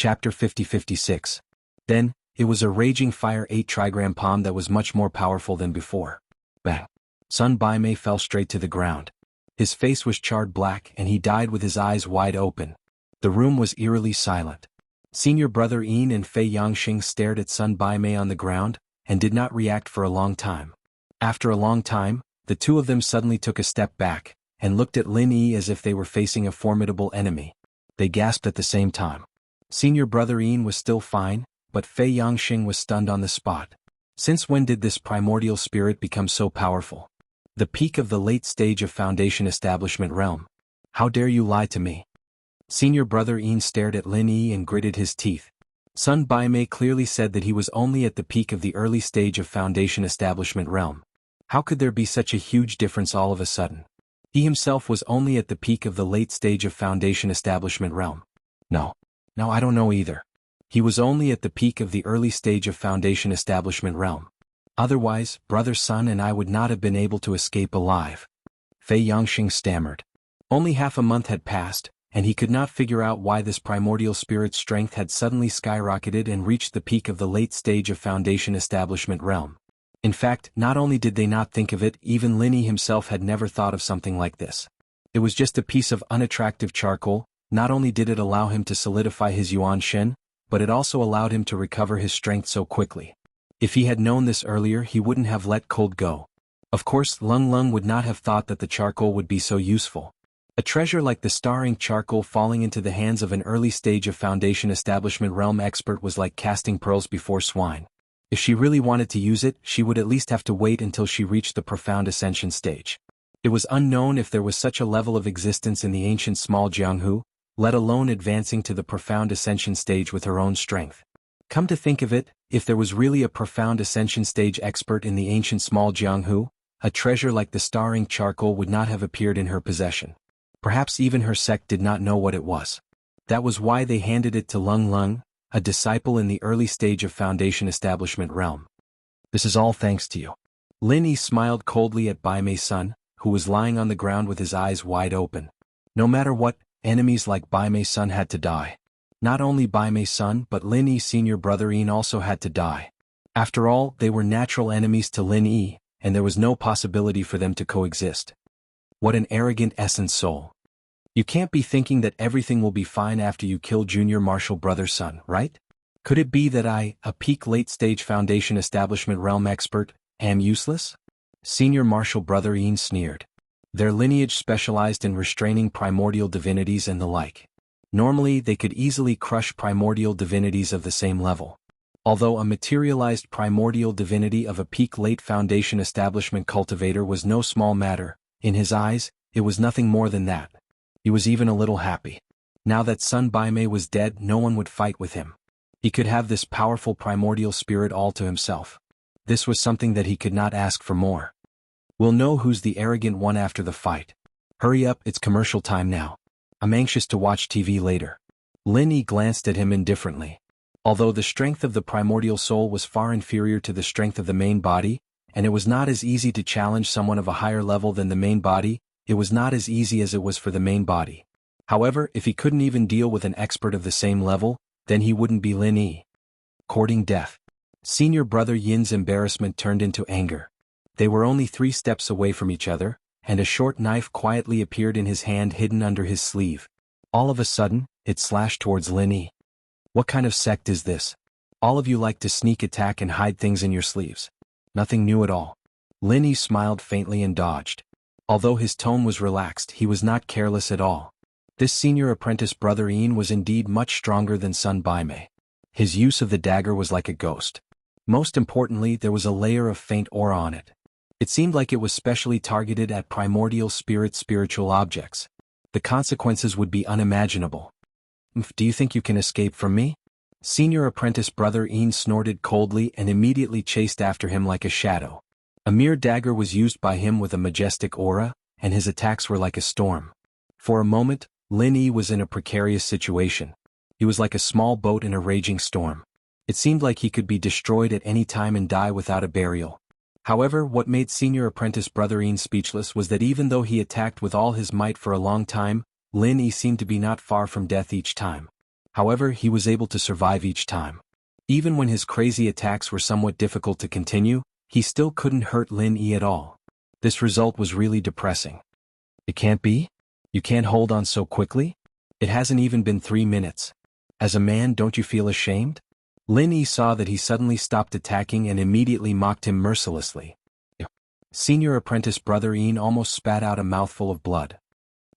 Chapter 50-56. Then, it was a raging fire 8-trigram palm that was much more powerful than before. Bang! Sun Baimei fell straight to the ground. His face was charred black and he died with his eyes wide open. The room was eerily silent. Senior brother Yin and Fei Yangxing stared at Sun Baimei on the ground, and did not react for a long time. After a long time, the two of them suddenly took a step back, and looked at Lin Yi as if they were facing a formidable enemy. They gasped at the same time. Senior brother Yin was still fine, but Fei Yangxing was stunned on the spot. Since when did this primordial spirit become so powerful? The peak of the late stage of Foundation Establishment realm. How dare you lie to me? Senior brother Yin stared at Lin Yi and gritted his teeth. Sun Baimei clearly said that he was only at the peak of the early stage of Foundation Establishment realm. How could there be such a huge difference all of a sudden? He himself was only at the peak of the late stage of Foundation Establishment realm. No, I don't know either. He was only at the peak of the early stage of Foundation Establishment realm. Otherwise, Brother Sun and I would not have been able to escape alive. Fei Yangxing stammered. Only half a month had passed, and he could not figure out why this primordial spirit's strength had suddenly skyrocketed and reached the peak of the late stage of Foundation Establishment realm. In fact, not only did they not think of it, even Lin Yi himself had never thought of something like this. It was just a piece of unattractive charcoal. Not only did it allow him to solidify his Yuan Shen, but it also allowed him to recover his strength so quickly. If he had known this earlier, he wouldn't have let cold go. Of course, Lung Lung would not have thought that the charcoal would be so useful. A treasure like the star ink charcoal falling into the hands of an early stage of Foundation Establishment realm expert was like casting pearls before swine. If she really wanted to use it, she would at least have to wait until she reached the profound ascension stage. It was unknown if there was such a level of existence in the ancient small Jianghu, let alone advancing to the profound ascension stage with her own strength. Come to think of it, if there was really a profound ascension stage expert in the ancient small Jianghu, a treasure like the star ink charcoal would not have appeared in her possession. Perhaps even her sect did not know what it was. That was why they handed it to Lung Lung, a disciple in the early stage of Foundation Establishment realm. This is all thanks to you. Lin Yi smiled coldly at Baimei-san, who was lying on the ground with his eyes wide open. No matter what, enemies like Baimei-san had to die. Not only Baimei-san but Lin Yi's senior brother Yin also had to die. After all, they were natural enemies to Lin Yi, and there was no possibility for them to coexist. What an arrogant essence soul. You can't be thinking that everything will be fine after you kill Junior Marshal Brother Sun, right? Could it be that I, a peak late-stage Foundation Establishment realm expert, am useless? Senior Marshal Brother Yin sneered. Their lineage specialized in restraining primordial divinities and the like. Normally, they could easily crush primordial divinities of the same level. Although a materialized primordial divinity of a peak late Foundation Establishment cultivator was no small matter, in his eyes, it was nothing more than that. He was even a little happy. Now that Sun Baimei was dead, no one would fight with him. He could have this powerful primordial spirit all to himself. This was something that he could not ask for more. We'll know who's the arrogant one after the fight. Hurry up, it's commercial time now. I'm anxious to watch TV later. Lin Yi glanced at him indifferently. Although the strength of the primordial soul was far inferior to the strength of the main body, and it was not as easy to challenge someone of a higher level than the main body, it was not as easy as it was for the main body. However, if he couldn't even deal with an expert of the same level, then he wouldn't be Lin Yi. Courting death. Senior brother Yin's embarrassment turned into anger. They were only 3 steps away from each other, and a short knife quietly appeared in his hand hidden under his sleeve. All of a sudden, it slashed towards Lin Yi. What kind of sect is this? All of you like to sneak attack and hide things in your sleeves. Nothing new at all. Lin Yi smiled faintly and dodged. Although his tone was relaxed, he was not careless at all. This senior apprentice brother Yin was indeed much stronger than Sun Baimei. His use of the dagger was like a ghost. Most importantly, there was a layer of faint aura on it. It seemed like it was specially targeted at primordial spiritual objects. The consequences would be unimaginable. Do you think you can escape from me? Senior apprentice brother Yin snorted coldly and immediately chased after him like a shadow. A mere dagger was used by him with a majestic aura, and his attacks were like a storm. For a moment, Lin Yi was in a precarious situation. He was like a small boat in a raging storm. It seemed like he could be destroyed at any time and die without a burial. However, what made senior apprentice brother Yin speechless was that even though he attacked with all his might for a long time, Lin Yi seemed to be not far from death each time. However, he was able to survive each time. Even when his crazy attacks were somewhat difficult to continue, he still couldn't hurt Lin Yi at all. This result was really depressing. It can't be? You can't hold on so quickly? It hasn't even been 3 minutes. As a man, don't you feel ashamed? Lin Yi saw that he suddenly stopped attacking and immediately mocked him mercilessly. Senior apprentice Brother Ian almost spat out a mouthful of blood.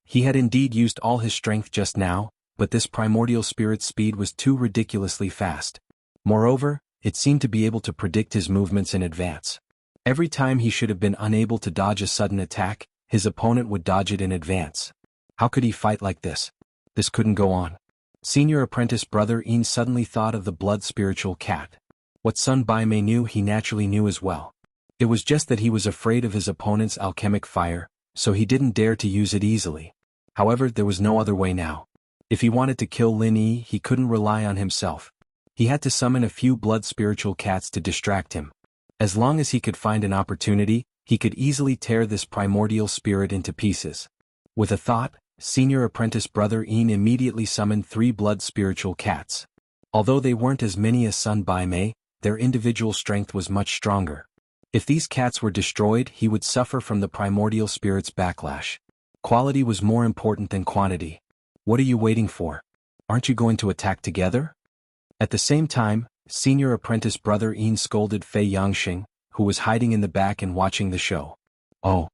He had indeed used all his strength just now, but this primordial spirit's speed was too ridiculously fast. Moreover, it seemed to be able to predict his movements in advance. Every time he should have been unable to dodge a sudden attack, his opponent would dodge it in advance. How could he fight like this? This couldn't go on. Senior apprentice Brother Ian suddenly thought of the blood spiritual cat. What Sun Baimei knew he naturally knew as well. It was just that he was afraid of his opponent's alchemic fire, so he didn't dare to use it easily. However, there was no other way now. If he wanted to kill Lin Yi, he couldn't rely on himself. He had to summon a few blood spiritual cats to distract him. As long as he could find an opportunity, he could easily tear this primordial spirit into pieces. With a thought, Senior apprentice Brother Ian immediately summoned 3 blood spiritual cats. Although they weren't as many as Sun Baimei, their individual strength was much stronger. If these cats were destroyed, he would suffer from the primordial spirit's backlash. Quality was more important than quantity. What are you waiting for? Aren't you going to attack together? At the same time, Senior apprentice Brother Ian scolded Fei Yangxing, who was hiding in the back and watching the show. Oh.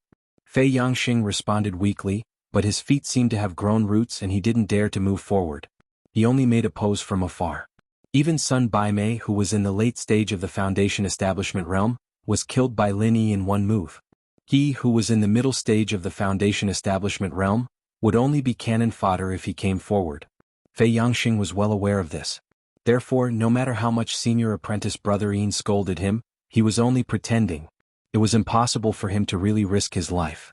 Fei Yangxing responded weakly, but his feet seemed to have grown roots and he didn't dare to move forward. He only made a pose from afar. Even Sun Baimei, who was in the late stage of the Foundation Establishment realm, was killed by Lin Yi in one move. He, who was in the middle stage of the Foundation Establishment realm, would only be cannon fodder if he came forward. Fei Yangxing was well aware of this. Therefore, no matter how much Senior apprentice Brother Ian scolded him, he was only pretending. It was impossible for him to really risk his life.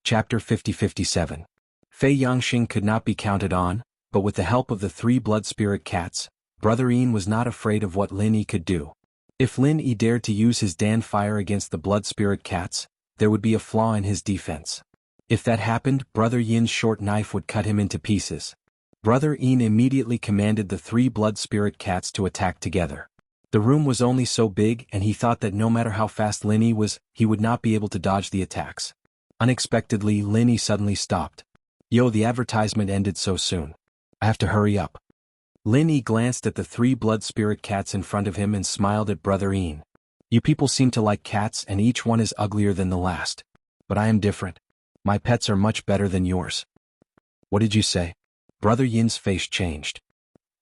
Chapter 50-57. Fei Yangxing could not be counted on, but with the help of the 3 blood spirit cats, Brother Ian was not afraid of what Lin Yi could do. If Lin Yi dared to use his Dan fire against the blood spirit cats, there would be a flaw in his defense. If that happened, Brother Yin's short knife would cut him into pieces. Brother Ian immediately commanded the 3 blood spirit cats to attack together. The room was only so big and he thought that no matter how fast Lin Yi was, he would not be able to dodge the attacks. Unexpectedly, Lin Yi suddenly stopped. Yo, the advertisement ended so soon. I have to hurry up. Lin Yi glanced at the 3 blood spirit cats in front of him and smiled at Brother Ian. You people seem to like cats and each one is uglier than the last. But I am different. My pets are much better than yours. What did you say? Brother Yin's face changed.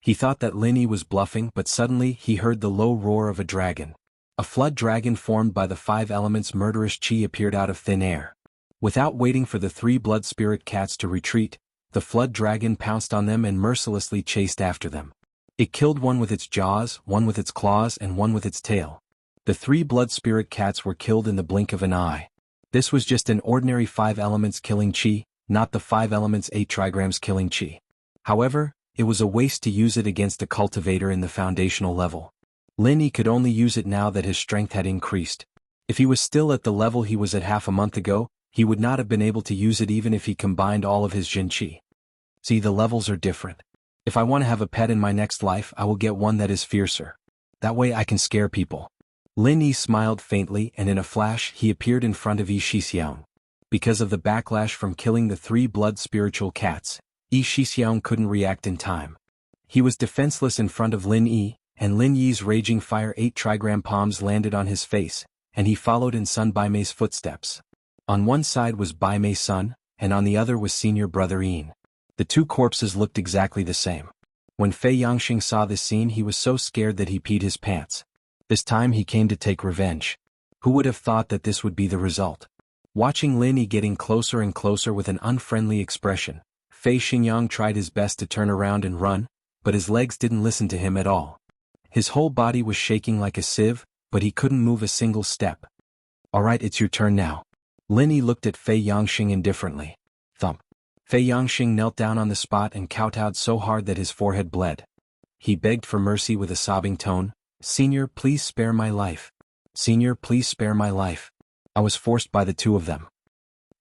He thought that Lin Yi was bluffing, but suddenly he heard the low roar of a dragon. A flood dragon formed by the 5 elements murderous chi appeared out of thin air. Without waiting for the 3 blood spirit cats to retreat, the flood dragon pounced on them and mercilessly chased after them. It killed one with its jaws, one with its claws and one with its tail. The 3 blood spirit cats were killed in the blink of an eye. This was just an ordinary 5 elements killing chi, not the 5 elements 8 trigrams killing chi. However, it was a waste to use it against a cultivator in the foundational level. Lin Yi could only use it now that his strength had increased. If he was still at the level he was at half a month ago, he would not have been able to use it even if he combined all of his Jin Qi. See, the levels are different. If I want to have a pet in my next life, I will get one that is fiercer. That way I can scare people. Lin Yi smiled faintly and in a flash he appeared in front of Yi Shixiang. Because of the backlash from killing the 3 blood spiritual cats, Yi Shixiang couldn't react in time. He was defenseless in front of Lin Yi, and Lin Yi's raging fire 8 trigram palms landed on his face, and he followed in Sun Baimei's footsteps. On one side was Baimei's son, and on the other was Senior Brother Ian. The 2 corpses looked exactly the same. When Fei Yangxing saw this scene, he was so scared that he peed his pants. This time he came to take revenge. Who would have thought that this would be the result? Watching Lin Yi getting closer and closer with an unfriendly expression, Fei Xingyang tried his best to turn around and run, but his legs didn't listen to him at all. His whole body was shaking like a sieve, but he couldn't move a single step. Alright, it's your turn now. Lin Yi looked at Fei Yangxing indifferently. Thump. Fei Yangxing knelt down on the spot and kowtowed so hard that his forehead bled. He begged for mercy with a sobbing tone. Senior, please spare my life. Senior, please spare my life. I was forced by the 2 of them.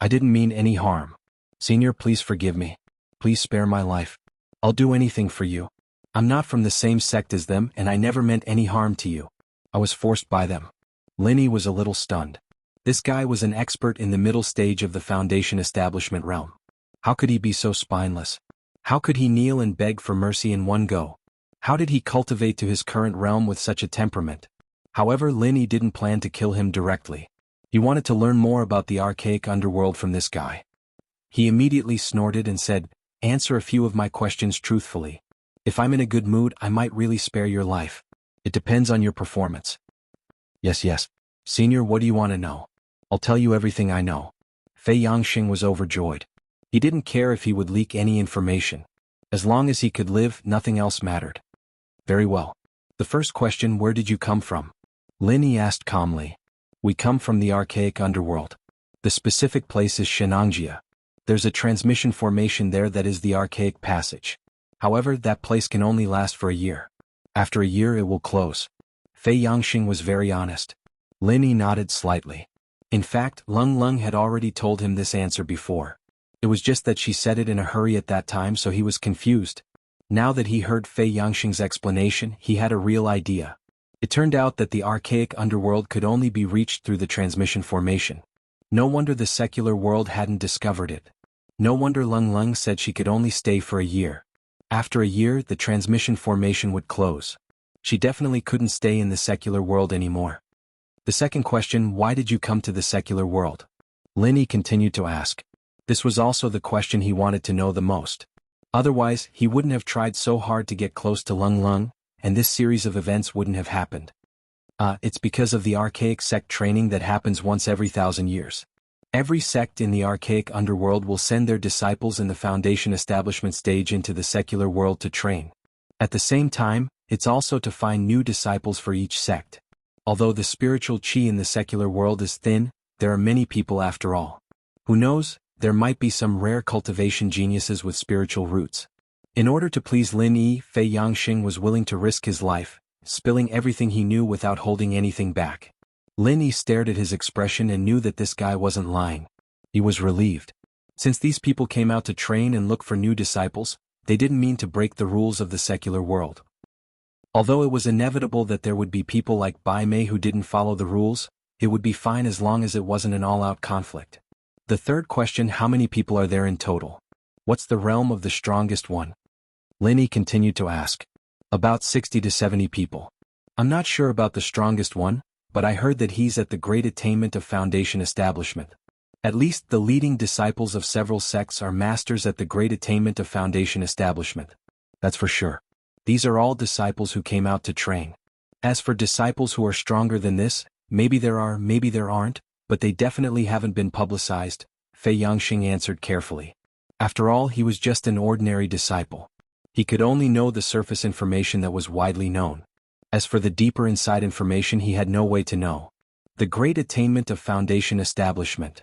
I didn't mean any harm. Senior, please forgive me. Please spare my life. I'll do anything for you. I'm not from the same sect as them and I never meant any harm to you. I was forced by them. Linny was a little stunned. This guy was an expert in the middle stage of the Foundation establishment realm. How could he be so spineless? How could he kneel and beg for mercy in one go? How did he cultivate to his current realm with such a temperament? However, Linny didn't plan to kill him directly. He wanted to learn more about the archaic underworld from this guy. He immediately snorted and said, "Answer a few of my questions truthfully. If I'm in a good mood, I might really spare your life. It depends on your performance." Yes. Senior, what do you want to know? I'll tell you everything I know. Fei Yangxing was overjoyed. He didn't care if he would leak any information. As long as he could live, nothing else mattered. Very well. The first question, where did you come from? Linny asked calmly. We come from the archaic underworld. The specific place is Shenangjia. There's a transmission formation there that is the archaic passage. However, that place can only last for a year. After a year it will close. Fei Yangxing was very honest. Linny nodded slightly. In fact, Lung Lung had already told him this answer before. It was just that she said it in a hurry at that time, so he was confused. Now that he heard Fei Yangxing's explanation, he had a real idea. It turned out that the archaic underworld could only be reached through the transmission formation. No wonder the secular world hadn't discovered it. No wonder Lung Lung said she could only stay for a year. After a year, the transmission formation would close. She definitely couldn't stay in the secular world anymore. The second question, why did you come to the secular world? Linny continued to ask. This was also the question he wanted to know the most. Otherwise, he wouldn't have tried so hard to get close to Lung Lung, and this series of events wouldn't have happened. It's because of the archaic sect training that happens once every 1,000 years. Every sect in the archaic underworld will send their disciples in the Foundation establishment stage into the secular world to train. At the same time, it's also to find new disciples for each sect. Although the spiritual chi in the secular world is thin, there are many people after all. Who knows, there might be some rare cultivation geniuses with spiritual roots. In order to please Lin Yi, Fei Yangxing was willing to risk his life, spilling everything he knew without holding anything back. Lin Yi stared at his expression and knew that this guy wasn't lying. He was relieved. Since these people came out to train and look for new disciples, they didn't mean to break the rules of the secular world. Although it was inevitable that there would be people like Bai Mei who didn't follow the rules, it would be fine as long as it wasn't an all-out conflict. The third question, how many people are there in total? What's the realm of the strongest one? Linny continued to ask. About 60 to 70 people. I'm not sure about the strongest one, but I heard that he's at the great attainment of Foundation establishment. At least the leading disciples of several sects are masters at the great attainment of Foundation establishment. That's for sure. These are all disciples who came out to train. As for disciples who are stronger than this, maybe there are, maybe there aren't, but they definitely haven't been publicized, Fei Yangxing answered carefully. After all, he was just an ordinary disciple. He could only know the surface information that was widely known. As for the deeper inside information, he had no way to know. The great attainment of Foundation establishment.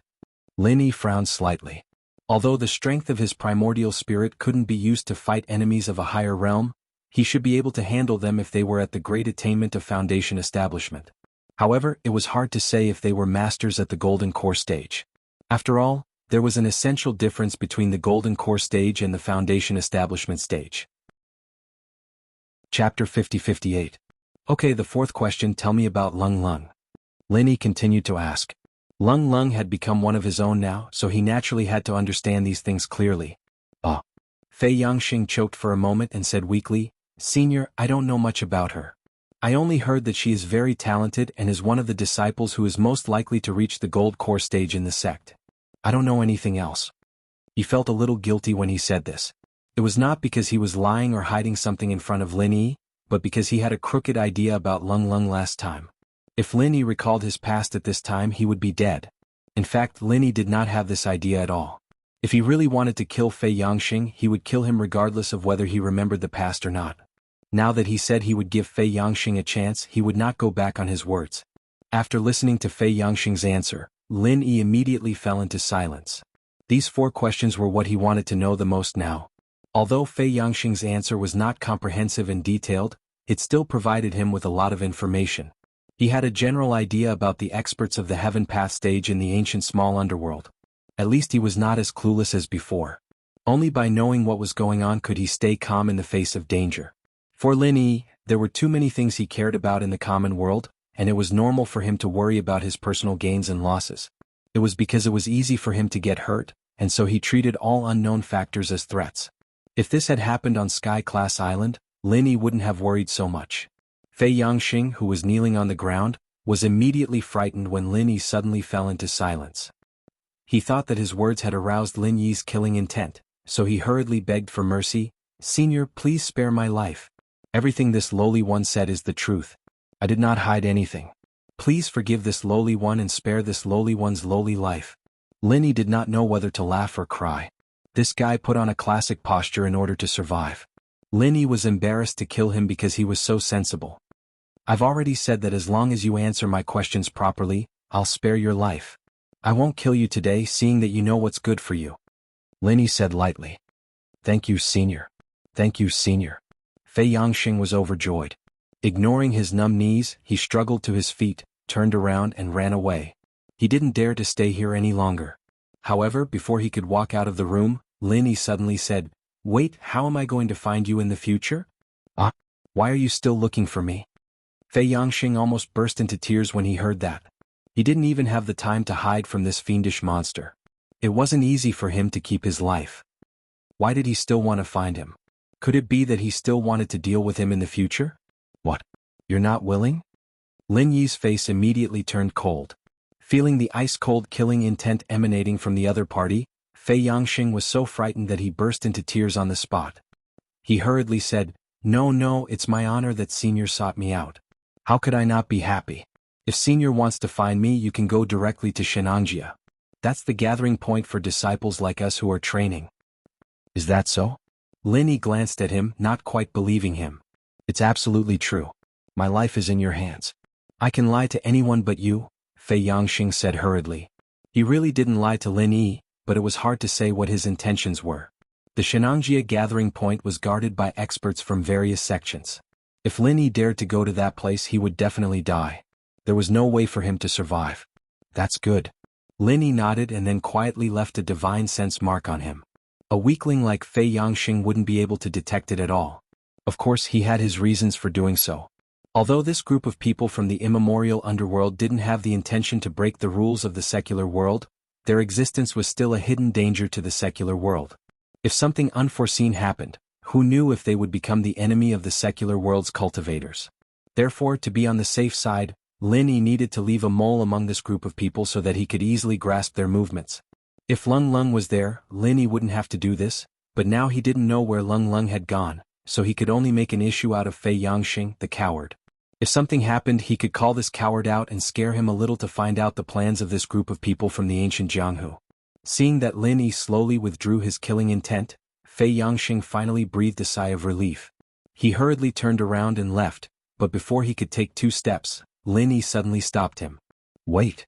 Lin Yi frowned slightly. Although the strength of his primordial spirit couldn't be used to fight enemies of a higher realm, he should be able to handle them if they were at the great attainment of Foundation establishment. However, it was hard to say if they were masters at the Golden Core stage. After all, there was an essential difference between the Golden Core stage and the Foundation establishment stage. Chapter 50-58. Okay, the fourth question, tell me about Lung Lung. Linny continued to ask. Lung Lung had become one of his own now, so he naturally had to understand these things clearly. Fei Yangxing choked for a moment and said weakly, Senior, I don't know much about her. I only heard that she is very talented and is one of the disciples who is most likely to reach the Gold Core stage in the sect. I don't know anything else. He felt a little guilty when he said this. It was not because he was lying or hiding something in front of Lin Yi, but because he had a crooked idea about Lung Lung last time. If Lin Yi recalled his past at this time, he would be dead. In fact, Lin Yi did not have this idea at all. If he really wanted to kill Fei Yangxing, he would kill him regardless of whether he remembered the past or not. Now that he said he would give Fei Yangxing a chance, he would not go back on his words. After listening to Fei Yangxing's answer, Lin Yi immediately fell into silence. These 4 questions were what he wanted to know the most now. Although Fei Yangxing's answer was not comprehensive and detailed, it still provided him with a lot of information. He had a general idea about the experts of the Heaven Path stage in the ancient small underworld. At least he was not as clueless as before. Only by knowing what was going on could he stay calm in the face of danger. For Lin Yi, there were too many things he cared about in the common world, and it was normal for him to worry about his personal gains and losses. It was because it was easy for him to get hurt, and so he treated all unknown factors as threats. If this had happened on Sky-class Island, Lin Yi wouldn't have worried so much. Fei Yangxing, who was kneeling on the ground, was immediately frightened when Lin Yi suddenly fell into silence. He thought that his words had aroused Lin Yi's killing intent, so he hurriedly begged for mercy. "Senior, please spare my life. Everything this lowly one said is the truth. I did not hide anything. Please forgive this lowly one and spare this lowly one's lowly life." Lin Yi did not know whether to laugh or cry. This guy put on a classic posture in order to survive. Lin Yi was embarrassed to kill him because he was so sensible. "I've already said that as long as you answer my questions properly, I'll spare your life. I won't kill you today, seeing that you know what's good for you," Lin Yi said lightly. "Thank you, Senior. Thank you, Senior." Fei Yangxing was overjoyed. Ignoring his numb knees, he struggled to his feet, turned around and ran away. He didn't dare to stay here any longer. However, before he could walk out of the room, Lin Yi suddenly said, "Wait, how am I going to find you in the future? Why are you still looking for me?" Fei Yangxing almost burst into tears when he heard that. He didn't even have the time to hide from this fiendish monster. It wasn't easy for him to keep his life. Why did he still want to find him? Could it be that he still wanted to deal with him in the future? "What? You're not willing?" Lin Yi's face immediately turned cold. Feeling the ice-cold killing intent emanating from the other party, Fei Yangxing was so frightened that he burst into tears on the spot. He hurriedly said, No, it's my honor that Senior sought me out. How could I not be happy? If Senior wants to find me, you can go directly to Shenangjia. That's the gathering point for disciples like us who are training." "Is that so?" Lin Yi glanced at him, not quite believing him. "It's absolutely true. My life is in your hands. I can lie to anyone but you," Fei Yangxing said hurriedly. He really didn't lie to Lin Yi, but it was hard to say what his intentions were. The Shenangjia gathering point was guarded by experts from various sections. If Lin Yi dared to go to that place, he would definitely die. There was no way for him to survive. "That's good." Lin Yi nodded and then quietly left a divine sense mark on him. A weakling like Fei Yangxing wouldn't be able to detect it at all. Of course, he had his reasons for doing so. Although this group of people from the immemorial underworld didn't have the intention to break the rules of the secular world, their existence was still a hidden danger to the secular world. If something unforeseen happened, who knew if they would become the enemy of the secular world's cultivators? Therefore, to be on the safe side, Lin Yi needed to leave a mole among this group of people so that he could easily grasp their movements. If Lung Lung was there, Lin Yi wouldn't have to do this, but now he didn't know where Lung Lung had gone, so he could only make an issue out of Fei Yangxing, the coward. If something happened, he could call this coward out and scare him a little to find out the plans of this group of people from the ancient Jianghu. Seeing that Lin Yi slowly withdrew his killing intent, Fei Yangxing finally breathed a sigh of relief. He hurriedly turned around and left, but before he could take 2 steps, Lin Yi suddenly stopped him. "Wait."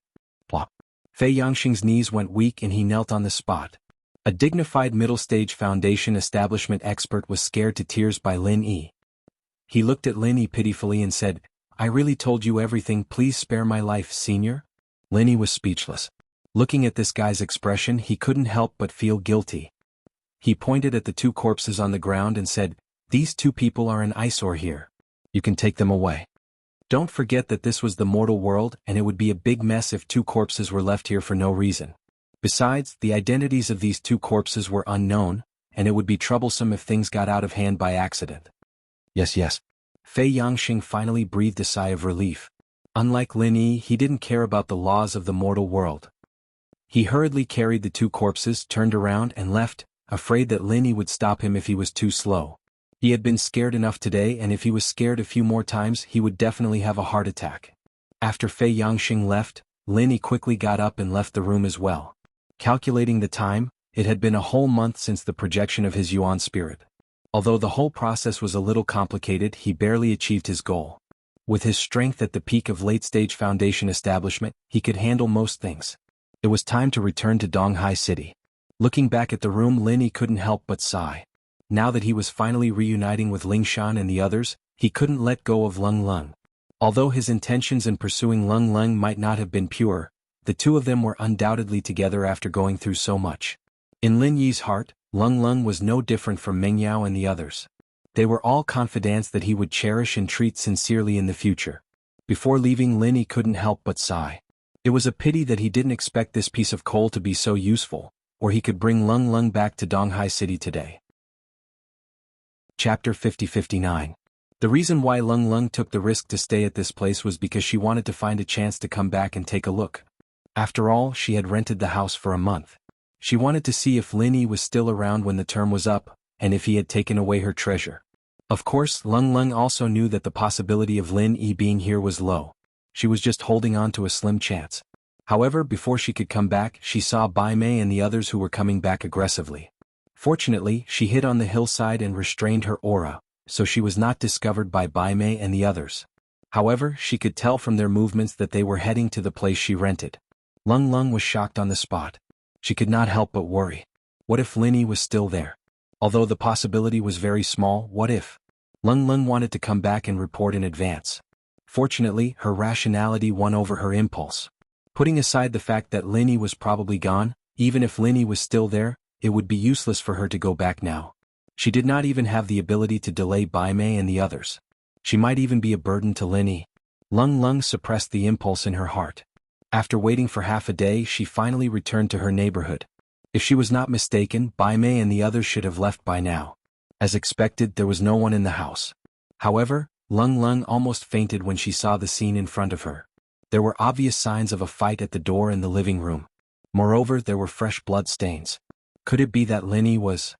Plop. Fei Yangxing's knees went weak and he knelt on the spot. A dignified middle-stage foundation establishment expert was scared to tears by Lin Yi. He looked at Lin Yi pitifully and said, "I really told you everything, please spare my life, Senior." Lin Yi was speechless. Looking at this guy's expression, he couldn't help but feel guilty. He pointed at the 2 corpses on the ground and said, "These 2 people are an eyesore here. You can take them away. Don't forget that this was the mortal world and it would be a big mess if 2 corpses were left here for no reason. Besides, the identities of these 2 corpses were unknown, and it would be troublesome if things got out of hand by accident." Yes. Fei Yangxing finally breathed a sigh of relief. Unlike Lin Yi, he didn't care about the laws of the mortal world. He hurriedly carried the 2 corpses, turned around and left, afraid that Lin Yi would stop him if he was too slow. He had been scared enough today, and if he was scared a few more times, he would definitely have a heart attack. After Fei Yangxing left, Lin Yi quickly got up and left the room as well. Calculating the time, it had been a whole month since the projection of his Yuan spirit. Although the whole process was a little complicated, he barely achieved his goal. With his strength at the peak of late-stage foundation establishment, he could handle most things. It was time to return to Donghai City. Looking back at the room, Lin Yi couldn't help but sigh. Now that he was finally reuniting with Lingshan and the others, he couldn't let go of Lung Lung. Although his intentions in pursuing Lung Lung might not have been pure, the 2 of them were undoubtedly together after going through so much. In Lin Yi's heart, Lung Lung was no different from Mengyao and the others. They were all confidants that he would cherish and treat sincerely in the future. Before leaving, Linny couldn't help but sigh. It was a pity that he didn't expect this piece of coal to be so useful, or he could bring Lung Lung back to Donghai City today. Chapter 50-59. The reason why Lung Lung took the risk to stay at this place was because she wanted to find a chance to come back and take a look. After all, she had rented the house for a month. She wanted to see if Linny was still around when the term was up, and if he had taken away her treasure. Of course, Lung Lung also knew that the possibility of Lin Yi being here was low. She was just holding on to a slim chance. However, before she could come back, she saw Bai Mei and the others who were coming back aggressively. Fortunately, she hid on the hillside and restrained her aura, so she was not discovered by Bai Mei and the others. However, she could tell from their movements that they were heading to the place she rented. Lung Lung was shocked on the spot. She could not help but worry. What if Linny was still there? Although the possibility was very small, what if? Lung Lung wanted to come back and report in advance. Fortunately, her rationality won over her impulse. Putting aside the fact that Linny was probably gone, even if Linny was still there, it would be useless for her to go back now. She did not even have the ability to delay Bai Mei and the others. She might even be a burden to Linny. Lung Lung suppressed the impulse in her heart. After waiting for half a day, she finally returned to her neighborhood. If she was not mistaken, Bai Mei and the others should have left by now. As expected, there was no one in the house. However, Lung Lung almost fainted when she saw the scene in front of her. There were obvious signs of a fight at the door in the living room. Moreover, there were fresh blood stains. Could it be that Linny was?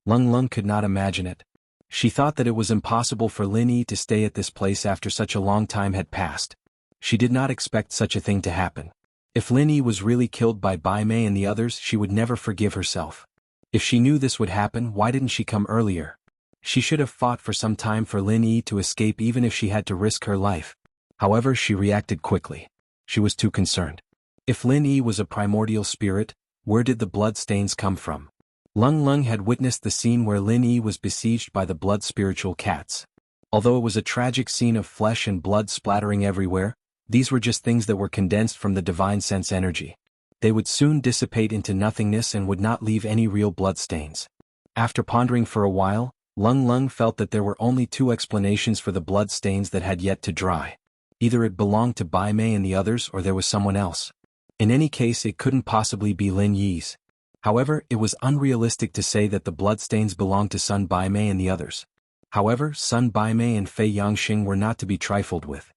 Lung Lung could not imagine it. She thought that it was impossible for Linny to stay at this place after such a long time had passed. She did not expect such a thing to happen. If Linny was really killed by Bai Mei and the others, she would never forgive herself. If she knew this would happen, why didn't she come earlier? She should have fought for some time for Linny to escape, even if she had to risk her life. However, she reacted quickly. She was too concerned. If Linny was a primordial spirit, where did the blood stains come from? Lung Lung had witnessed the scene where Linny was besieged by the blood spiritual cats. Although it was a tragic scene of flesh and blood splattering everywhere, these were just things that were condensed from the divine sense energy. They would soon dissipate into nothingness and would not leave any real blood stains. After pondering for a while, Lung Lung felt that there were only two explanations for the blood stains that had yet to dry. Either it belonged to Bai Mei and the others, or there was someone else. In any case, it couldn't possibly be Lin Yi's. However, it was unrealistic to say that the bloodstains belonged to Sun Bai Mei and the others. However, Sun Bai Mei and Fei Yangxing were not to be trifled with.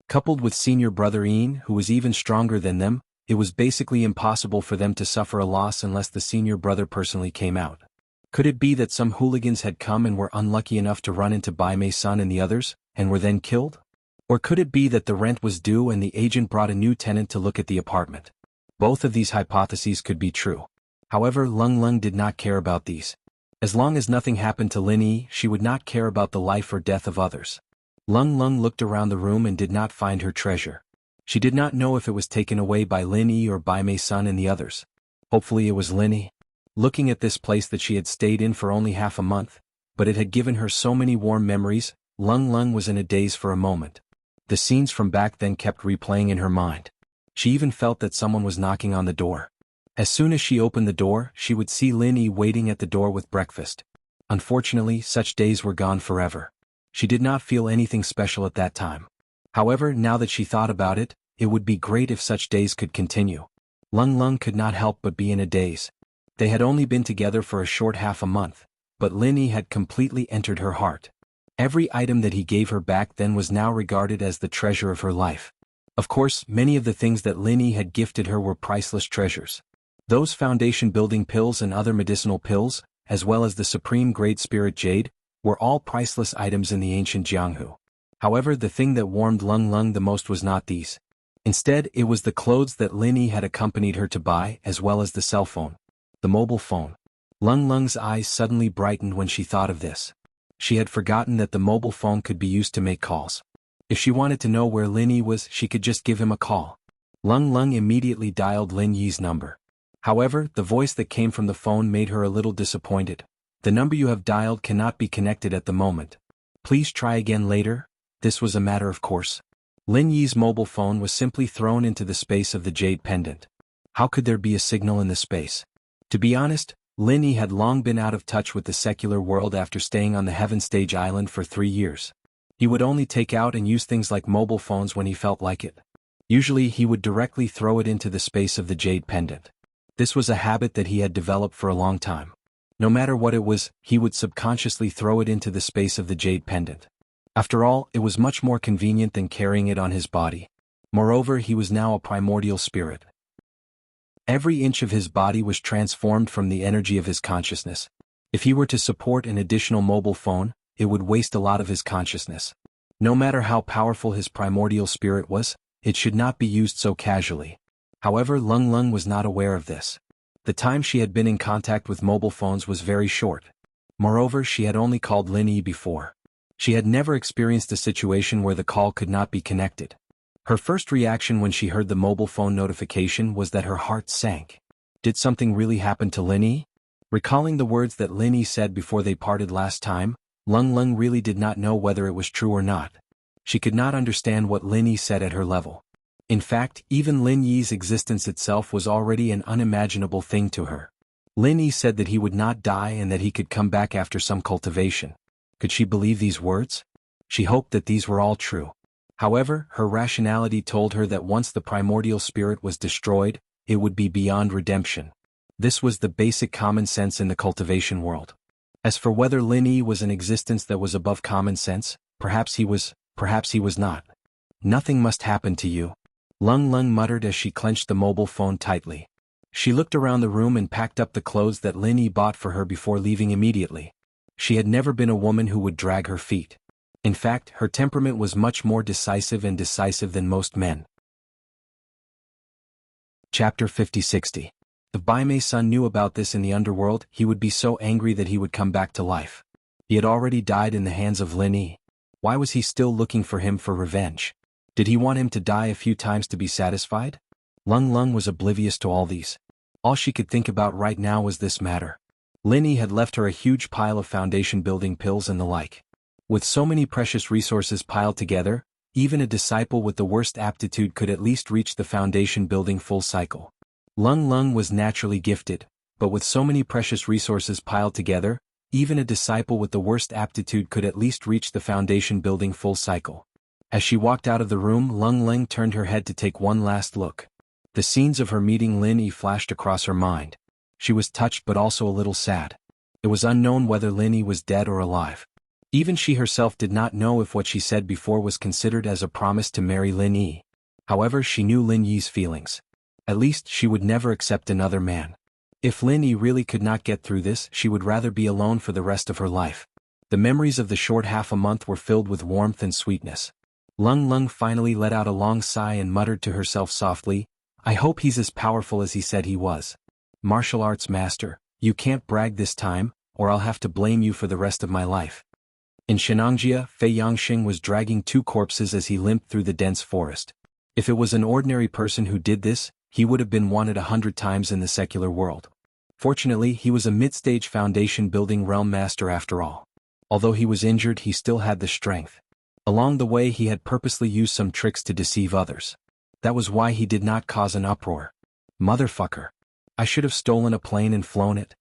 Coupled with senior brother Yin, who was even stronger than them, it was basically impossible for them to suffer a loss unless the senior brother personally came out. Could it be that some hooligans had come and were unlucky enough to run into Bai Mei's son and the others, and were then killed? Or could it be that the rent was due and the agent brought a new tenant to look at the apartment? Both of these hypotheses could be true. However, Lung Lung did not care about these. As long as nothing happened to Lin Yi, she would not care about the life or death of others. Lung Lung looked around the room and did not find her treasure. She did not know if it was taken away by Lin Yi or Bai Mei's son and the others. Hopefully it was Lin Yi. Looking at this place that she had stayed in for only half a month, but it had given her so many warm memories, Lung Lung was in a daze for a moment. The scenes from back then kept replaying in her mind. She even felt that someone was knocking on the door. As soon as she opened the door, she would see Lin Yi waiting at the door with breakfast. Unfortunately, such days were gone forever. She did not feel anything special at that time. However, now that she thought about it, it would be great if such days could continue. Lung Lung could not help but be in a daze. They had only been together for a short half a month, but Lin Yi had completely entered her heart. Every item that he gave her back then was now regarded as the treasure of her life. Of course, many of the things that Lin Yi had gifted her were priceless treasures. Those foundation-building pills and other medicinal pills, as well as the supreme great spirit jade, were all priceless items in the ancient Jianghu. However, the thing that warmed Lung Lung the most was not these. Instead, it was the clothes that Lin Yi had accompanied her to buy, as well as the cell phone. The mobile phone. Lung Lung's eyes suddenly brightened when she thought of this. She had forgotten that the mobile phone could be used to make calls. If she wanted to know where Lin Yi was, she could just give him a call. Lung Lung immediately dialed Lin Yi's number. However, the voice that came from the phone made her a little disappointed. The number you have dialed cannot be connected at the moment. Please try again later. This was a matter of course. Lin Yi's mobile phone was simply thrown into the space of the jade pendant. How could there be a signal in the space? To be honest, Lin Yi had long been out of touch with the secular world after staying on the Heaven Stage Island for 3 years. He would only take out and use things like mobile phones when he felt like it. Usually he would directly throw it into the space of the jade pendant. This was a habit that he had developed for a long time. No matter what it was, he would subconsciously throw it into the space of the jade pendant. After all, it was much more convenient than carrying it on his body. Moreover, he was now a primordial spirit. Every inch of his body was transformed from the energy of his consciousness. If he were to support an additional mobile phone, it would waste a lot of his consciousness. No matter how powerful his primordial spirit was, it should not be used so casually. However, Lung Lung was not aware of this. The time she had been in contact with mobile phones was very short. Moreover, she had only called Lin Yi before. She had never experienced a situation where the call could not be connected. Her first reaction when she heard the mobile phone notification was that her heart sank. Did something really happen to Lin Yi? Recalling the words that Lin Yi said before they parted last time, Lung Lung really did not know whether it was true or not. She could not understand what Lin Yi said at her level. In fact, even Lin Yi's existence itself was already an unimaginable thing to her. Lin Yi said that he would not die and that he could come back after some cultivation. Could she believe these words? She hoped that these were all true. However, her rationality told her that once the primordial spirit was destroyed, it would be beyond redemption. This was the basic common sense in the cultivation world. As for whether Lin Yi was an existence that was above common sense, perhaps he was not. Nothing must happen to you. Lung Lung muttered as she clenched the mobile phone tightly. She looked around the room and packed up the clothes that Lin Yi bought for her before leaving immediately. She had never been a woman who would drag her feet. In fact, her temperament was much more decisive than most men. Chapter 50-60. If Bai Mei's son knew about this in the underworld, he would be so angry that he would come back to life. He had already died in the hands of Lin Yi. Why was he still looking for him for revenge? Did he want him to die a few times to be satisfied? Lung Lung was oblivious to all these. All she could think about right now was this matter. Lin Yi had left her a huge pile of foundation building pills and the like. With so many precious resources piled together, even a disciple with the worst aptitude could at least reach the foundation building full cycle. Lung Lung was naturally gifted, but with so many precious resources piled together, even a disciple with the worst aptitude could at least reach the foundation building full cycle. As she walked out of the room, Lung Lung turned her head to take one last look. The scenes of her meeting Lin Yi flashed across her mind. She was touched but also a little sad. It was unknown whether Lin Yi was dead or alive. Even she herself did not know if what she said before was considered as a promise to marry Lin Yi. However, she knew Lin Yi's feelings. At least she would never accept another man. If Lin Yi really could not get through this, she would rather be alone for the rest of her life. The memories of the short half a month were filled with warmth and sweetness. Lung Lung finally let out a long sigh and muttered to herself softly, "I hope he's as powerful as he said he was. Martial arts master, you can't brag this time, or I'll have to blame you for the rest of my life." In Shenangjia, Fei Yangxing was dragging 2 corpses as he limped through the dense forest. If it was an ordinary person who did this, he would have been wanted 100 times in the secular world. Fortunately, he was a mid-stage foundation building realm master after all. Although he was injured, he still had the strength. Along the way he had purposely used some tricks to deceive others. That was why he did not cause an uproar. Motherfucker. I should have stolen a plane and flown it.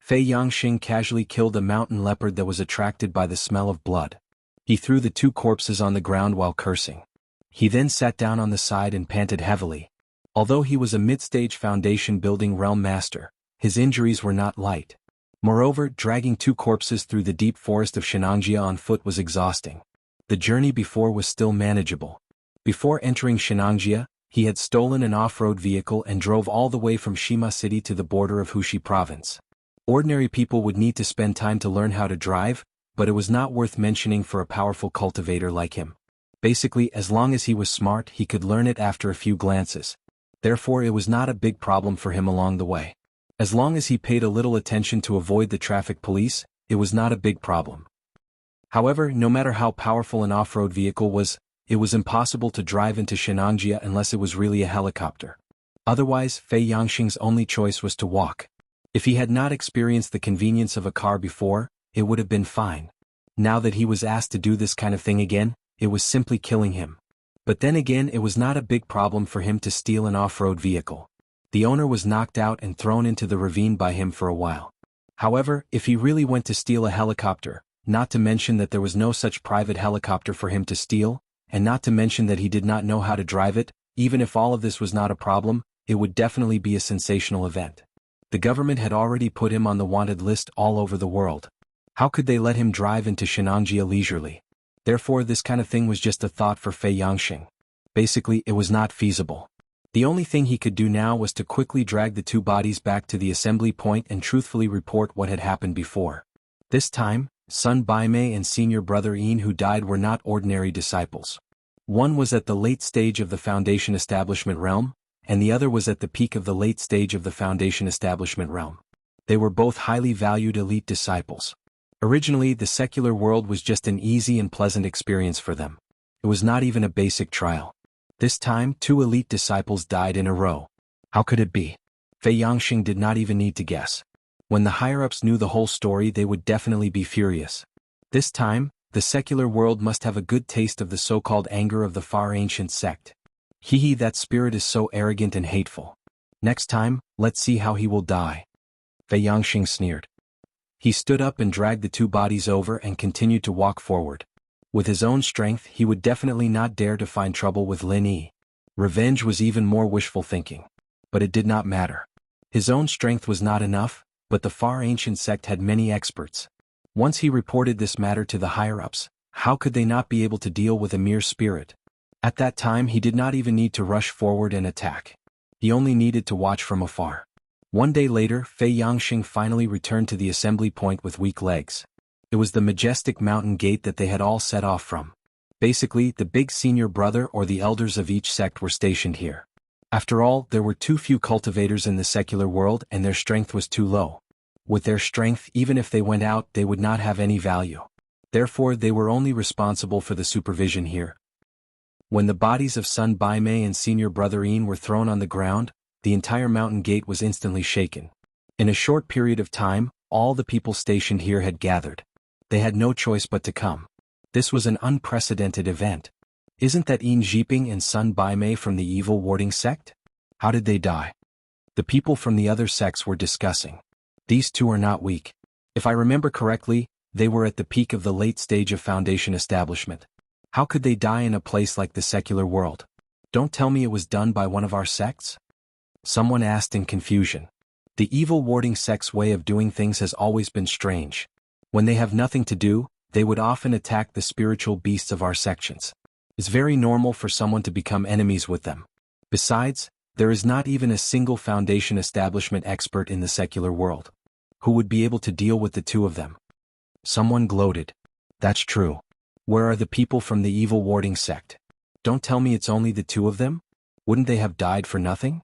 Fei Yangxing casually killed a mountain leopard that was attracted by the smell of blood. He threw the 2 corpses on the ground while cursing. He then sat down on the side and panted heavily. Although he was a mid-stage foundation building realm master, his injuries were not light. Moreover, dragging 2 corpses through the deep forest of Shenangjia on foot was exhausting. The journey before was still manageable. Before entering Shenangjia, he had stolen an off-road vehicle and drove all the way from Shima City to the border of Hushi Province. Ordinary people would need to spend time to learn how to drive, but it was not worth mentioning for a powerful cultivator like him. Basically, as long as he was smart, he could learn it after a few glances. Therefore, it was not a big problem for him along the way. As long as he paid a little attention to avoid the traffic police, it was not a big problem. However, no matter how powerful an off-road vehicle was, it was impossible to drive into Shenangjia unless it was really a helicopter. Otherwise, Fei Yangxing's only choice was to walk. If he had not experienced the convenience of a car before, it would have been fine. Now that he was asked to do this kind of thing again, it was simply killing him. But then again, it was not a big problem for him to steal an off-road vehicle. The owner was knocked out and thrown into the ravine by him for a while. However, if he really went to steal a helicopter, not to mention that there was no such private helicopter for him to steal, and not to mention that he did not know how to drive it, even if all of this was not a problem, it would definitely be a sensational event. The government had already put him on the wanted list all over the world. How could they let him drive into Shenanjia leisurely? Therefore, this kind of thing was just a thought for Fei Yangxing. Basically, it was not feasible. The only thing he could do now was to quickly drag the two bodies back to the assembly point and truthfully report what had happened before. This time, son Baimei and senior brother Yin who died were not ordinary disciples. One was at the late stage of the Foundation establishment realm, and the other was at the peak of the late stage of the Foundation establishment realm. They were both highly valued elite disciples. Originally, the secular world was just an easy and pleasant experience for them. It was not even a basic trial. This time, two elite disciples died in a row. How could it be? Fei Yangxing did not even need to guess. When the higher-ups knew the whole story, they would definitely be furious. This time, the secular world must have a good taste of the so-called anger of the far ancient sect. Hee, that spirit is so arrogant and hateful. Next time, let's see how he will die. Fei Yangxing sneered. He stood up and dragged the two bodies over and continued to walk forward. With his own strength, he would definitely not dare to find trouble with Lin Yi. Revenge was even more wishful thinking. But it did not matter. His own strength was not enough, but the far ancient sect had many experts. Once he reported this matter to the higher-ups, how could they not be able to deal with a mere spirit? At that time he did not even need to rush forward and attack. He only needed to watch from afar. One day later, Fei Yangxing finally returned to the assembly point with weak legs. It was the majestic mountain gate that they had all set off from. Basically, the big senior brother or the elders of each sect were stationed here. After all, there were too few cultivators in the secular world and their strength was too low. With their strength, even if they went out, they would not have any value. Therefore, they were only responsible for the supervision here. When the bodies of son Baimei and senior brother Yin were thrown on the ground, the entire mountain gate was instantly shaken. In a short period of time, all the people stationed here had gathered. They had no choice but to come. This was an unprecedented event. Isn't that Yin Zhiping and son Baimei from the evil warding sect? How did they die? The people from the other sects were discussing. These two are not weak. If I remember correctly, they were at the peak of the late stage of Foundation establishment. How could they die in a place like the secular world? Don't tell me it was done by one of our sects? Someone asked in confusion. The evil warding sect's way of doing things has always been strange. When they have nothing to do, they would often attack the spiritual beasts of our sections. It's very normal for someone to become enemies with them. Besides, there is not even a single Foundation establishment expert in the secular world. Who would be able to deal with the two of them? Someone gloated. That's true. Where are the people from the evil warding sect? Don't tell me it's only the two of them? Wouldn't they have died for nothing?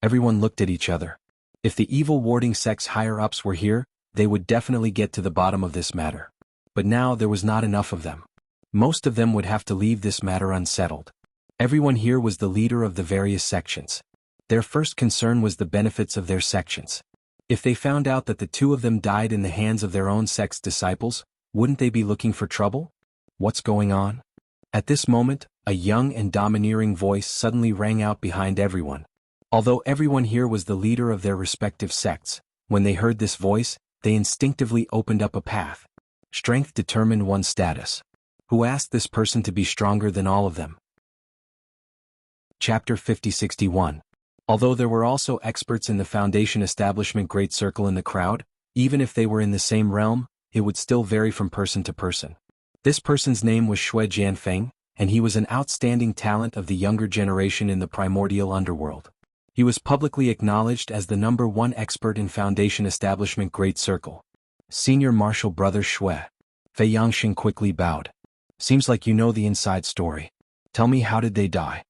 Everyone looked at each other. If the evil warding sect's higher-ups were here, they would definitely get to the bottom of this matter. But now there was not enough of them. Most of them would have to leave this matter unsettled. Everyone here was the leader of the various sections. Their first concern was the benefits of their sections. If they found out that the two of them died in the hands of their own sect's disciples, wouldn't they be looking for trouble? What's going on? At this moment, a young and domineering voice suddenly rang out behind everyone. Although everyone here was the leader of their respective sects, when they heard this voice, they instinctively opened up a path. Strength determined one's status. Who asked this person to be stronger than all of them? Chapter 5061. Although there were also experts in the Foundation establishment Great Circle in the crowd, even if they were in the same realm, it would still vary from person to person. This person's name was Shui Jianfeng, and he was an outstanding talent of the younger generation in the primordial underworld. He was publicly acknowledged as the #1 expert in Foundation establishment Great Circle. Senior Marshal Brother Shui. Fei Yangxing quickly bowed. Seems like you know the inside story. Tell me, how did they die?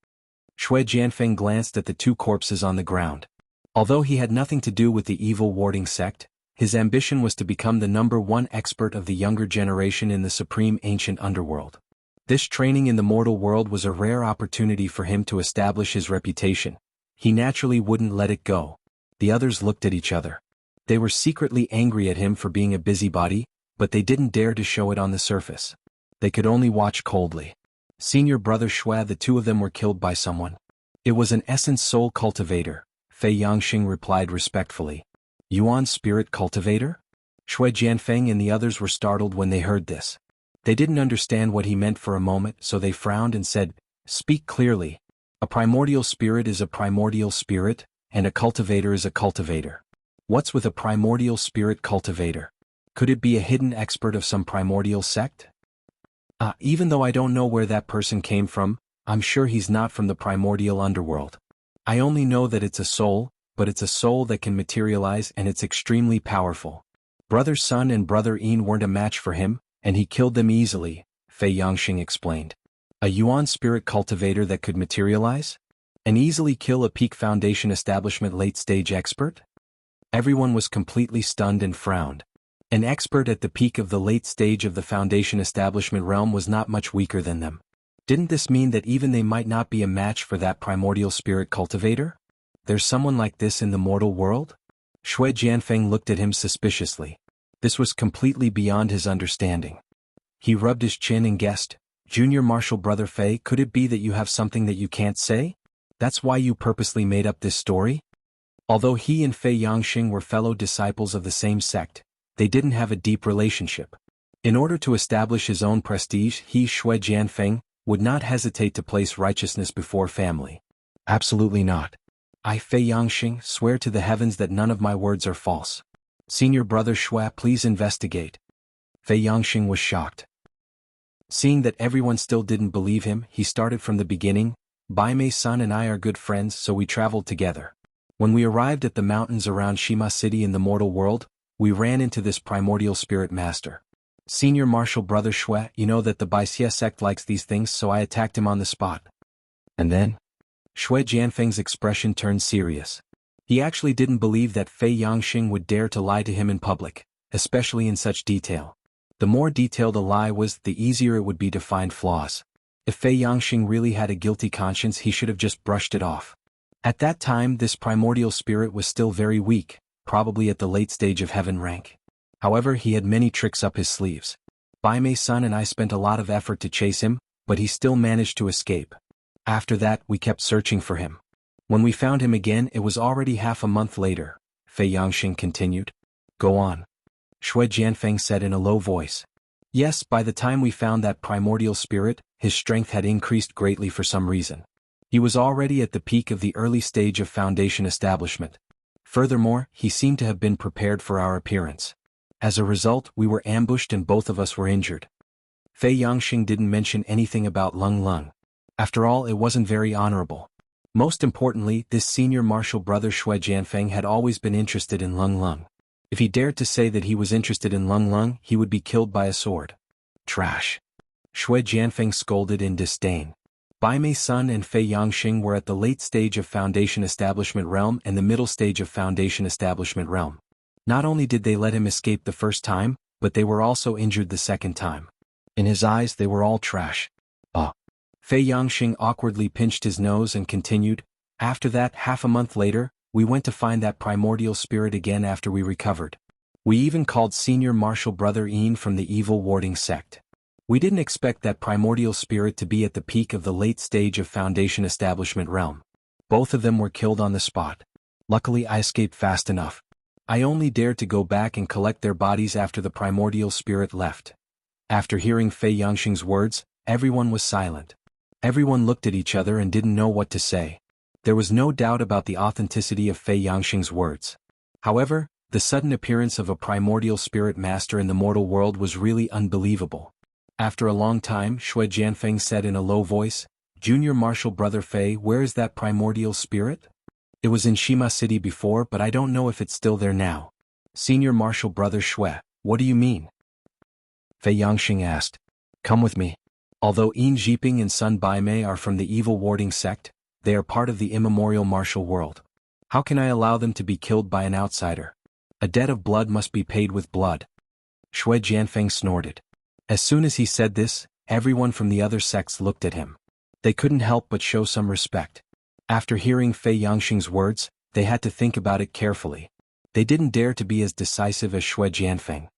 Shui Jianfeng glanced at the two corpses on the ground. Although he had nothing to do with the evil warding sect, his ambition was to become the #1 expert of the younger generation in the supreme ancient underworld. This training in the mortal world was a rare opportunity for him to establish his reputation. He naturally wouldn't let it go. The others looked at each other. They were secretly angry at him for being a busybody, but they didn't dare to show it on the surface. They could only watch coldly. Senior brother Shui, the two of them were killed by someone. It was an essence soul cultivator, Fei Yangxing replied respectfully. Yuan's spirit cultivator? Shui Jianfeng and the others were startled when they heard this. They didn't understand what he meant for a moment, so they frowned and said, "Speak clearly. A primordial spirit is a primordial spirit, and a cultivator is a cultivator. What's with a primordial spirit cultivator? Could it be a hidden expert of some primordial sect? Even though I don't know where that person came from, I'm sure he's not from the primordial underworld. I only know that it's a soul, but it's a soul that can materialize and it's extremely powerful. Brother Sun and Brother Yin weren't a match for him, and he killed them easily," Fei Yangxing explained. A Yuan spirit cultivator that could materialize? And easily kill a peak foundation establishment late-stage expert? Everyone was completely stunned and frowned. An expert at the peak of the late stage of the foundation establishment realm was not much weaker than them. Didn't this mean that even they might not be a match for that primordial spirit cultivator? There's someone like this in the mortal world? Shui Jianfeng looked at him suspiciously. This was completely beyond his understanding. He rubbed his chin and guessed, "Junior Marshal Brother Fei, could it be that you have something that you can't say? That's why you purposely made up this story?" Although he and Fei Yangxing were fellow disciples of the same sect, they didn't have a deep relationship. In order to establish his own prestige, he, Shui Jianfeng, would not hesitate to place righteousness before family. Absolutely not. I, Fei Yangxing, swear to the heavens that none of my words are false. Senior Brother Shui, please investigate. Fei Yangxing was shocked. Seeing that everyone still didn't believe him, he started from the beginning. Bai Mei-san and I are good friends, so we traveled together. When we arrived at the mountains around Shima City in the mortal world, we ran into this primordial spirit master. Senior Marshal Brother Shui, you know that the Baixia sect likes these things, so I attacked him on the spot. And then? Shui Jianfeng's expression turned serious. He actually didn't believe that Fei Yangxing would dare to lie to him in public, especially in such detail. The more detailed a lie was, the easier it would be to find flaws. If Fei Yangxing really had a guilty conscience, he should have just brushed it off. At that time, this primordial spirit was still very weak, probably at the late stage of heaven rank. However, he had many tricks up his sleeves. Bai Mei-san and I spent a lot of effort to chase him, but he still managed to escape. After that, we kept searching for him. When we found him again, it was already half a month later, Fei Yangxing continued. Go on. Shui Jianfeng said in a low voice. Yes, by the time we found that primordial spirit, his strength had increased greatly for some reason. He was already at the peak of the early stage of foundation establishment. Furthermore, he seemed to have been prepared for our appearance. As a result, we were ambushed and both of us were injured. Fei Yangxing didn't mention anything about Lung Lung. After all, it wasn't very honorable. Most importantly, this senior martial brother Shui Jianfeng had always been interested in Lung Lung. If he dared to say that he was interested in Lung Lung, he would be killed by a sword. Trash. Shui Jianfeng scolded in disdain. Bai Mei-san and Fei Yangxing were at the late stage of Foundation Establishment Realm and the middle stage of Foundation Establishment Realm. Not only did they let him escape the first time, but they were also injured the second time. In his eyes, they were all trash. Fei Yangxing awkwardly pinched his nose and continued, after that, half a month later, we went to find that primordial spirit again after we recovered. We even called Senior Marshal Brother Yin from the evil warding sect. We didn't expect that primordial spirit to be at the peak of the late stage of Foundation Establishment Realm. Both of them were killed on the spot. Luckily, I escaped fast enough. I only dared to go back and collect their bodies after the primordial spirit left. After hearing Fei Yangxing's words, everyone was silent. Everyone looked at each other and didn't know what to say. There was no doubt about the authenticity of Fei Yangxing's words. However, the sudden appearance of a primordial spirit master in the mortal world was really unbelievable. After a long time, Shui Jianfeng said in a low voice, Junior Marshal Brother Fei, where is that primordial spirit? It was in Shima City before, but I don't know if it's still there now. Senior Marshal Brother Shui, what do you mean? Fei Yangxing asked. Come with me. Although Yin Jiping and Sun Baimei are from the evil warding sect, they are part of the immemorial martial world. How can I allow them to be killed by an outsider? A debt of blood must be paid with blood. Shui Jianfeng snorted. As soon as he said this, everyone from the other sects looked at him. They couldn't help but show some respect. After hearing Fei Yangxing's words, they had to think about it carefully. They didn't dare to be as decisive as Shui Jianfeng.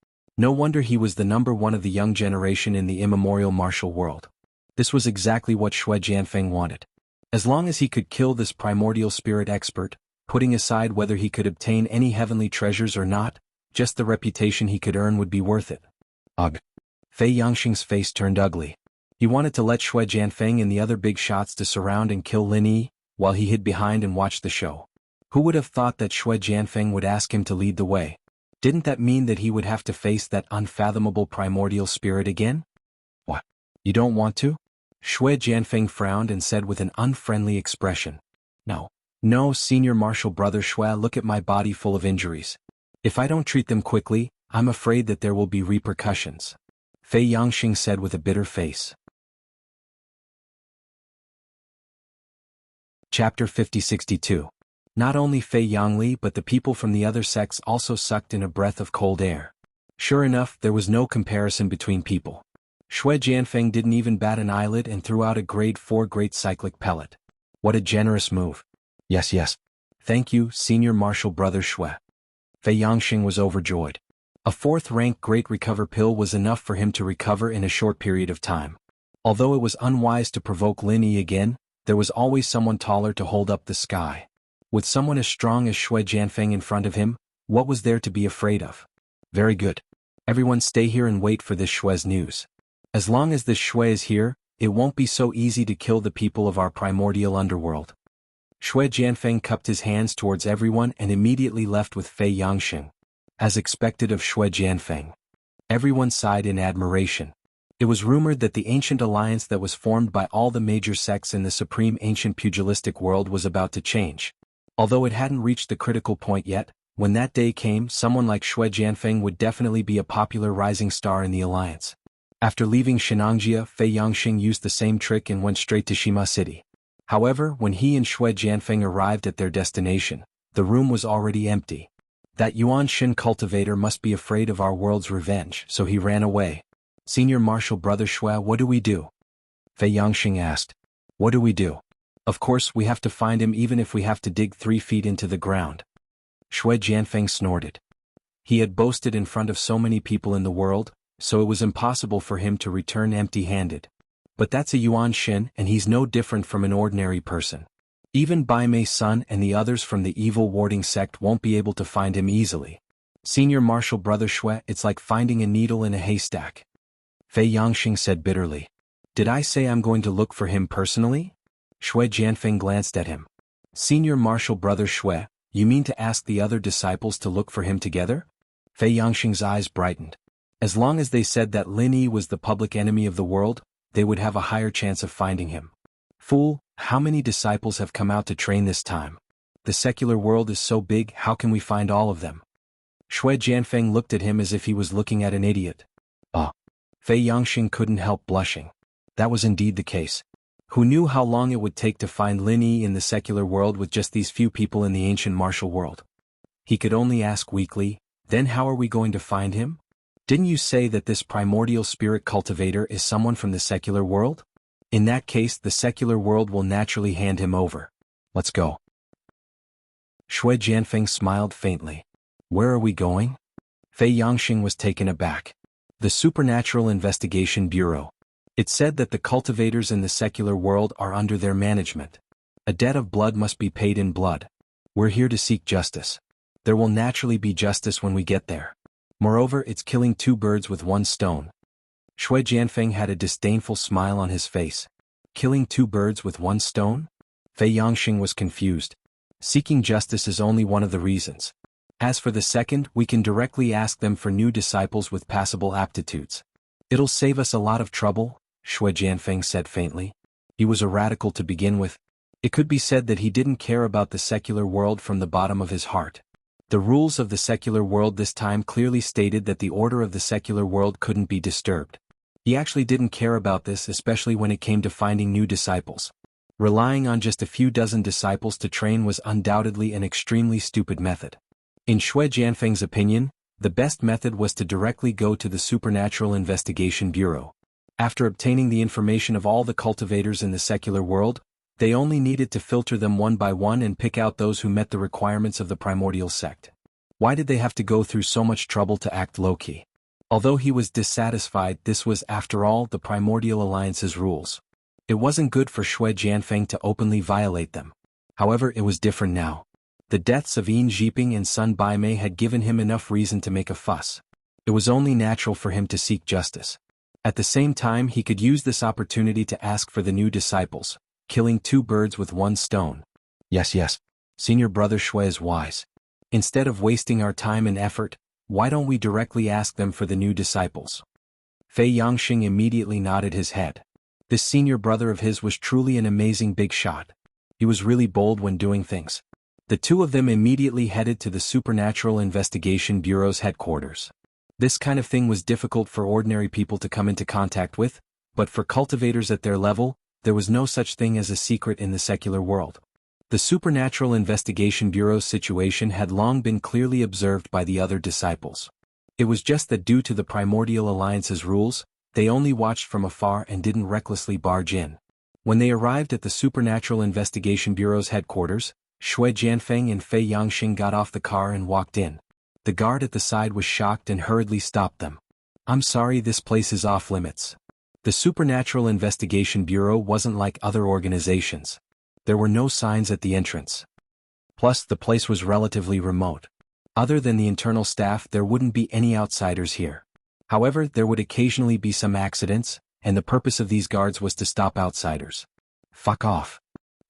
No wonder he was the number one of the young generation in the immemorial martial world. This was exactly what Shui Jianfeng wanted. As long as he could kill this primordial spirit expert, Putting aside whether he could obtain any heavenly treasures or not, just the reputation he could earn would be worth it. Ugh. Fei Yangxing's face turned ugly. He wanted to let Xue Jianfeng and the other big shots to surround and kill Lin Yi, while he hid behind and watched the show. Who would have thought that Xue Jianfeng would ask him to lead the way? Didn't that mean that he would have to face that unfathomable primordial spirit again? What? You don't want to? Xue Jianfeng frowned and said with an unfriendly expression. No. No, Senior Marshal Brother Xue, look at my body full of injuries. If I don't treat them quickly, I'm afraid that there will be repercussions. Fei Yangxing said with a bitter face. Chapter 5062. Not only Fei Yangli but the people from the other sects also sucked in a breath of cold air. Sure enough, there was no comparison between people. Xue Jianfeng didn't even bat an eyelid and threw out a grade 4 great cyclic pellet. What a generous move. Yes. Thank you, Senior Marshal Brother Xue. Fei Yangxing was overjoyed. A 4th-rank Great Recover pill was enough for him to recover in a short period of time. Although it was unwise to provoke Lin Yi again, there was always someone taller to hold up the sky. With someone as strong as Xue Jianfeng in front of him, what was there to be afraid of? Very good. Everyone stay here and wait for this Xue's news. As long as this Xue is here, it won't be so easy to kill the people of our primordial underworld. Xue Jianfeng cupped his hands towards everyone and immediately left with Fei Yangxing. As expected of Xue Jianfeng. Everyone sighed in admiration. It was rumored that the ancient alliance that was formed by all the major sects in the supreme ancient pugilistic world was about to change. Although it hadn't reached the critical point yet, when that day came, someone like Xue Jianfeng would definitely be a popular rising star in the alliance. After leaving Shenangjia, Fei Yangxing used the same trick and went straight to Shima City. However, when he and Xue Jianfeng arrived at their destination, the room was already empty. That Yuan Shin cultivator must be afraid of our world's revenge, so he ran away. Senior Marshal Brother Xue, what do we do? Fei Yangxing asked. What do we do? Of course, we have to find him even if we have to dig 3 feet into the ground. Xue Jianfeng snorted. He had boasted in front of so many people in the world, so it was impossible for him to return empty-handed. But that's a Yuan Shin and he's no different from an ordinary person. Even Bai Mei's son and the others from the evil warding sect won't be able to find him easily. Senior Marshal Brother Xue, it's like finding a needle in a haystack. Fei Yangxing said bitterly. Did I say I'm going to look for him personally? Xue Jianfeng glanced at him. Senior Marshal Brother Xue, you mean to ask the other disciples to look for him together? Fei Yangxing's eyes brightened. As long as they said that Lin Yi was the public enemy of the world, they would have a higher chance of finding him. Fool, how many disciples have come out to train this time? The secular world is so big, how can we find all of them? Xue Jianfeng looked at him as if he was looking at an idiot. Fei Yangxing couldn't help blushing. That was indeed the case. Who knew how long it would take to find Lin Yi in the secular world with just these few people in the ancient martial world? He could only ask weakly, then how are we going to find him? Didn't you say that this primordial spirit cultivator is someone from the secular world? In that case, the secular world will naturally hand him over. Let's go. Xue Jianfeng smiled faintly. Where are we going? Fei Yangxing was taken aback. The Supernatural Investigation Bureau. It said that the cultivators in the secular world are under their management. A debt of blood must be paid in blood. We're here to seek justice. There will naturally be justice when we get there. Moreover, it's killing 2 birds with 1 stone. Xue Jianfeng had a disdainful smile on his face. Killing 2 birds with 1 stone? Fei Yangxing was confused. Seeking justice is only one of the reasons. As for the second, we can directly ask them for new disciples with passable aptitudes. It'll save us a lot of trouble, Xue Jianfeng said faintly. He was a radical to begin with. It could be said that he didn't care about the secular world from the bottom of his heart. The rules of the secular world this time clearly stated that the order of the secular world couldn't be disturbed. He actually didn't care about this, especially when it came to finding new disciples. Relying on just a few dozen disciples to train was undoubtedly an extremely stupid method. In Xue Jianfeng's opinion, the best method was to directly go to the Supernatural Investigation Bureau. After obtaining the information of all the cultivators in the secular world, they only needed to filter them one by one and pick out those who met the requirements of the primordial sect. Why did they have to go through so much trouble to act low-key? Although he was dissatisfied, this was, after all, the primordial alliance's rules. It wasn't good for Xue Jianfeng to openly violate them. However, it was different now. The deaths of Yin Jiping and Sun Baimei had given him enough reason to make a fuss. It was only natural for him to seek justice. At the same time, he could use this opportunity to ask for the new disciples, killing two birds with one stone. Yes. Senior brother Shui is wise. Instead of wasting our time and effort, why don't we directly ask them for the new disciples? Fei Yangxing immediately nodded his head. This senior brother of his was truly an amazing big shot. He was really bold when doing things. The two of them immediately headed to the Supernatural Investigation Bureau's headquarters. This kind of thing was difficult for ordinary people to come into contact with, but for cultivators at their level, there was no such thing as a secret in the secular world. The Supernatural Investigation Bureau's situation had long been clearly observed by the other disciples. It was just that due to the Primordial Alliance's rules, they only watched from afar and didn't recklessly barge in. When they arrived at the Supernatural Investigation Bureau's headquarters, Shui Jianfeng and Fei Yangxing got off the car and walked in. The guard at the side was shocked and hurriedly stopped them. "I'm sorry, this place is off limits." The Supernatural Investigation Bureau wasn't like other organizations. There were no signs at the entrance. Plus, the place was relatively remote. Other than the internal staff, there wouldn't be any outsiders here. However, there would occasionally be some accidents, and the purpose of these guards was to stop outsiders. Fuck off.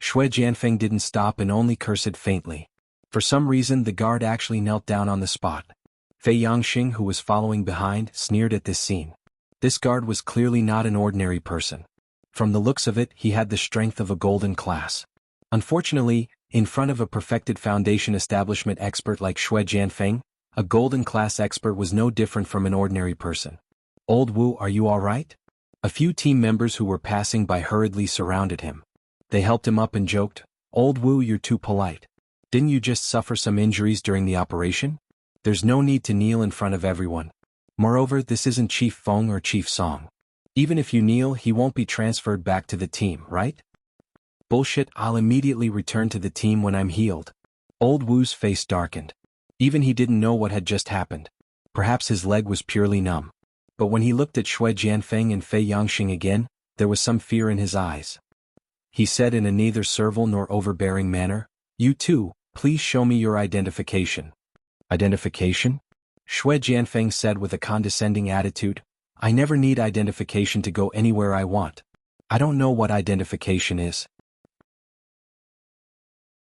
Shui Jianfeng didn't stop and only cursed faintly. For some reason, the guard actually knelt down on the spot. Fei Yangxing, who was following behind, sneered at this scene. This guard was clearly not an ordinary person. From the looks of it, he had the strength of a golden class. Unfortunately, in front of a perfected Foundation establishment expert like Shui Jianfeng, a golden class expert was no different from an ordinary person. "Old Wu, are you all right?" A few team members who were passing by hurriedly surrounded him. They helped him up and joked, "Old Wu, you're too polite. Didn't you just suffer some injuries during the operation? There's no need to kneel in front of everyone. Moreover, this isn't Chief Feng or Chief Song. Even if you kneel, he won't be transferred back to the team, right?" "Bullshit, I'll immediately return to the team when I'm healed." Old Wu's face darkened. Even he didn't know what had just happened. Perhaps his leg was purely numb. But when he looked at Shui Jianfeng and Fei Yangxing again, there was some fear in his eyes. He said in a neither servile nor overbearing manner, "You two, please show me your identification." "Identification?" Shui Jianfeng said with a condescending attitude. "I never need identification to go anywhere I want. I don't know what identification is."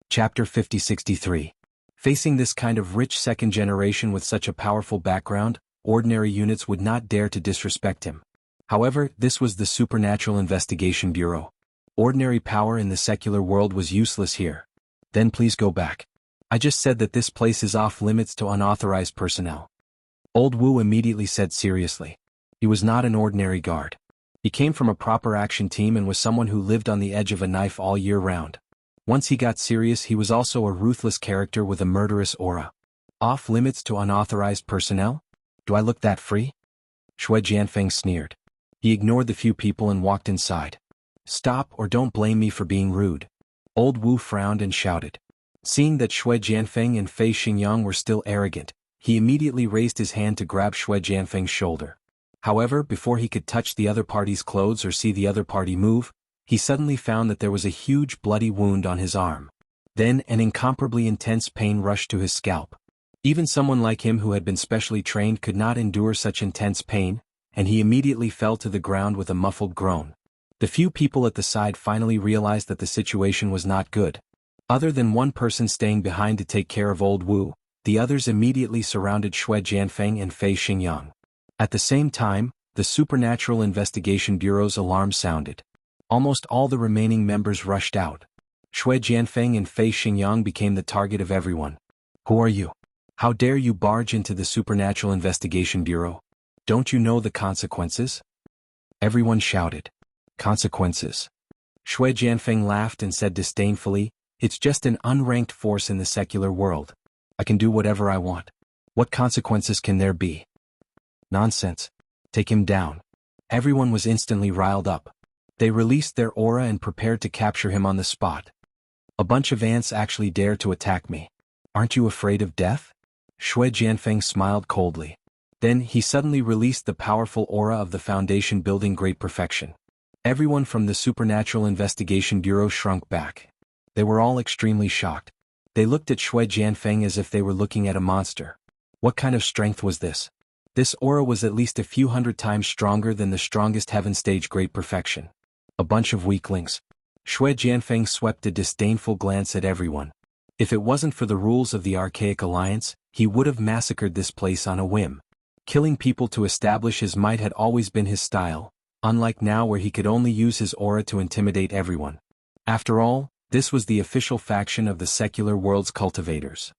Chapter 5063. Facing this kind of rich second generation with such a powerful background, ordinary units would not dare to disrespect him. However, this was the Supernatural Investigation Bureau. Ordinary power in the secular world was useless here. "Then please go back. I just said that this place is off limits to unauthorized personnel." Old Wu immediately said seriously. He was not an ordinary guard. He came from a proper action team and was someone who lived on the edge of a knife all year round. Once he got serious, he was also a ruthless character with a murderous aura. "Off limits to unauthorized personnel? Do I look that free?" Shui Jianfeng sneered. He ignored the few people and walked inside. "Stop or don't blame me for being rude." Old Wu frowned and shouted. Seeing that Shui Jianfeng and Fei Xingyang were still arrogant, he immediately raised his hand to grab Shui Jianfeng's shoulder. However, before he could touch the other party's clothes or see the other party move, he suddenly found that there was a huge bloody wound on his arm. Then an incomparably intense pain rushed to his scalp. Even someone like him who had been specially trained could not endure such intense pain, and he immediately fell to the ground with a muffled groan. The few people at the side finally realized that the situation was not good. Other than one person staying behind to take care of Old Wu, the others immediately surrounded Shui Jianfeng and Fei Xingyang. At the same time, the Supernatural Investigation Bureau's alarm sounded. Almost all the remaining members rushed out. Shui Jianfeng and Fei Xingyang became the target of everyone. "Who are you? How dare you barge into the Supernatural Investigation Bureau? Don't you know the consequences?" Everyone shouted. "Consequences?" Shui Jianfeng laughed and said disdainfully, "It's just an unranked force in the secular world. I can do whatever I want. What consequences can there be?" "Nonsense. Take him down." Everyone was instantly riled up. They released their aura and prepared to capture him on the spot. "A bunch of ants actually dare to attack me. Aren't you afraid of death?" Shui Jianfeng smiled coldly. Then he suddenly released the powerful aura of the Foundation building great perfection. Everyone from the Supernatural Investigation Bureau shrunk back. They were all extremely shocked. They looked at Shui Jianfeng as if they were looking at a monster. What kind of strength was this? This aura was at least a few hundred times stronger than the strongest heaven stage great perfection. A bunch of weaklings. Shui Jianfeng swept a disdainful glance at everyone. If it wasn't for the rules of the Archaic Alliance, he would have massacred this place on a whim. Killing people to establish his might had always been his style, unlike now where he could only use his aura to intimidate everyone. After all, this was the official faction of the secular world's cultivators.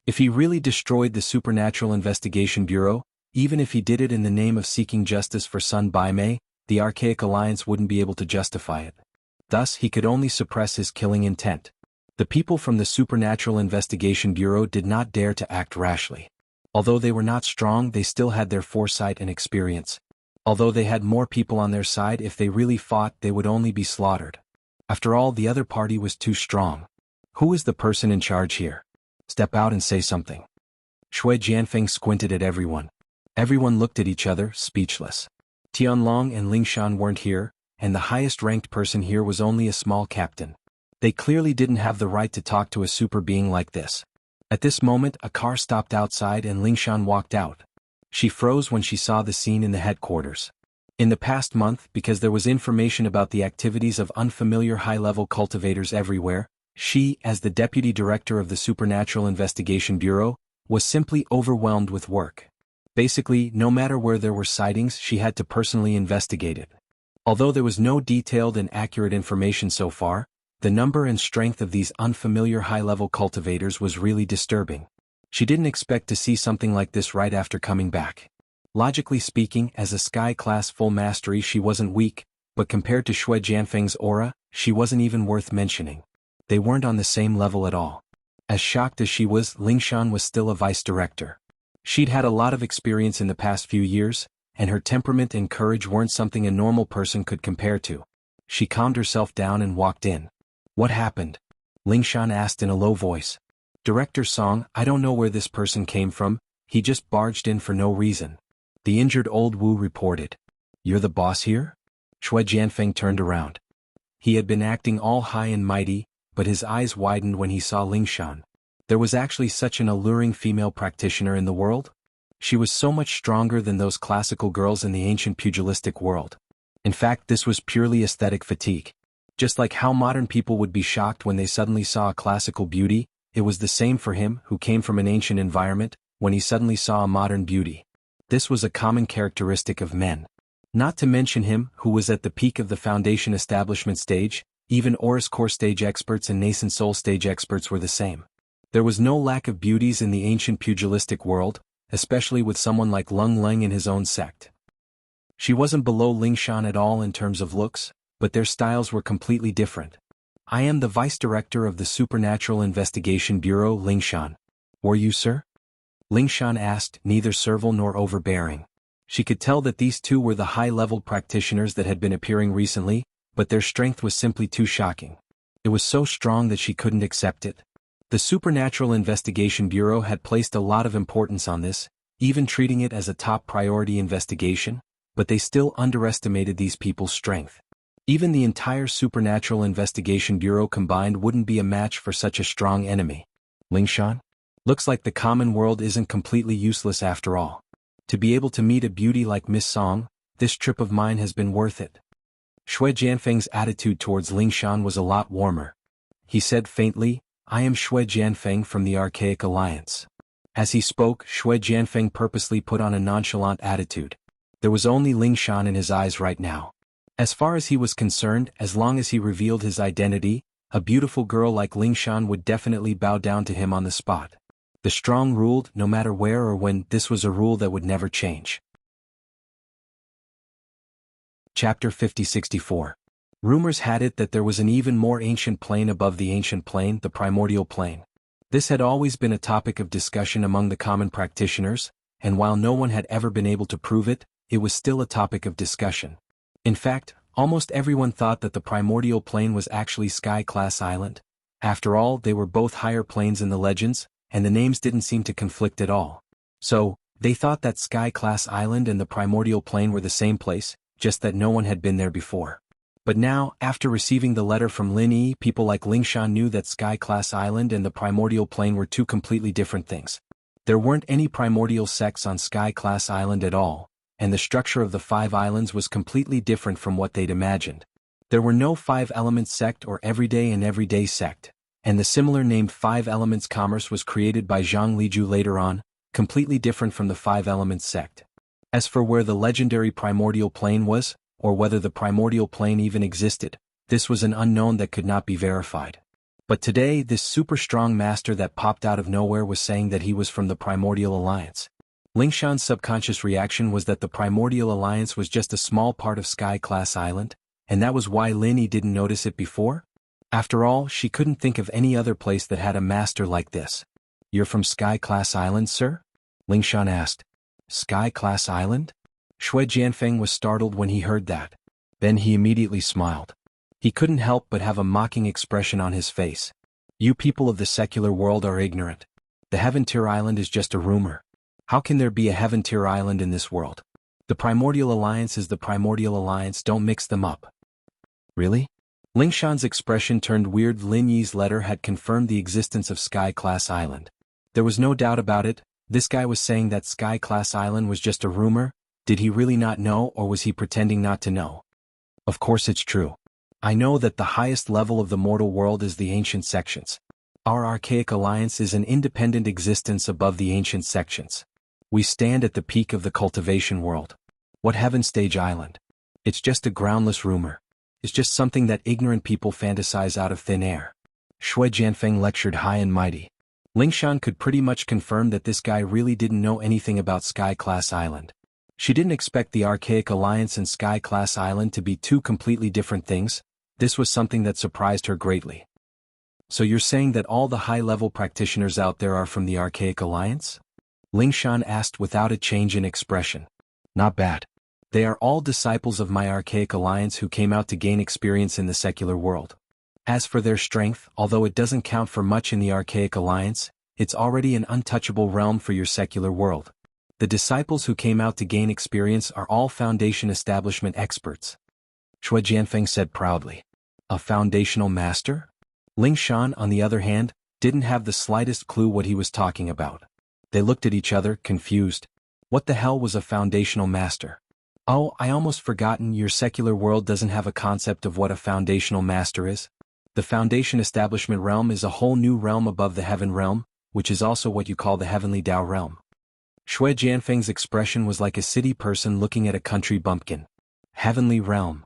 If he really destroyed the Supernatural Investigation Bureau, even if he did it in the name of seeking justice for Sun Baimei, the Archaic Alliance wouldn't be able to justify it. Thus, he could only suppress his killing intent. The people from the Supernatural Investigation Bureau did not dare to act rashly. Although they were not strong, they still had their foresight and experience. Although they had more people on their side, if they really fought, they would only be slaughtered. After all, the other party was too strong. Who is the person in charge here? Step out and say something. Shui Jianfeng squinted at everyone. Everyone looked at each other, speechless. Tianlong and Lingshan weren't here, and the highest-ranked person here was only a small captain. They clearly didn't have the right to talk to a super being like this. At this moment, a car stopped outside and Lingshan walked out. She froze when she saw the scene in the headquarters. In the past month, because there was information about the activities of unfamiliar high-level cultivators everywhere, she, as the deputy director of the Supernatural Investigation Bureau, was simply overwhelmed with work. Basically, no matter where there were sightings, she had to personally investigate it. Although there was no detailed and accurate information so far, the number and strength of these unfamiliar high-level cultivators was really disturbing. She didn't expect to see something like this right after coming back. Logically speaking, as a Sky-class full mastery she wasn't weak, but compared to Shui Jianfeng's aura, she wasn't even worth mentioning. They weren't on the same level at all. As shocked as she was, Lingshan was still a vice director. She'd had a lot of experience in the past few years, and her temperament and courage weren't something a normal person could compare to. She calmed herself down and walked in. What happened? Lingshan asked in a low voice. Director Song, I don't know where this person came from, he just barged in for no reason. The injured old Wu reported. You're the boss here? Shui Jianfeng turned around. He had been acting all high and mighty, but his eyes widened when he saw Lingshan. There was actually such an alluring female practitioner in the world? She was so much stronger than those classical girls in the ancient pugilistic world. In fact, this was purely aesthetic fatigue. Just like how modern people would be shocked when they suddenly saw a classical beauty, it was the same for him, who came from an ancient environment, when he suddenly saw a modern beauty. This was a common characteristic of men. Not to mention him, who was at the peak of the foundation establishment stage. Even Aurus core stage experts and nascent soul stage experts were the same. There was no lack of beauties in the ancient pugilistic world, especially with someone like Lung Leng in his own sect. She wasn't below Lingshan at all in terms of looks, but their styles were completely different. I am the vice director of the Supernatural Investigation Bureau, Lingshan. Were you, sir? Lingshan asked, neither servile nor overbearing. She could tell that these two were the high-level practitioners that had been appearing recently, but their strength was simply too shocking. It was so strong that she couldn't accept it. The Supernatural Investigation Bureau had placed a lot of importance on this, even treating it as a top priority investigation, but they still underestimated these people's strength. Even the entire Supernatural Investigation Bureau combined wouldn't be a match for such a strong enemy. Lingshan? Looks like the common world isn't completely useless after all. To be able to meet a beauty like Miss Song, this trip of mine has been worth it. Shui Jianfeng's attitude towards Lingshan was a lot warmer. He said faintly, I am Shui Jianfeng from the Archaic Alliance. As he spoke, Shui Jianfeng purposely put on a nonchalant attitude. There was only Lingshan in his eyes right now. As far as he was concerned, as long as he revealed his identity, a beautiful girl like Lingshan would definitely bow down to him on the spot. The strong ruled, no matter where or when. This was a rule that would never change. Chapter 5064. Rumors had it that there was an even more ancient plane above the ancient plane, the primordial plane. This had always been a topic of discussion among the common practitioners, and while no one had ever been able to prove it, it was still a topic of discussion. In fact, almost everyone thought that the primordial plane was actually Sky-class Island. After all, they were both higher planes in the legends, and the names didn't seem to conflict at all. So, they thought that Sky-class Island and the primordial plane were the same place, just that no one had been there before. But now, after receiving the letter from Lin Yi, people like Lingshan knew that Sky-class island and the primordial plane were two completely different things. There weren't any primordial sects on Sky-class island at all, and the structure of the 5 islands was completely different from what they'd imagined. There were no 5 elements sect or everyday sect, and the similar named 5 elements commerce was created by Zhang Liju later on, completely different from the 5 elements sect. As for where the legendary primordial plane was, or whether the primordial plane even existed, this was an unknown that could not be verified. But today this super strong master that popped out of nowhere was saying that he was from the Primordial Alliance. Lingshan's subconscious reaction was that the Primordial Alliance was just a small part of Sky-class island, and that was why Lin Yi didn't notice it before? After all, she couldn't think of any other place that had a master like this. "You're from Sky-class island, sir?" Lingshan asked. "Sky-class island?" Shui Jianfeng was startled when he heard that. Then he immediately smiled. He couldn't help but have a mocking expression on his face. "You people of the secular world are ignorant. The Heaven-tier island is just a rumor. How can there be a Heaven-tier island in this world? The Primordial Alliance is the Primordial Alliance, don't mix them up." "Really?" Lingshan's expression turned weird. Lin Yi's letter had confirmed the existence of Sky-class island. There was no doubt about it, this guy was saying that Sky-class island was just a rumor. Did he really not know, or was he pretending not to know? "Of course it's true. I know that the highest level of the mortal world is the ancient sections. Our archaic alliance is an independent existence above the ancient sections. We stand at the peak of the cultivation world. What Heaven Stage Island? It's just a groundless rumor. It's just something that ignorant people fantasize out of thin air." Shui Jianfeng lectured high and mighty. Lingshan could pretty much confirm that this guy really didn't know anything about Sky-class island. She didn't expect the Archaic Alliance and Sky-class island to be two completely different things. This was something that surprised her greatly. "So you're saying that all the high-level practitioners out there are from the Archaic Alliance?" Lingshan asked without a change in expression. "Not bad. They are all disciples of my Archaic Alliance who came out to gain experience in the secular world. As for their strength, although it doesn't count for much in the Archaic Alliance, it's already an untouchable realm for your secular world. The disciples who came out to gain experience are all Foundation establishment experts," Shui Jianfeng said proudly. "A foundational master?" Lingshan, on the other hand, didn't have the slightest clue what he was talking about. They looked at each other, confused. What the hell was a foundational master? "Oh, I almost forgotten, your secular world doesn't have a concept of what a foundational master is? The Foundation establishment realm is a whole new realm above the Heaven realm, which is also what you call the Heavenly Dao realm." Shui Jianfeng's expression was like a city person looking at a country bumpkin. Heavenly realm.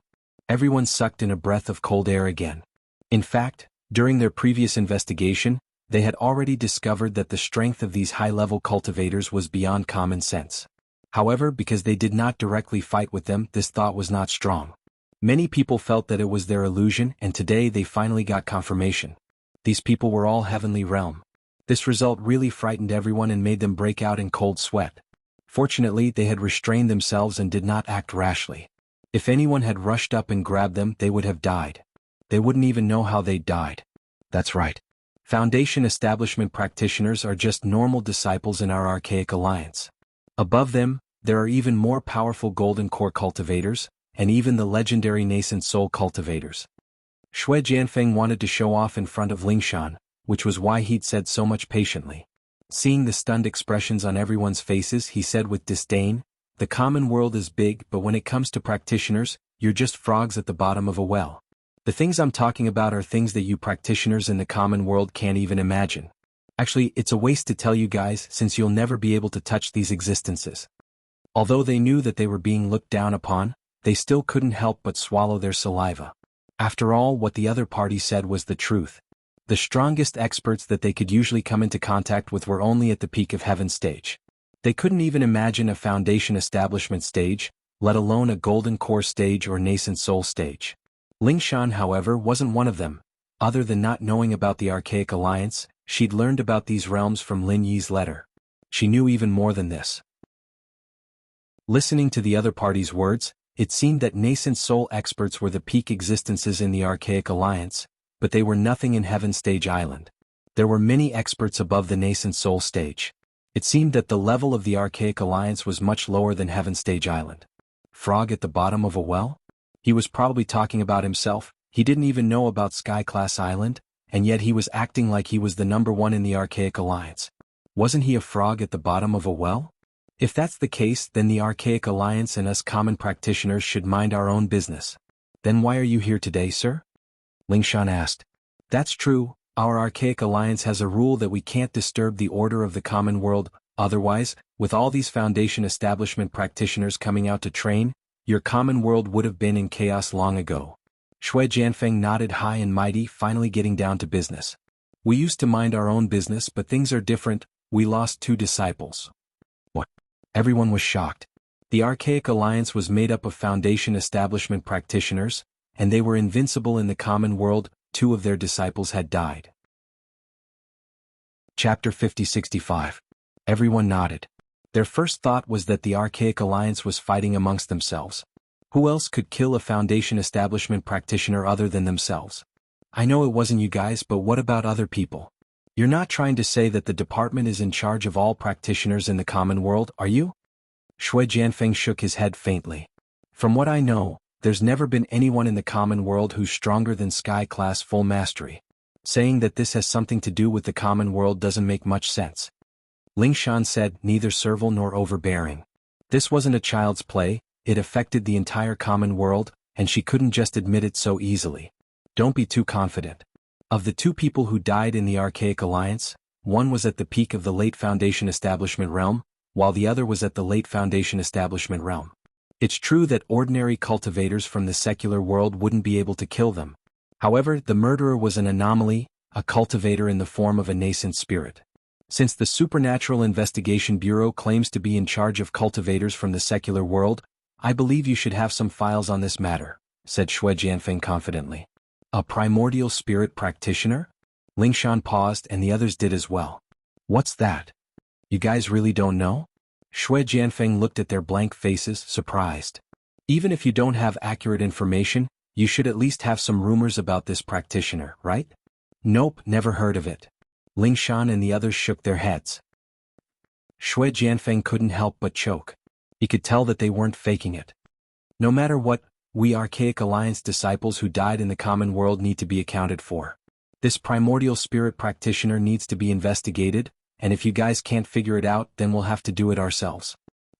Everyone sucked in a breath of cold air again. In fact, during their previous investigation, they had already discovered that the strength of these high-level cultivators was beyond common sense. However, because they did not directly fight with them, this thought was not strong. Many people felt that it was their illusion, and today they finally got confirmation. These people were all Heavenly realm. This result really frightened everyone and made them break out in cold sweat. Fortunately, they had restrained themselves and did not act rashly. If anyone had rushed up and grabbed them, they would have died. They wouldn't even know how they died. That's right. Foundation establishment practitioners are just normal disciples in our Archaic Alliance. Above them, there are even more powerful Golden Core cultivators, and even the legendary Nascent Soul cultivators. Shui Jianfeng wanted to show off in front of Lingshan, which was why he'd said so much patiently. Seeing the stunned expressions on everyone's faces, he said with disdain, "The common world is big, but when it comes to practitioners, you're just frogs at the bottom of a well. The things I'm talking about are things that you practitioners in the common world can't even imagine. Actually, it's a waste to tell you guys, since you'll never be able to touch these existences." Although they knew that they were being looked down upon, they still couldn't help but swallow their saliva. After all, what the other party said was the truth. The strongest experts that they could usually come into contact with were only at the peak of Heaven stage. They couldn't even imagine a Foundation establishment stage, let alone a Golden Core stage or Nascent Soul stage. Lingshan, however, wasn't one of them. Other than not knowing about the Archaic Alliance, she'd learned about these realms from Lin Yi's letter. She knew even more than this. Listening to the other party's words, it seemed that Nascent Soul experts were the peak existences in the Archaic Alliance, but they were nothing in Heaven Stage Island. There were many experts above the Nascent Soul stage. It seemed that the level of the Archaic Alliance was much lower than Heaven Stage Island. Frog at the bottom of a well? He was probably talking about himself. He didn't even know about Sky-class Island, and yet he was acting like he was the number one in the Archaic Alliance. Wasn't he a frog at the bottom of a well? If that's the case, then the Archaic Alliance and us common practitioners should mind our own business. Then why are you here today, sir? Lingshan asked. That's true, our Archaic Alliance has a rule that we can't disturb the order of the common world, otherwise, with all these Foundation establishment practitioners coming out to train, your common world would have been in chaos long ago. Shui Jianfeng nodded high and mighty, finally getting down to business. We used to mind our own business, but things are different. We lost 2 disciples. What? Everyone was shocked. The Archaic Alliance was made up of Foundation establishment practitioners, and they were invincible in the common world. 2 of their disciples had died. Chapter 50-65. Everyone nodded. Their first thought was that the Archaic Alliance was fighting amongst themselves. Who else could kill a Foundation establishment practitioner other than themselves? I know it wasn't you guys, but what about other people? You're not trying to say that the department is in charge of all practitioners in the common world, are you? Shui Jianfeng shook his head faintly. From what I know, there's never been anyone in the common world who's stronger than Sky-class full mastery. Saying that this has something to do with the common world doesn't make much sense. Lingshan said, neither servile nor overbearing. This wasn't a child's play. It affected the entire common world, and she couldn't just admit it so easily. Don't be too confident. Of the 2 people who died in the Archaic Alliance, one was at the peak of the late Foundation establishment realm, while the other was at the late Foundation establishment realm. It's true that ordinary cultivators from the secular world wouldn't be able to kill them. However, the murderer was an anomaly, a cultivator in the form of a nascent spirit. Since the Supernatural Investigation Bureau claims to be in charge of cultivators from the secular world, I believe you should have some files on this matter, said Shui Jianfeng confidently. A primordial spirit practitioner? Lingshan paused and the others did as well. What's that? You guys really don't know? Shui Jianfeng looked at their blank faces, surprised. Even if you don't have accurate information, you should at least have some rumors about this practitioner, right? Nope, never heard of it. Lingshan and the others shook their heads. Shui Jianfeng couldn't help but choke. He could tell that they weren't faking it. No matter what, we Archaic Alliance disciples who died in the common world need to be accounted for. This primordial spirit practitioner needs to be investigated, and if you guys can't figure it out, then we'll have to do it ourselves.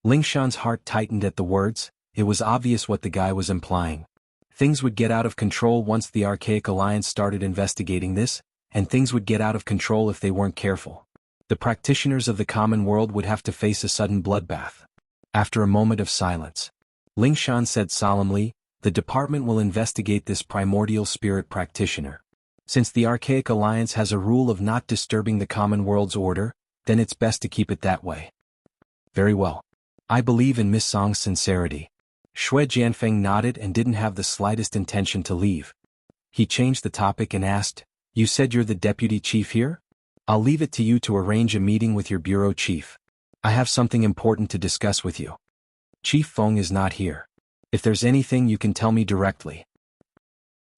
Lingshan's heart tightened at the words. It was obvious what the guy was implying. Things would get out of control once the Archaic Alliance started investigating this, and things would get out of control if they weren't careful. The practitioners of the common world would have to face a sudden bloodbath. After a moment of silence, Lingshan said solemnly, the department will investigate this primordial spirit practitioner. Since the Archaic Alliance has a rule of not disturbing the common world's order, then it's best to keep it that way. Very well. I believe in Miss Song's sincerity. Shui Jianfeng nodded and didn't have the slightest intention to leave. He changed the topic and asked, you said you're the deputy chief here? I'll leave it to you to arrange a meeting with your bureau chief. I have something important to discuss with you. Chief Feng is not here. If there's anything you can tell me directly.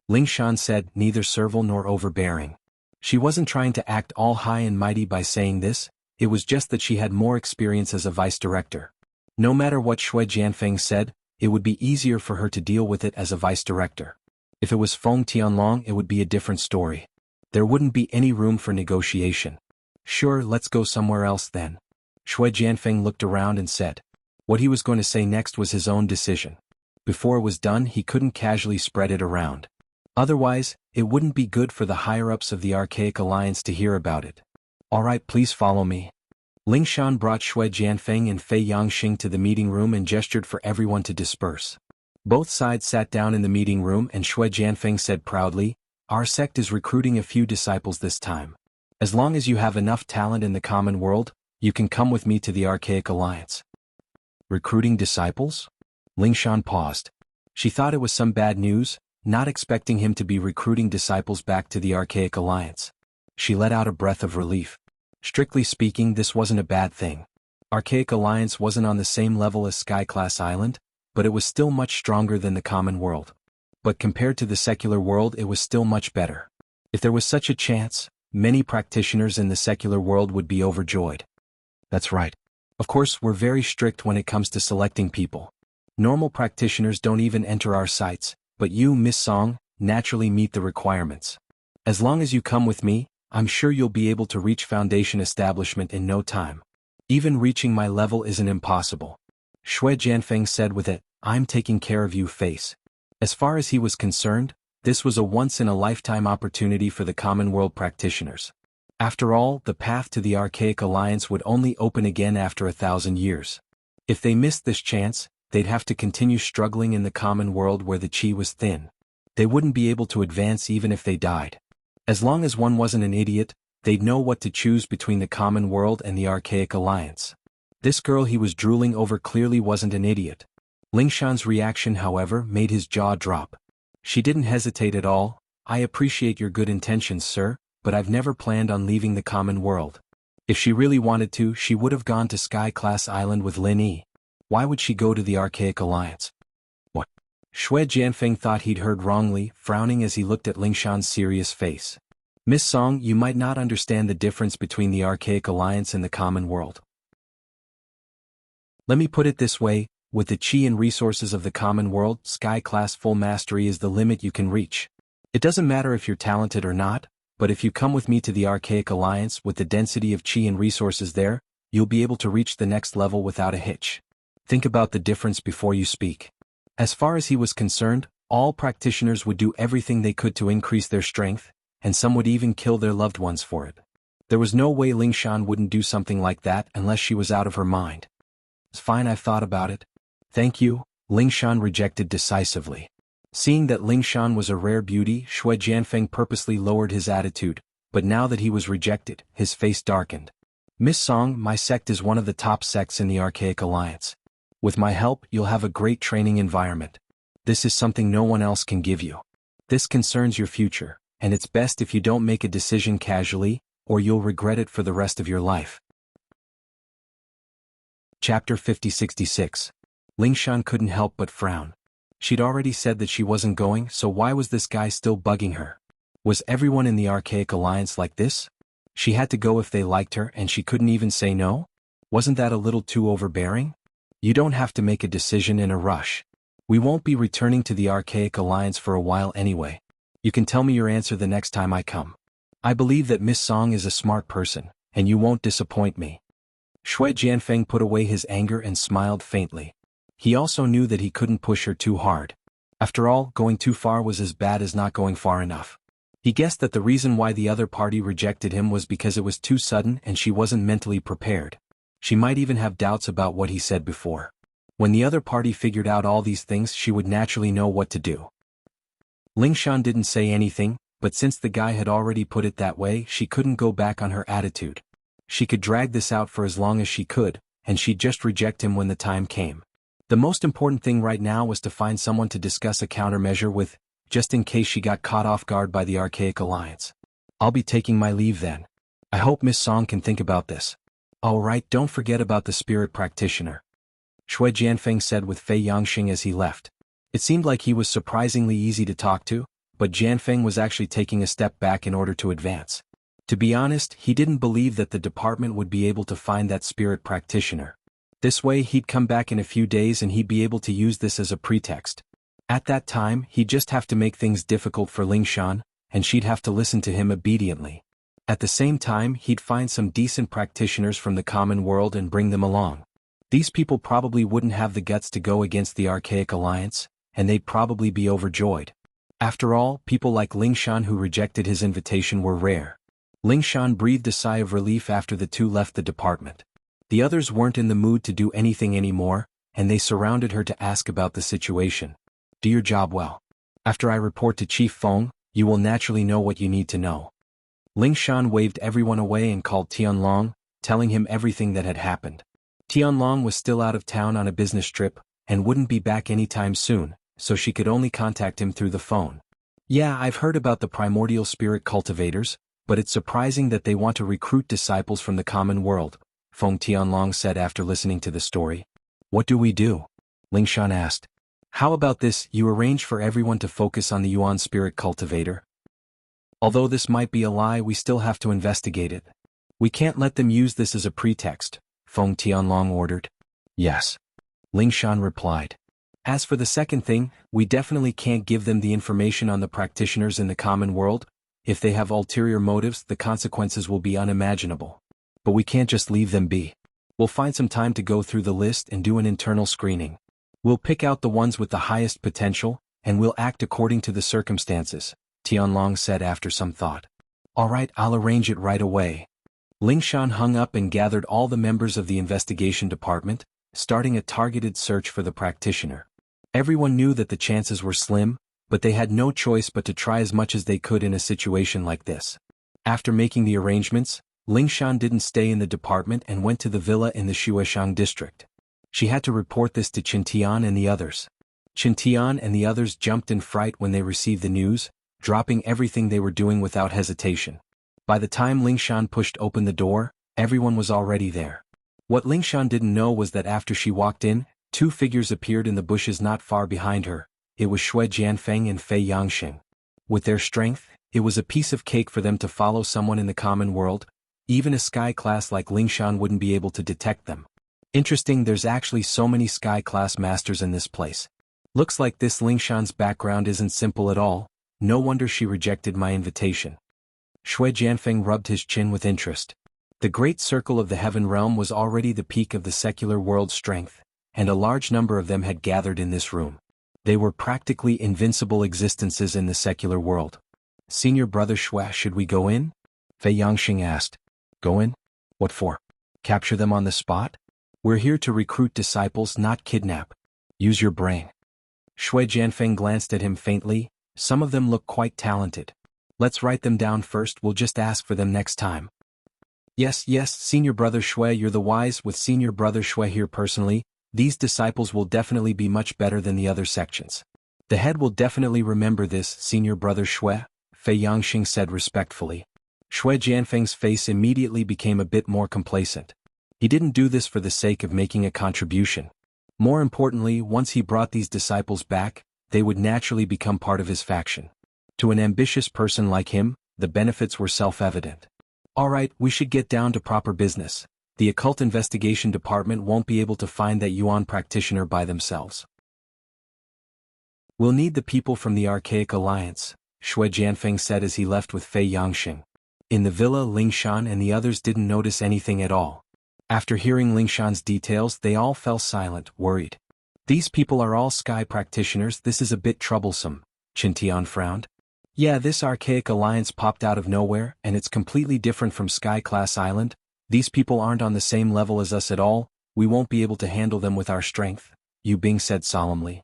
Lingshan said, neither servile nor overbearing. She wasn't trying to act all high and mighty by saying this, it was just that she had more experience as a vice director. No matter what Shui Jianfeng said, it would be easier for her to deal with it as a vice director. If it was Feng Tianlong, it would be a different story. There wouldn't be any room for negotiation. Sure, let's go somewhere else then. Shui Jianfeng looked around and said. What he was going to say next was his own decision. Before it was done, he couldn't casually spread it around. Otherwise, it wouldn't be good for the higher-ups of the Archaic Alliance to hear about it. Alright, please follow me. Lingshan brought Shui Jianfeng and Fei Yangxing to the meeting room and gestured for everyone to disperse. Both sides sat down in the meeting room and Shui Jianfeng said proudly, our sect is recruiting a few disciples this time. As long as you have enough talent in the common world, you can come with me to the Archaic Alliance. Recruiting disciples? Lingshan paused. She thought it was some bad news, not expecting him to be recruiting disciples back to the Archaic Alliance. She let out a breath of relief. Strictly speaking, this wasn't a bad thing. Archaic Alliance wasn't on the same level as Sky-class Island, but it was still much stronger than the common world. But compared to the secular world, it was still much better. If there was such a chance, many practitioners in the secular world would be overjoyed. That's right. Of course, we're very strict when it comes to selecting people. Normal practitioners don't even enter our sites, but you, Miss Song, naturally meet the requirements. As long as you come with me, I'm sure you'll be able to reach Foundation establishment in no time. Even reaching my level isn't impossible. Shui Jianfeng said with it, I'm taking care of you face. As far as he was concerned, this was a once-in-a-lifetime opportunity for the common world practitioners. After all, the path to the Archaic Alliance would only open again after 1,000 years. If they missed this chance, they'd have to continue struggling in the common world where the qi was thin. They wouldn't be able to advance even if they died. As long as one wasn't an idiot, they'd know what to choose between the common world and the Archaic Alliance. This girl he was drooling over clearly wasn't an idiot. Lingshan's reaction, however, made his jaw drop. She didn't hesitate at all. I appreciate your good intentions, sir, but I've never planned on leaving the common world. If she really wanted to, she would have gone to Sky-class Island with Lin Yi. Why would she go to the Archaic Alliance? What? Shui Jianfeng thought he'd heard wrongly, frowning as he looked at Lingshan's serious face. Miss Song, you might not understand the difference between the Archaic Alliance and the common world. Let me put it this way, with the qi and resources of the common world, Sky-class full mastery is the limit you can reach. It doesn't matter if you're talented or not, but if you come with me to the Archaic Alliance with the density of qi and resources there, you'll be able to reach the next level without a hitch. Think about the difference before you speak. As far as he was concerned, all practitioners would do everything they could to increase their strength, and some would even kill their loved ones for it. There was no way Lingshan wouldn't do something like that unless she was out of her mind. It's fine, I've thought about it. Thank you, Lingshan rejected decisively. Seeing that Lingshan was a rare beauty, Shui Jianfeng purposely lowered his attitude, but now that he was rejected, his face darkened. Miss Song, my sect is one of the top sects in the Archaic Alliance. With my help, you'll have a great training environment. This is something no one else can give you. This concerns your future, and it's best if you don't make a decision casually, or you'll regret it for the rest of your life. Chapter 5066. Lingshan couldn't help but frown. She'd already said that she wasn't going, so why was this guy still bugging her? Was everyone in the Archaic Alliance like this? She had to go if they liked her and she couldn't even say no? Wasn't that a little too overbearing? You don't have to make a decision in a rush. We won't be returning to the Archaic Alliance for a while anyway. You can tell me your answer the next time I come. I believe that Miss Song is a smart person, and you won't disappoint me. Shui Jianfeng put away his anger and smiled faintly. He also knew that he couldn't push her too hard. After all, going too far was as bad as not going far enough. He guessed that the reason why the other party rejected him was because it was too sudden and she wasn't mentally prepared. She might even have doubts about what he said before. When the other party figured out all these things, she would naturally know what to do. Lingshan didn't say anything, but since the guy had already put it that way, she couldn't go back on her attitude. She could drag this out for as long as she could, and she'd just reject him when the time came. The most important thing right now was to find someone to discuss a countermeasure with, just in case she got caught off guard by the Archaic Alliance. I'll be taking my leave then. I hope Miss Song can think about this. Alright, don't forget about the spirit practitioner. Shui Jianfeng said with Fei Yangxing as he left. It seemed like he was surprisingly easy to talk to, but Jianfeng was actually taking a step back in order to advance. To be honest, he didn't believe that the department would be able to find that spirit practitioner. This way he'd come back in a few days and he'd be able to use this as a pretext. At that time, he'd just have to make things difficult for Lingshan, and she'd have to listen to him obediently. At the same time, he'd find some decent practitioners from the common world and bring them along. These people probably wouldn't have the guts to go against the Archaic Alliance, and they'd probably be overjoyed. After all, people like Lingshan who rejected his invitation were rare. Lingshan breathed a sigh of relief after the two left the department. The others weren't in the mood to do anything anymore, and they surrounded her to ask about the situation. Do your job well. After I report to Chief Feng, you will naturally know what you need to know. Lingshan waved everyone away and called Tianlong, telling him everything that had happened. Tianlong was still out of town on a business trip, and wouldn't be back anytime soon, so she could only contact him through the phone. Yeah, I've heard about the primordial spirit cultivators, but it's surprising that they want to recruit disciples from the common world, Feng Tianlong said after listening to the story. What do we do? Lingshan asked. How about this, you arrange for everyone to focus on the Yuan spirit cultivator? Although this might be a lie, we still have to investigate it. We can't let them use this as a pretext, Feng Tianlong ordered. Yes. Lingshan replied. As for the second thing, we definitely can't give them the information on the practitioners in the common world. If they have ulterior motives, the consequences will be unimaginable. But we can't just leave them be. We'll find some time to go through the list and do an internal screening. We'll pick out the ones with the highest potential, and we'll act according to the circumstances, Tianlong said after some thought. All right, I'll arrange it right away. Lingshan hung up and gathered all the members of the investigation department, starting a targeted search for the practitioner. Everyone knew that the chances were slim, but they had no choice but to try as much as they could in a situation like this. After making the arrangements, Lingshan didn't stay in the department and went to the villa in the Shueshang district. She had to report this to Qintian and the others. Qintian and the others jumped in fright when they received the news, dropping everything they were doing without hesitation. By the time Lingshan pushed open the door, everyone was already there. What Lingshan didn't know was that after she walked in, two figures appeared in the bushes not far behind her. It was Shui Jianfeng and Fei Yangxing. With their strength, it was a piece of cake for them to follow someone in the common world. Even a sky class like Lingshan wouldn't be able to detect them. Interesting, there's actually so many sky class masters in this place. Looks like this Lingshan's background isn't simple at all. No wonder she rejected my invitation. Shui Jianfeng rubbed his chin with interest. The great circle of the heaven realm was already the peak of the secular world's strength, and a large number of them had gathered in this room. They were practically invincible existences in the secular world. Senior brother Shui, should we go in? Fei Yangxing asked. Go in? What for? Capture them on the spot? We're here to recruit disciples, not kidnap. Use your brain. Shui Jianfeng glanced at him faintly. Some of them look quite talented. Let's write them down first, we'll just ask for them next time. Yes, Senior Brother Shui, you're the wise. With Senior Brother Shui here personally, these disciples will definitely be much better than the other sections. The head will definitely remember this, Senior Brother Shui, Fei Yangxing said respectfully. Shui Jianfeng's face immediately became a bit more complacent. He didn't do this for the sake of making a contribution. More importantly, once he brought these disciples back, they would naturally become part of his faction. To an ambitious person like him, the benefits were self-evident. All right, we should get down to proper business. The occult investigation department won't be able to find that Yuan practitioner by themselves. We'll need the people from the Archaic Alliance, Shui Jianfeng said as he left with Fei Yangxing. In the villa, Lingshan and the others didn't notice anything at all. After hearing Lingshan's details, they all fell silent, worried. These people are all sky practitioners, this is a bit troublesome, Qintian frowned. Yeah, this Archaic Alliance popped out of nowhere, and it's completely different from Sky Class Island. These people aren't on the same level as us at all, we won't be able to handle them with our strength, Yu Bing said solemnly.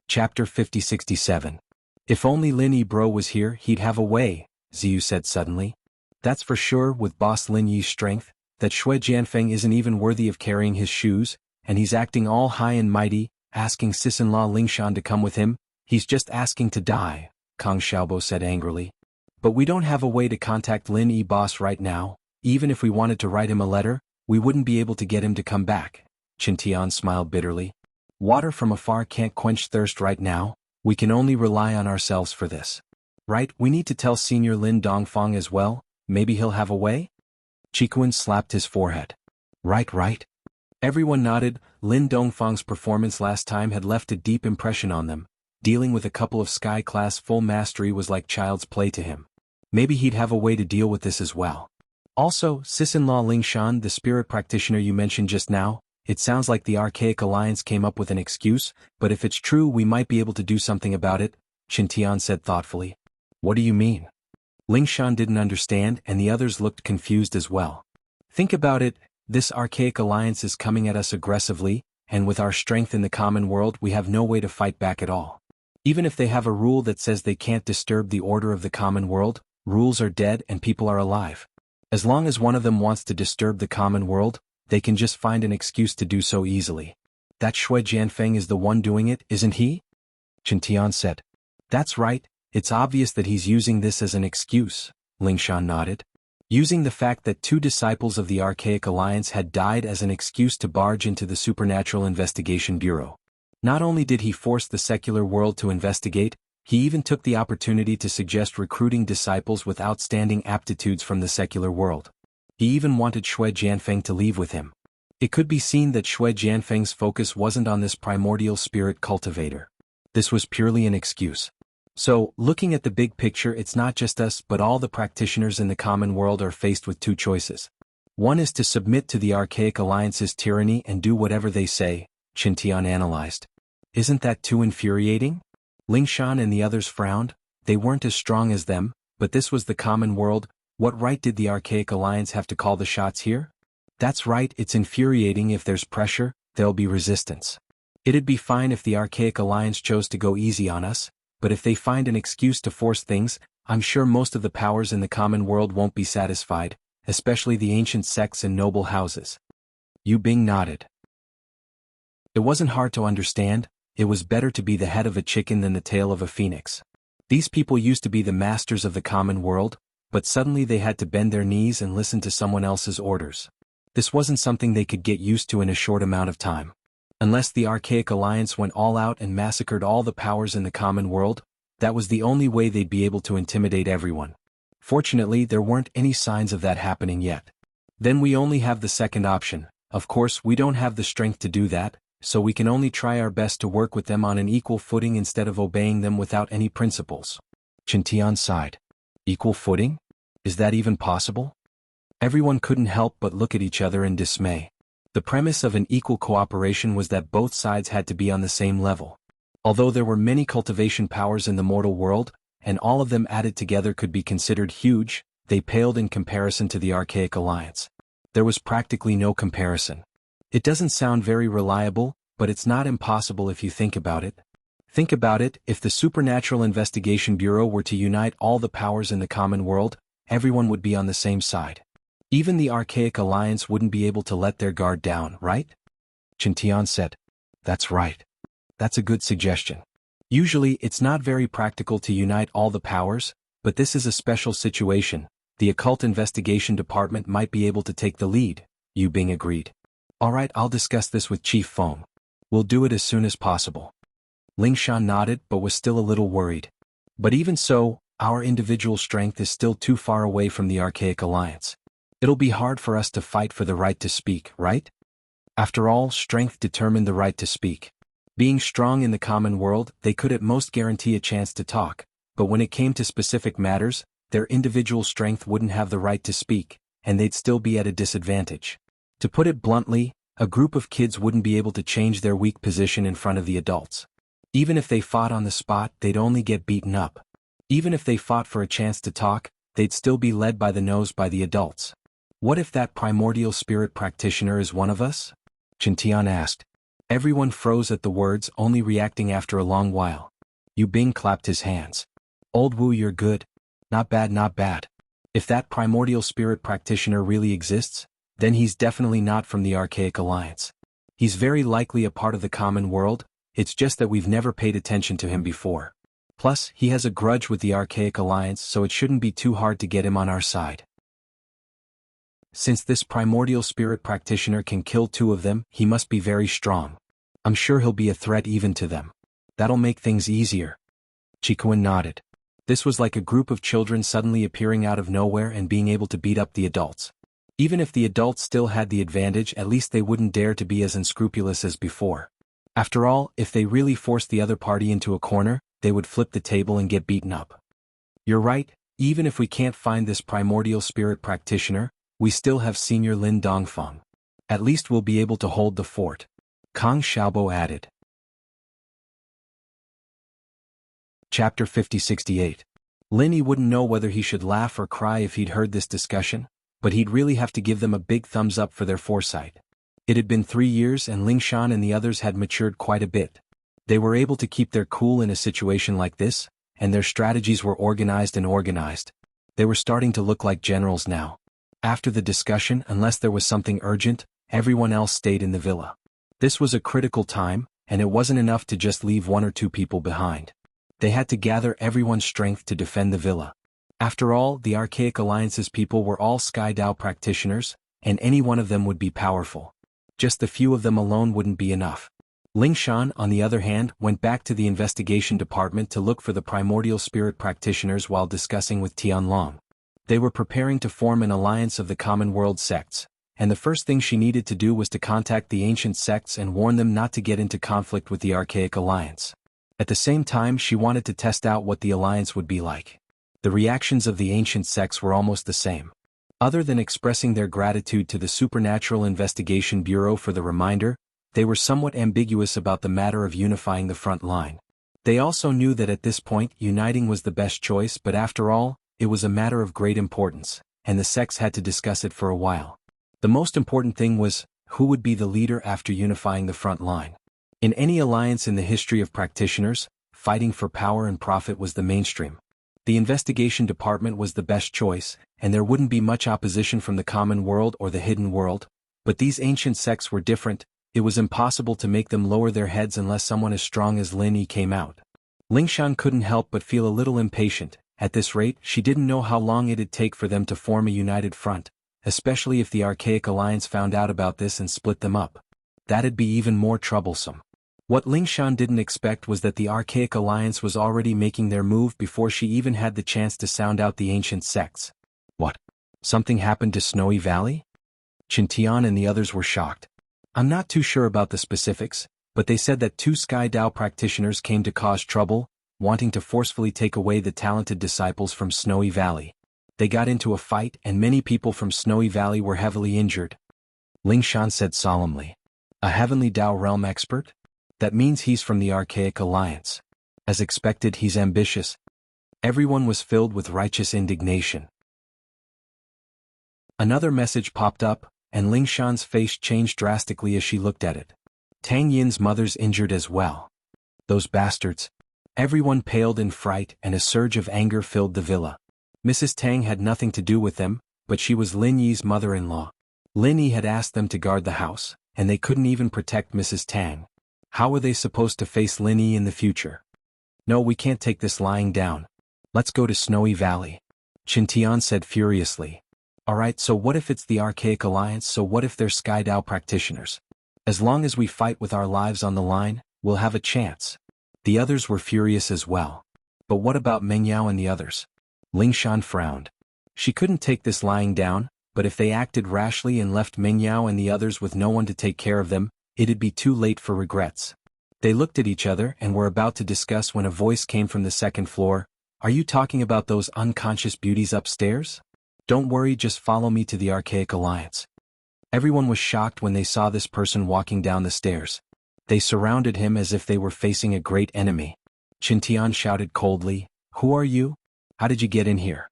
Chapter 5067. If only Lin Yi Bro was here, he'd have a way, Ziyu said suddenly. That's for sure, with boss Lin Yi's strength, that Shui Jianfeng isn't even worthy of carrying his shoes, and he's acting all high and mighty, asking sis-in-law Lingshan to come with him. He's just asking to die, Kang Xiaobo said angrily. But we don't have a way to contact Lin Yi boss right now. Even if we wanted to write him a letter, we wouldn't be able to get him to come back. Qintian smiled bitterly. Water from afar can't quench thirst right now. We can only rely on ourselves for this. Right, we need to tell Senior Lin Dongfang as well. Maybe he'll have a way? Qikuan slapped his forehead. Right. Everyone nodded. Lin Dongfang's performance last time had left a deep impression on them. Dealing with a couple of sky-class full mastery was like child's play to him. Maybe he'd have a way to deal with this as well. Also, sis-in-law Lingshan, the spirit practitioner you mentioned just now, it sounds like the Archaic Alliance came up with an excuse, but if it's true we might be able to do something about it, Qintian said thoughtfully. What do you mean? Lingshan didn't understand and the others looked confused as well. Think about it, this Archaic Alliance is coming at us aggressively, and with our strength in the common world we have no way to fight back at all. Even if they have a rule that says they can't disturb the order of the common world, rules are dead and people are alive. As long as one of them wants to disturb the common world, they can just find an excuse to do so easily. That Shui Jianfeng is the one doing it, isn't he? Qintian said. That's right, it's obvious that he's using this as an excuse, Lingshan nodded. Using the fact that two disciples of the Archaic Alliance had died as an excuse to barge into the Supernatural Investigation Bureau. Not only did he force the secular world to investigate, he even took the opportunity to suggest recruiting disciples with outstanding aptitudes from the secular world. He even wanted Shui Jianfeng to leave with him. It could be seen that Shui Jianfeng's focus wasn't on this primordial spirit cultivator. This was purely an excuse. So, looking at the big picture, it's not just us but all the practitioners in the common world are faced with two choices. One is to submit to the Archaic Alliance's tyranny and do whatever they say, Qintian analyzed. Isn't that too infuriating? Lingshan and the others frowned. They weren't as strong as them, but this was the common world. What right did the Archaic Alliance have to call the shots here? That's right, it's infuriating. If there's pressure, there'll be resistance. It'd be fine if the Archaic Alliance chose to go easy on us, but if they find an excuse to force things, I'm sure most of the powers in the common world won't be satisfied, especially the ancient sects and noble houses. Yu Bing nodded. It wasn't hard to understand. It was better to be the head of a chicken than the tail of a phoenix. These people used to be the masters of the common world, but suddenly they had to bend their knees and listen to someone else's orders. This wasn't something they could get used to in a short amount of time. Unless the Archaic Alliance went all out and massacred all the powers in the common world, that was the only way they'd be able to intimidate everyone. Fortunately, there weren't any signs of that happening yet. Then we only have the second option. Of course, we don't have the strength to do that, so we can only try our best to work with them on an equal footing instead of obeying them without any principles. Qintian sighed. Equal footing? Is that even possible? Everyone couldn't help but look at each other in dismay. The premise of an equal cooperation was that both sides had to be on the same level. Although there were many cultivation powers in the mortal world, and all of them added together could be considered huge, they paled in comparison to the Archaic Alliance. There was practically no comparison. It doesn't sound very reliable, but it's not impossible if you think about it. Think about it, if the Supernatural Investigation Bureau were to unite all the powers in the common world, everyone would be on the same side. Even the Archaic Alliance wouldn't be able to let their guard down, right? Qintian said. That's right. That's a good suggestion. Usually, it's not very practical to unite all the powers, but this is a special situation. The Occult Investigation Department might be able to take the lead, Yu Bing agreed. Alright, I'll discuss this with Chief Feng. We'll do it as soon as possible. Lingshan nodded but was still a little worried. But even so, our individual strength is still too far away from the Archaic Alliance. It'll be hard for us to fight for the right to speak, right? After all, strength determined the right to speak. Being strong in the common world, they could at most guarantee a chance to talk, but when it came to specific matters, their individual strength wouldn't have the right to speak, and they'd still be at a disadvantage. To put it bluntly, a group of kids wouldn't be able to change their weak position in front of the adults. Even if they fought on the spot, they'd only get beaten up. Even if they fought for a chance to talk, they'd still be led by the nose by the adults. What if that primordial spirit practitioner is one of us? Qintian asked. Everyone froze at the words, only reacting after a long while. Yu Bing clapped his hands. Old Wu, you're good. Not bad, not bad. If that primordial spirit practitioner really exists, then he's definitely not from the Archaic Alliance. He's very likely a part of the common world, it's just that we've never paid attention to him before. Plus, he has a grudge with the Archaic Alliance, so it shouldn't be too hard to get him on our side. Since this primordial spirit practitioner can kill two of them, he must be very strong. I'm sure he'll be a threat even to them. That'll make things easier. Qikuan nodded. This was like a group of children suddenly appearing out of nowhere and being able to beat up the adults. Even if the adults still had the advantage, at least they wouldn't dare to be as unscrupulous as before. After all, if they really forced the other party into a corner, they would flip the table and get beaten up. You're right, even if we can't find this primordial spirit practitioner, we still have Senior Lin Dongfeng. At least we'll be able to hold the fort. Kang Xiaobo added. Chapter 5068. Linny wouldn't know whether he should laugh or cry if he'd heard this discussion, but he'd really have to give them a big thumbs up for their foresight. It had been 3 years and Lingshan and the others had matured quite a bit. They were able to keep their cool in a situation like this, and their strategies were organized and organized. They were starting to look like generals now. After the discussion, unless there was something urgent, everyone else stayed in the villa. This was a critical time, and it wasn't enough to just leave 1 or 2 people behind. They had to gather everyone's strength to defend the villa. After all, the Archaic Alliance's people were all Sky Dao practitioners, and any one of them would be powerful. Just a few of them alone wouldn't be enough. Lingshan, on the other hand, went back to the investigation department to look for the primordial spirit practitioners while discussing with Tianlong. They were preparing to form an alliance of the common world sects, and the first thing she needed to do was to contact the ancient sects and warn them not to get into conflict with the Archaic Alliance. At the same time, she wanted to test out what the alliance would be like. The reactions of the ancient sects were almost the same. Other than expressing their gratitude to the Supernatural Investigation Bureau for the reminder, they were somewhat ambiguous about the matter of unifying the front line. They also knew that at this point, uniting was the best choice, but after all, it was a matter of great importance, and the sects had to discuss it for a while. The most important thing was, who would be the leader after unifying the front line? In any alliance in the history of practitioners, fighting for power and profit was the mainstream. The investigation department was the best choice, and there wouldn't be much opposition from the common world or the hidden world, but these ancient sects were different. It was impossible to make them lower their heads unless someone as strong as Lin Yi came out. Lingshan couldn't help but feel a little impatient. At this rate, she didn't know how long it'd take for them to form a united front, especially if the Archaic Alliance found out about this and split them up. That'd be even more troublesome. What Lingshan didn't expect was that the Archaic Alliance was already making their move before she even had the chance to sound out the ancient sects. What? Something happened to Snowy Valley? Qintian and the others were shocked. I'm not too sure about the specifics, but they said that 2 Sky Dao practitioners came to cause trouble, wanting to forcefully take away the talented disciples from Snowy Valley. They got into a fight and many people from Snowy Valley were heavily injured. Lingshan said solemnly. A Heavenly Dao Realm expert? That means he's from the Archaic Alliance. As expected, he's ambitious. Everyone was filled with righteous indignation. Another message popped up, and Lingshan's face changed drastically as she looked at it. Tang Yin's mother's injured as well. Those bastards. Everyone paled in fright and a surge of anger filled the villa. Mrs. Tang had nothing to do with them, but she was Lin Yi's mother-in-law. Lin Yi had asked them to guard the house, and they couldn't even protect Mrs. Tang. How were they supposed to face Lin Yi in the future? No, we can't take this lying down. Let's go to Snowy Valley. Qintian said furiously. Alright, so what if it's the Archaic Alliance? So what if they're Sky Dao practitioners? As long as we fight with our lives on the line, we'll have a chance. The others were furious as well. But what about Meng Yao and the others? Lingshan frowned. She couldn't take this lying down, but if they acted rashly and left Meng Yao and the others with no one to take care of them, it'd be too late for regrets. They looked at each other and were about to discuss when a voice came from the second floor. Are you talking about those unconscious beauties upstairs? Don't worry, just follow me to the Archaic Alliance. Everyone was shocked when they saw this person walking down the stairs. They surrounded him as if they were facing a great enemy. Qintian shouted coldly, Who are you? How did you get in here?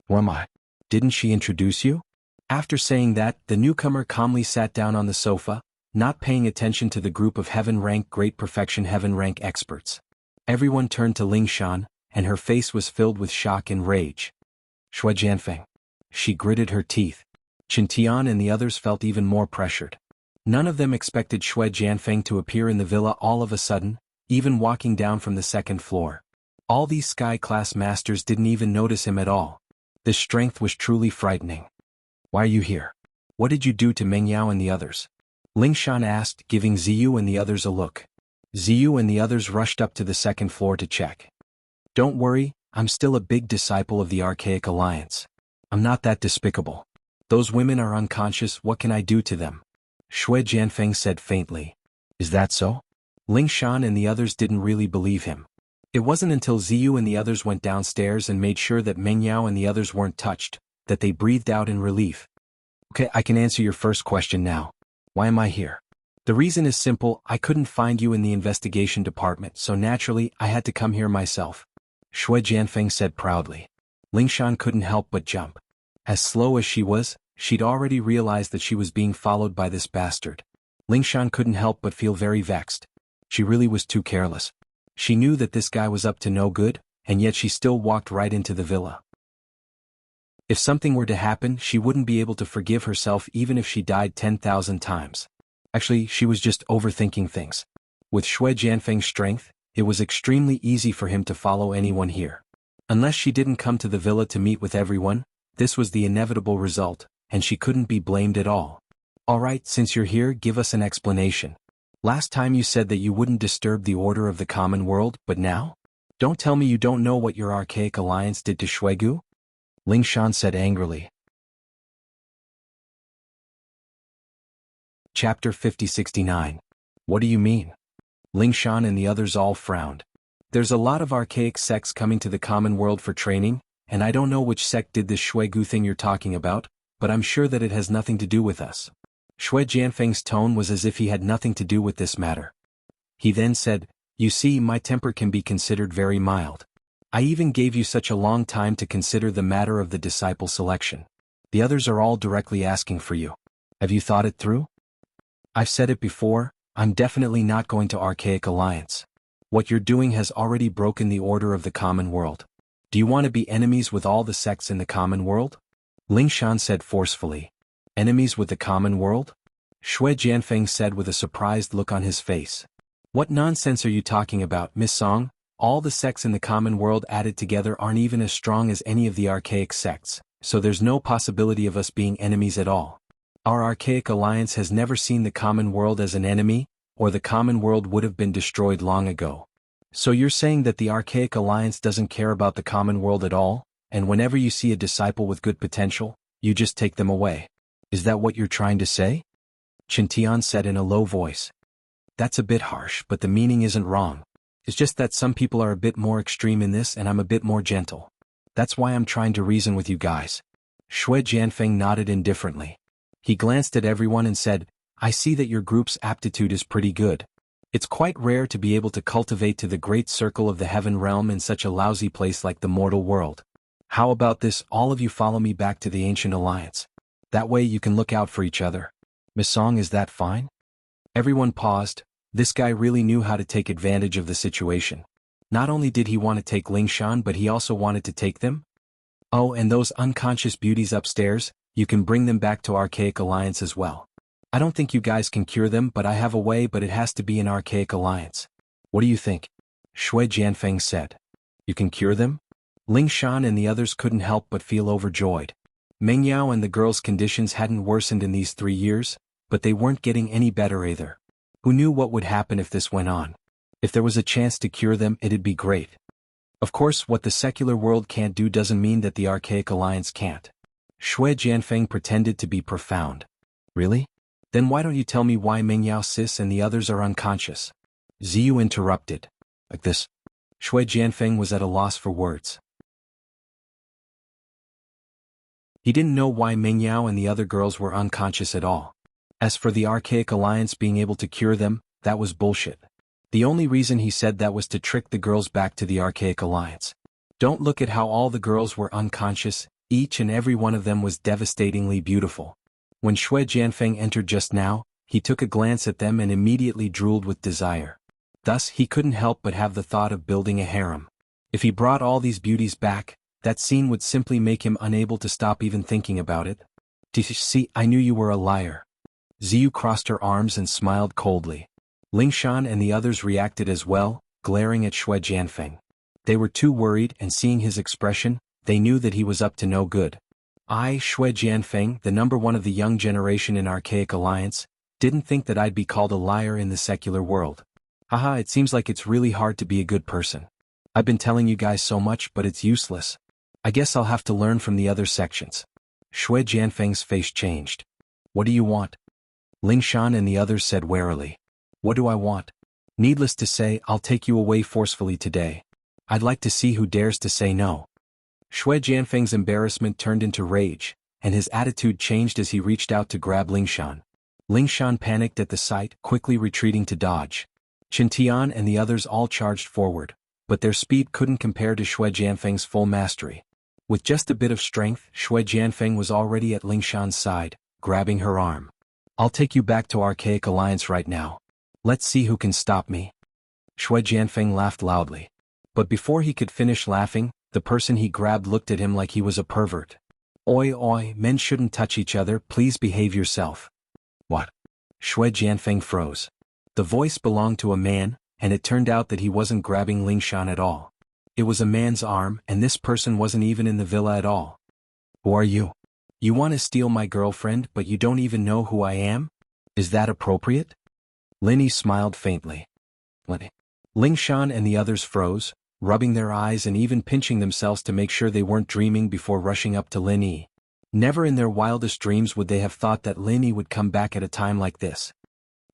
Who am I? Didn't she introduce you? After saying that, the newcomer calmly sat down on the sofa, not paying attention to the group of heaven-rank Great Perfection heaven-rank experts. Everyone turned to Lingshan, and her face was filled with shock and rage. Shui Jianfeng. She gritted her teeth. Qintian and the others felt even more pressured. None of them expected Shui Jianfeng to appear in the villa all of a sudden, even walking down from the second floor. All these Sky-class masters didn't even notice him at all. This strength was truly frightening. Why are you here? What did you do to Meng Yao and the others? Lingshan asked, giving Ziyu and the others a look. Ziyu and the others rushed up to the second floor to check. Don't worry, I'm still a big disciple of the Archaic Alliance. I'm not that despicable. Those women are unconscious, what can I do to them? Shui Jianfeng said faintly. Is that so? Lingshan and the others didn't really believe him. It wasn't until Ziyu and the others went downstairs and made sure that Meng Yao and the others weren't touched, that they breathed out in relief. Okay, I can answer your first question now. Why am I here? The reason is simple, I couldn't find you in the investigation department, so naturally, I had to come here myself. Shui Jianfeng said proudly. Lingshan couldn't help but jump. As slow as she was, she'd already realized that she was being followed by this bastard. Lingshan couldn't help but feel very vexed. She really was too careless. She knew that this guy was up to no good, and yet she still walked right into the villa. If something were to happen, she wouldn't be able to forgive herself even if she died 10,000 times. Actually, she was just overthinking things. With Shui Jianfeng's strength, it was extremely easy for him to follow anyone here. Unless she didn't come to the villa to meet with everyone, this was the inevitable result, and she couldn't be blamed at all. Alright, since you're here, give us an explanation. Last time you said that you wouldn't disturb the order of the common world, but now? Don't tell me you don't know what your Archaic Alliance did to Shuigu? Lingshan said angrily. Chapter 5069. What do you mean? Lingshan and the others all frowned. There's a lot of archaic sects coming to the common world for training, and I don't know which sect did this Shuegu thing you're talking about, but I'm sure that it has nothing to do with us. Shui Jianfeng's tone was as if he had nothing to do with this matter. He then said, "You see, my temper can be considered very mild. I even gave you such a long time to consider the matter of the disciple selection. The others are all directly asking for you. Have you thought it through? I've said it before, I'm definitely not going to Archaic Alliance. What you're doing has already broken the order of the common world. Do you want to be enemies with all the sects in the common world?" Lingshan said forcefully. "Enemies with the common world?" Shui Jianfeng said with a surprised look on his face. "What nonsense are you talking about, Miss Song? All the sects in the common world added together aren't even as strong as any of the archaic sects, so there's no possibility of us being enemies at all. Our archaic alliance has never seen the common world as an enemy, or the common world would have been destroyed long ago. So you're saying that the archaic alliance doesn't care about the common world at all, and whenever you see a disciple with good potential, you just take them away. Is that what you're trying to say?" Qintian said in a low voice. "That's a bit harsh, but the meaning isn't wrong. It's just that some people are a bit more extreme in this and I'm a bit more gentle. That's why I'm trying to reason with you guys." Shui Jianfeng nodded indifferently. He glanced at everyone and said, "I see that your group's aptitude is pretty good. It's quite rare to be able to cultivate to the great circle of the heaven realm in such a lousy place like the mortal world. How about this, all of you follow me back to the ancient alliance? That way you can look out for each other. Miss Song, is that fine?" Everyone paused. This guy really knew how to take advantage of the situation. Not only did he want to take Lingshan, but he also wanted to take them. "Oh, and those unconscious beauties upstairs, you can bring them back to Archaic Alliance as well. I don't think you guys can cure them, but I have a way, but it has to be in Archaic Alliance. What do you think?" Shui Jianfeng said. "You can cure them?" Lingshan and the others couldn't help but feel overjoyed. Meng Yao and the girls' conditions hadn't worsened in these 3 years, but they weren't getting any better either. Who knew what would happen if this went on? If there was a chance to cure them, it'd be great. Of course, what the secular world can't do doesn't mean that the Archaic Alliance can't. Shui Jianfeng pretended to be profound. "Really? Then why don't you tell me why Meng Yao Sis and the others are unconscious?" Ziyu interrupted. "Like this?" Shui Jianfeng was at a loss for words. He didn't know why Meng Yao and the other girls were unconscious at all. As for the Archaic Alliance being able to cure them, that was bullshit. The only reason he said that was to trick the girls back to the Archaic Alliance. Don't look at how all the girls were unconscious, each and every one of them was devastatingly beautiful. When Shui Jianfeng entered just now, he took a glance at them and immediately drooled with desire. Thus he couldn't help but have the thought of building a harem. If he brought all these beauties back, that scene would simply make him unable to stop even thinking about it. "See, I knew you were a liar." Ziyu crossed her arms and smiled coldly. Lingshan and the others reacted as well, glaring at Shui Jianfeng. They were too worried, and seeing his expression, they knew that he was up to no good. "I, Shui Jianfeng, the #1 of the young generation in Archaic Alliance, didn't think that I'd be called a liar in the secular world. Haha, it seems like it's really hard to be a good person. I've been telling you guys so much, but it's useless. I guess I'll have to learn from the other sections." Shui Jianfeng's face changed. "What do you want?" Lingshan and the others said warily. "What do I want? Needless to say, I'll take you away forcefully today. I'd like to see who dares to say no." Shui Jianfeng's embarrassment turned into rage, and his attitude changed as he reached out to grab Lingshan. Lingshan panicked at the sight, quickly retreating to dodge. Qintian and the others all charged forward, but their speed couldn't compare to Shui Jianfeng's full mastery. With just a bit of strength, Shui Jianfeng was already at Lingshan's side, grabbing her arm. "I'll take you back to Archaic Alliance right now. Let's see who can stop me." Shui Jianfeng laughed loudly. But before he could finish laughing, the person he grabbed looked at him like he was a pervert. "Oi oi, men shouldn't touch each other, please behave yourself." "What?" Shui Jianfeng froze. The voice belonged to a man, and it turned out that he wasn't grabbing Lingshan at all. It was a man's arm, and this person wasn't even in the villa at all. "Who are you? You want to steal my girlfriend, but you don't even know who I am? Is that appropriate?" Linny smiled faintly. "Linny." Lingshan and the others froze, rubbing their eyes and even pinching themselves to make sure they weren't dreaming before rushing up to Linny. Never in their wildest dreams would they have thought that Lin Yi would come back at a time like this.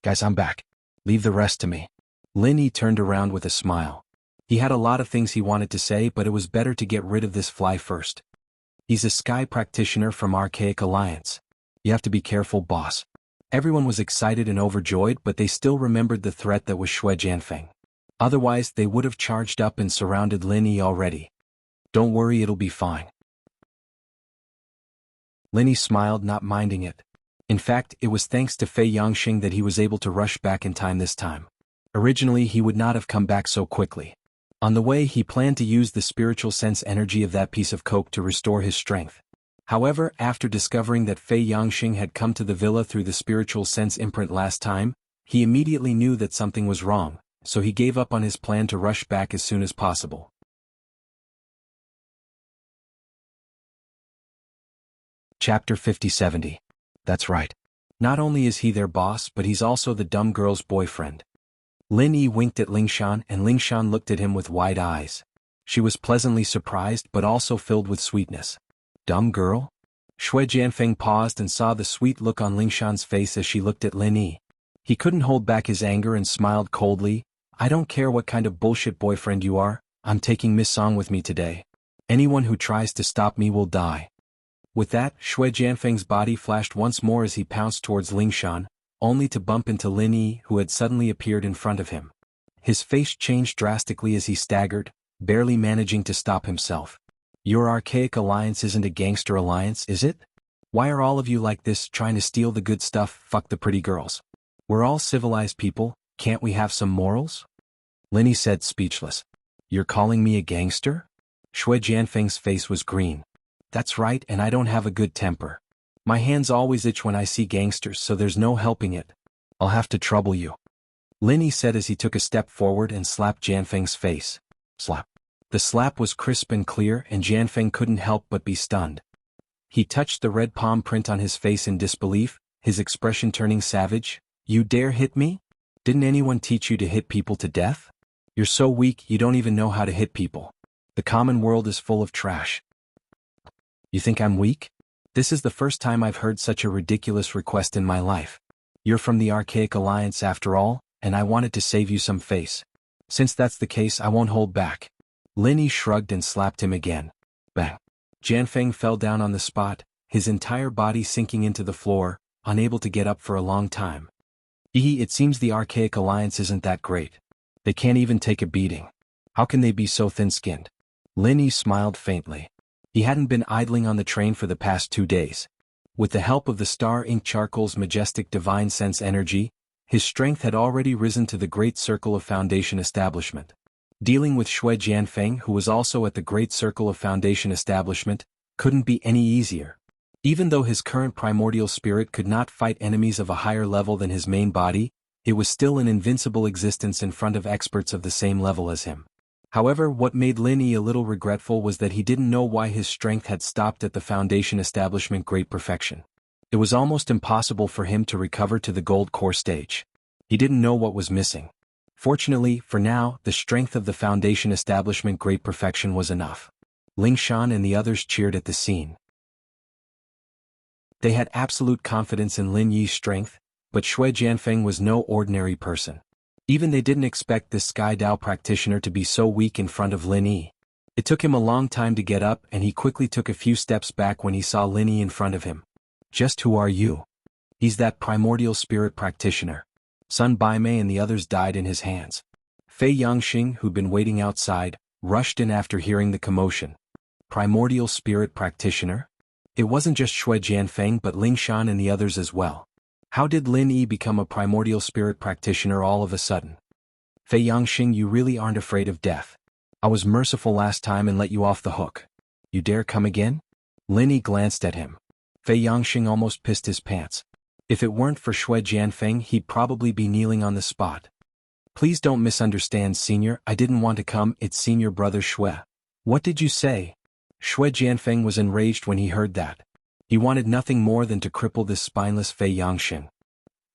Guys, I'm back. Leave the rest to me. Lin Yi turned around with a smile. He had a lot of things he wanted to say, but it was better to get rid of this fly first. He's a sky practitioner from Archaic Alliance. You have to be careful, boss. Everyone was excited and overjoyed, but they still remembered the threat that was Xue Jianfeng. Otherwise, they would have charged up and surrounded Lin Yi already. Don't worry, it'll be fine. Lin Yi smiled, not minding it. In fact, it was thanks to Fei Yangxing that he was able to rush back in time this time. Originally, he would not have come back so quickly. On the way, he planned to use the spiritual sense energy of that piece of coke to restore his strength. However, after discovering that Fei Yangxing had come to the villa through the spiritual sense imprint last time, he immediately knew that something was wrong, so he gave up on his plan to rush back as soon as possible. Chapter 50-70. That's right. Not only is he their boss, but he's also the dumb girl's boyfriend. Lin Yi winked at Lingshan, and Lingshan looked at him with wide eyes. She was pleasantly surprised but also filled with sweetness. Dumb girl? Xue Jianfeng paused and saw the sweet look on Lingshan's face as she looked at Lin Yi. He couldn't hold back his anger and smiled coldly. I don't care what kind of bullshit boyfriend you are, I'm taking Miss Song with me today. Anyone who tries to stop me will die. With that, Xue Jianfeng's body flashed once more as he pounced towards Lingshan, only to bump into Lin Yi, who had suddenly appeared in front of him. His face changed drastically as he staggered, barely managing to stop himself. Your Archaic Alliance isn't a gangster alliance, is it? Why are all of you like this, trying to steal the good stuff, fuck the pretty girls? We're all civilized people, can't we have some morals? Lin Yi said, speechless. You're calling me a gangster? Xue Jianfeng's face was green. That's right, and I don't have a good temper. My hands always itch when I see gangsters, so there's no helping it. I'll have to trouble you. Lin Yi said as he took a step forward and slapped Jianfeng's face. Slap. The slap was crisp and clear, and Jianfeng couldn't help but be stunned. He touched the red palm print on his face in disbelief, his expression turning savage. You dare hit me? Didn't anyone teach you to hit people to death? You're so weak you don't even know how to hit people. The common world is full of trash. You think I'm weak? This is the first time I've heard such a ridiculous request in my life. You're from the Archaic Alliance after all, and I wanted to save you some face. Since that's the case, I won't hold back. Lin Yi shrugged and slapped him again. Bang. Jianfeng fell down on the spot, his entire body sinking into the floor, unable to get up for a long time. It seems the Archaic Alliance isn't that great. They can't even take a beating. How can they be so thin-skinned? Lin Yi smiled faintly. He hadn't been idling on the train for the past 2 days. With the help of the Star Ink Charcoal's majestic divine sense energy, his strength had already risen to the Great Circle of Foundation Establishment. Dealing with Xue Jianfeng, who was also at the Great Circle of Foundation Establishment, couldn't be any easier. Even though his current primordial spirit could not fight enemies of a higher level than his main body, it was still an invincible existence in front of experts of the same level as him. However, what made Lin Yi a little regretful was that he didn't know why his strength had stopped at the Foundation Establishment Great Perfection. It was almost impossible for him to recover to the Gold Core stage. He didn't know what was missing. Fortunately, for now, the strength of the Foundation Establishment Great Perfection was enough. Lingshan and the others cheered at the scene. They had absolute confidence in Lin Yi's strength, but Xue Jianfeng was no ordinary person. Even they didn't expect this Sky Dao practitioner to be so weak in front of Lin Yi. It took him a long time to get up, and he quickly took a few steps back when he saw Lin Yi in front of him. Just who are you? He's that primordial spirit practitioner. Sun Baimei and the others died in his hands. Fei Yangxing, who'd been waiting outside, rushed in after hearing the commotion. Primordial spirit practitioner? It wasn't just Xue Jianfeng but Lingshan and the others as well. How did Lin Yi become a primordial spirit practitioner all of a sudden? Fei Yangxing, you really aren't afraid of death. I was merciful last time and let you off the hook. You dare come again? Lin Yi glanced at him. Fei Yangxing almost pissed his pants. If it weren't for Xue Jianfeng, he'd probably be kneeling on the spot. Please don't misunderstand, Senior, I didn't want to come, it's Senior Brother Xue. What did you say? Xue Jianfeng was enraged when he heard that. He wanted nothing more than to cripple this spineless Fei Yangxing.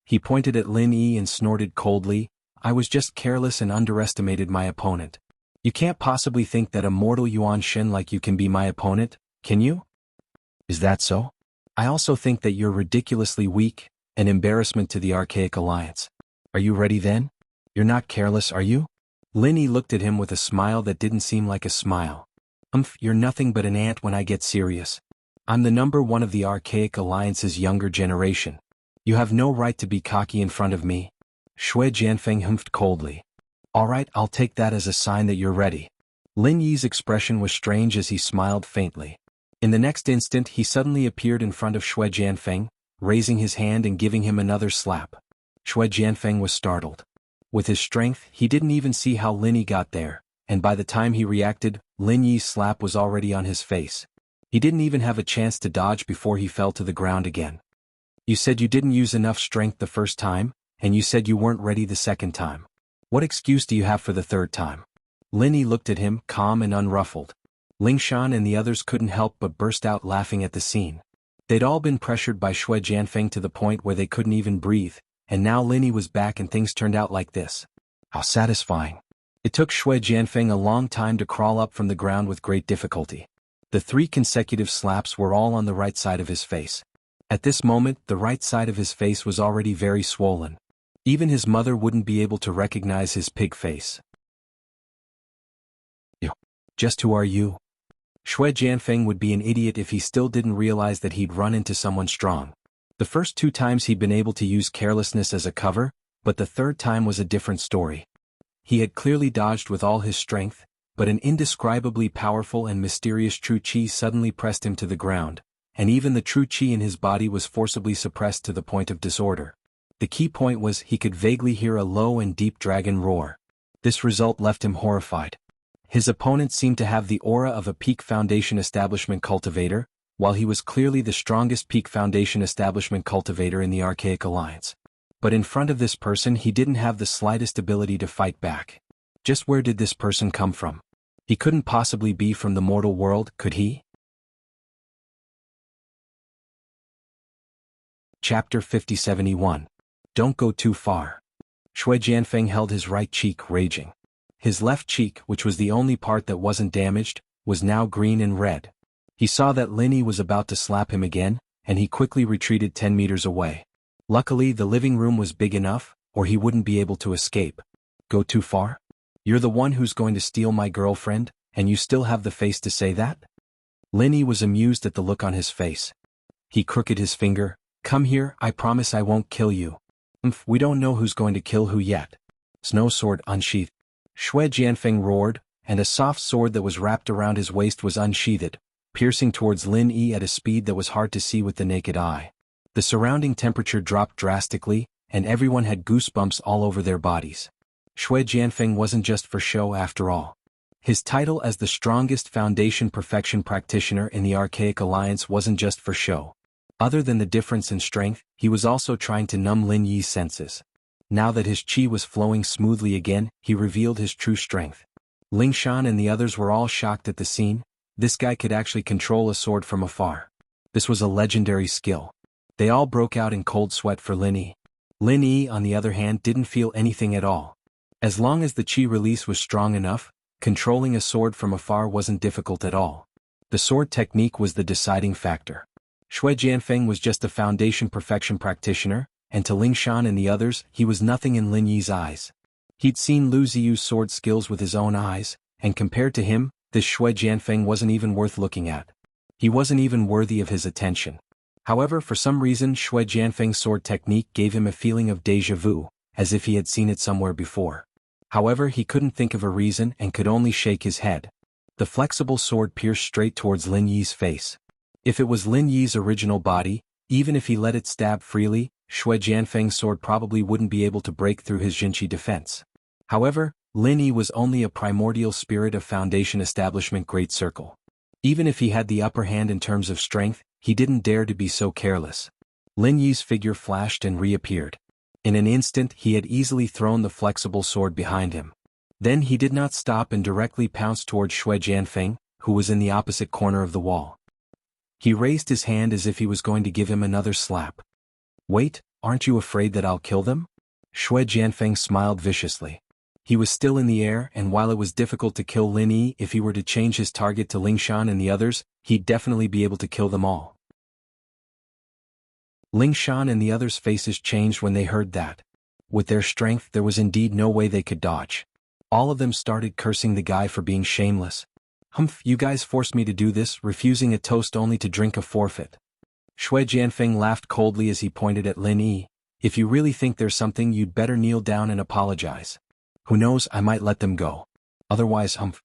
He pointed at Lin Yi and snorted coldly, I was just careless and underestimated my opponent. You can't possibly think that a mortal Yuan Shen like you can be my opponent, can you? Is that so? I also think that you're ridiculously weak, an embarrassment to the Archaic Alliance. Are you ready then? You're not careless, are you? Lin Yi looked at him with a smile that didn't seem like a smile. You're nothing but an ant when I get serious. I'm the number one of the Archaic Alliance's younger generation. You have no right to be cocky in front of me. Shui Jianfeng humphed coldly. All right, I'll take that as a sign that you're ready. Lin Yi's expression was strange as he smiled faintly. In the next instant he suddenly appeared in front of Shui Jianfeng, raising his hand and giving him another slap. Shui Jianfeng was startled. With his strength, he didn't even see how Lin Yi got there, and by the time he reacted, Lin Yi's slap was already on his face. He didn't even have a chance to dodge before he fell to the ground again. You said you didn't use enough strength the first time, and you said you weren't ready the second time. What excuse do you have for the third time? Lin Yi looked at him, calm and unruffled. Lingshan and the others couldn't help but burst out laughing at the scene. They'd all been pressured by Shui Jianfeng to the point where they couldn't even breathe, and now Lin Yi was back and things turned out like this. How satisfying. It took Shui Jianfeng a long time to crawl up from the ground with great difficulty. The 3 consecutive slaps were all on the right side of his face. At this moment, the right side of his face was already very swollen. Even his mother wouldn't be able to recognize his pig face. Just who are you? Shui Jianfeng would be an idiot if he still didn't realize that he'd run into someone strong. The first 2 times he'd been able to use carelessness as a cover, but the third time was a different story. He had clearly dodged with all his strength, but an indescribably powerful and mysterious true qi suddenly pressed him to the ground, and even the true qi in his body was forcibly suppressed to the point of disorder. The key point was he could vaguely hear a low and deep dragon roar. This result left him horrified. His opponent seemed to have the aura of a peak foundation establishment cultivator, while he was clearly the strongest peak foundation establishment cultivator in the Archaic Alliance. But in front of this person he didn't have the slightest ability to fight back. Just where did this person come from? He couldn't possibly be from the mortal world, could he? Chapter 5071. Don't go too far. Shui Jianfeng held his right cheek raging. His left cheek, which was the only part that wasn't damaged, was now green and red. He saw that Lin Yi was about to slap him again, and he quickly retreated 10 meters away. Luckily the living room was big enough, or he wouldn't be able to escape. Go too far? You're the one who's going to steal my girlfriend, and you still have the face to say that? Lin Yi was amused at the look on his face. He crooked his finger. Come here, I promise I won't kill you. We don't know who's going to kill who yet. Snow sword unsheathed. Shui Jianfeng roared, and a soft sword that was wrapped around his waist was unsheathed, piercing towards Lin Yi at a speed that was hard to see with the naked eye. The surrounding temperature dropped drastically, and everyone had goosebumps all over their bodies. Shui Jianfeng wasn't just for show after all. His title as the strongest Foundation Perfection practitioner in the Archaic Alliance wasn't just for show. Other than the difference in strength, he was also trying to numb Lin Yi's senses. Now that his qi was flowing smoothly again, he revealed his true strength. Lingshan and the others were all shocked at the scene. This guy could actually control a sword from afar. This was a legendary skill. They all broke out in cold sweat for Lin Yi. Lin Yi, on the other hand, didn't feel anything at all. As long as the qi release was strong enough, controlling a sword from afar wasn't difficult at all. The sword technique was the deciding factor. Shui Jianfeng was just a Foundation Perfection practitioner, and to Lingshan and the others, he was nothing in Lin Yi's eyes. He'd seen Lu Ziyu's sword skills with his own eyes, and compared to him, this Shui Jianfeng wasn't even worth looking at. He wasn't even worthy of his attention. However, for some reason Shui Jianfeng's sword technique gave him a feeling of déjà vu, as if he had seen it somewhere before. However, he couldn't think of a reason and could only shake his head. The flexible sword pierced straight towards Lin Yi's face. If it was Lin Yi's original body, even if he let it stab freely, Shui Jianfeng's sword probably wouldn't be able to break through his Jinqi defense. However, Lin Yi was only a primordial spirit of Foundation Establishment Great Circle. Even if he had the upper hand in terms of strength, he didn't dare to be so careless. Lin Yi's figure flashed and reappeared. In an instant he had easily thrown the flexible sword behind him. Then he did not stop and directly pounced towards Shui Jianfeng, who was in the opposite corner of the wall. He raised his hand as if he was going to give him another slap. Wait, aren't you afraid that I'll kill them? Shui Jianfeng smiled viciously. He was still in the air, and while it was difficult to kill Lin Yi, if he were to change his target to Lingshan and the others, he'd definitely be able to kill them all. Ling Shan and the others' faces changed when they heard that. With their strength there was indeed no way they could dodge. All of them started cursing the guy for being shameless. Humph, you guys forced me to do this, refusing a toast only to drink a forfeit. Shui Jianfeng laughed coldly as he pointed at Lin Yi. If you really think there's something, you'd better kneel down and apologize. Who knows, I might let them go. Otherwise, humph.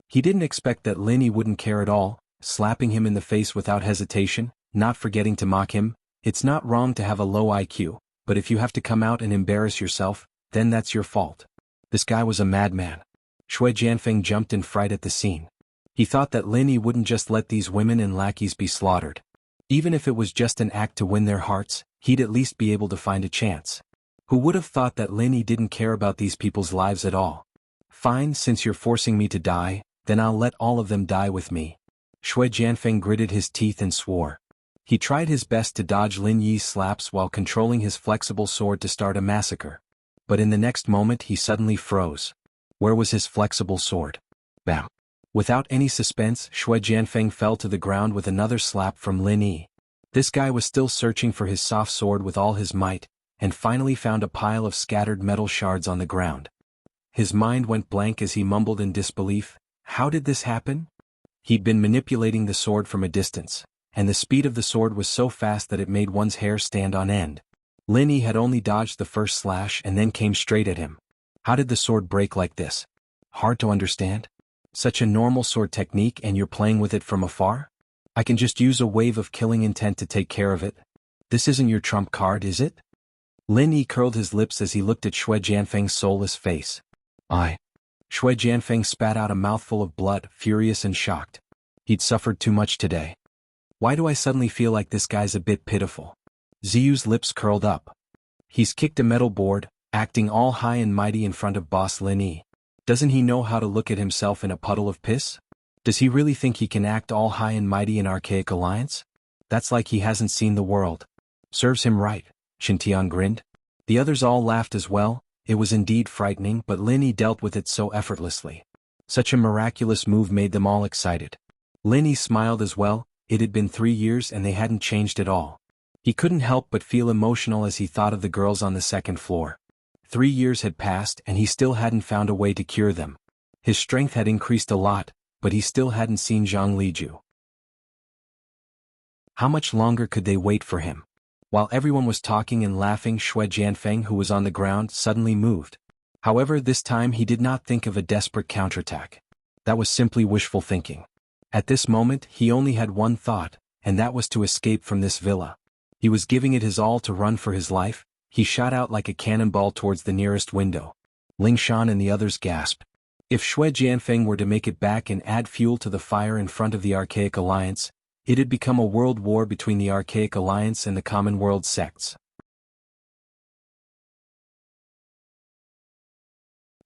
He didn't expect that Lin Yi wouldn't care at all, slapping him in the face without hesitation, not forgetting to mock him. It's not wrong to have a low IQ, but if you have to come out and embarrass yourself, then that's your fault. This guy was a madman. Shui Jianfeng jumped in fright at the scene. He thought that Lin Yi wouldn't just let these women and lackeys be slaughtered. Even if it was just an act to win their hearts, he'd at least be able to find a chance. Who would have thought that Lin Yi didn't care about these people's lives at all? Fine, since you're forcing me to die, then I'll let all of them die with me. Shui Jianfeng gritted his teeth and swore. He tried his best to dodge Lin Yi's slaps while controlling his flexible sword to start a massacre. But in the next moment he suddenly froze. Where was his flexible sword? Bam! Without any suspense, Shui Jianfeng fell to the ground with another slap from Lin Yi. This guy was still searching for his soft sword with all his might, and finally found a pile of scattered metal shards on the ground. His mind went blank as he mumbled in disbelief. How did this happen? He'd been manipulating the sword from a distance, and the speed of the sword was so fast that it made one's hair stand on end. Lin Yi had only dodged the first slash and then came straight at him. How did the sword break like this? Hard to understand? Such a normal sword technique and you're playing with it from afar? I can just use a wave of killing intent to take care of it. This isn't your trump card, is it? Lin Yi curled his lips as he looked at Shui Jianfeng's soulless face. Shui Jianfeng spat out a mouthful of blood, furious and shocked. He'd suffered too much today. Why do I suddenly feel like this guy's a bit pitiful? Ziyu's lips curled up. He's kicked a metal board, acting all high and mighty in front of boss Lin Yi. Doesn't he know how to look at himself in a puddle of piss? Does he really think he can act all high and mighty in Archaic Alliance? That's like he hasn't seen the world. Serves him right, Xintian grinned. The others all laughed as well. It was indeed frightening, but Lin Yi dealt with it so effortlessly. Such a miraculous move made them all excited. Lin Yi smiled as well. It had been 3 years and they hadn't changed at all. He couldn't help but feel emotional as he thought of the girls on the second floor. 3 years had passed and he still hadn't found a way to cure them. His strength had increased a lot, but he still hadn't seen Zhang Liju. How much longer could they wait for him? While everyone was talking and laughing, Shui Jianfeng, who was on the ground, suddenly moved. However, this time he did not think of a desperate counterattack. That was simply wishful thinking. At this moment, he only had one thought, and that was to escape from this villa. He was giving it his all to run for his life. He shot out like a cannonball towards the nearest window. Ling Shan and the others gasped. If Shui Jianfeng were to make it back and add fuel to the fire in front of the Archaic Alliance, it had become a world war between the Archaic Alliance and the Common World sects.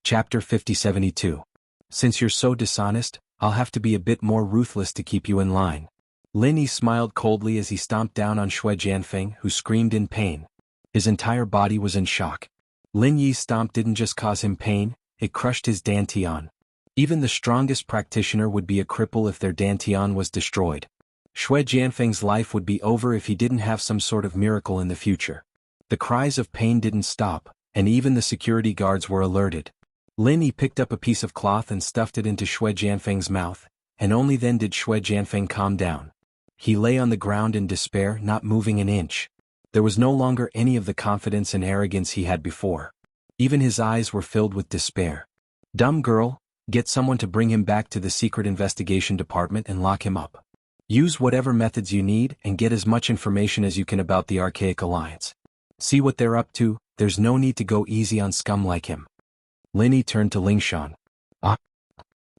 Chapter 5072. Since you're so dishonest, I'll have to be a bit more ruthless to keep you in line. Lin Yi smiled coldly as he stomped down on Shui Jianfeng, who screamed in pain. His entire body was in shock. Lin Yi's stomp didn't just cause him pain, it crushed his dantian. Even the strongest practitioner would be a cripple if their dantian was destroyed. Shui Jianfeng's life would be over if he didn't have some sort of miracle in the future. The cries of pain didn't stop, and even the security guards were alerted. Lin Yi picked up a piece of cloth and stuffed it into Shui Jianfeng's mouth, and only then did Shui Jianfeng calm down. He lay on the ground in despair, not moving an inch. There was no longer any of the confidence and arrogance he had before. Even his eyes were filled with despair. Dumb girl, get someone to bring him back to the secret investigation department and lock him up. Use whatever methods you need and get as much information as you can about the Archaic Alliance. See what they're up to, there's no need to go easy on scum like him. Lin Yi turned to Ling Shan.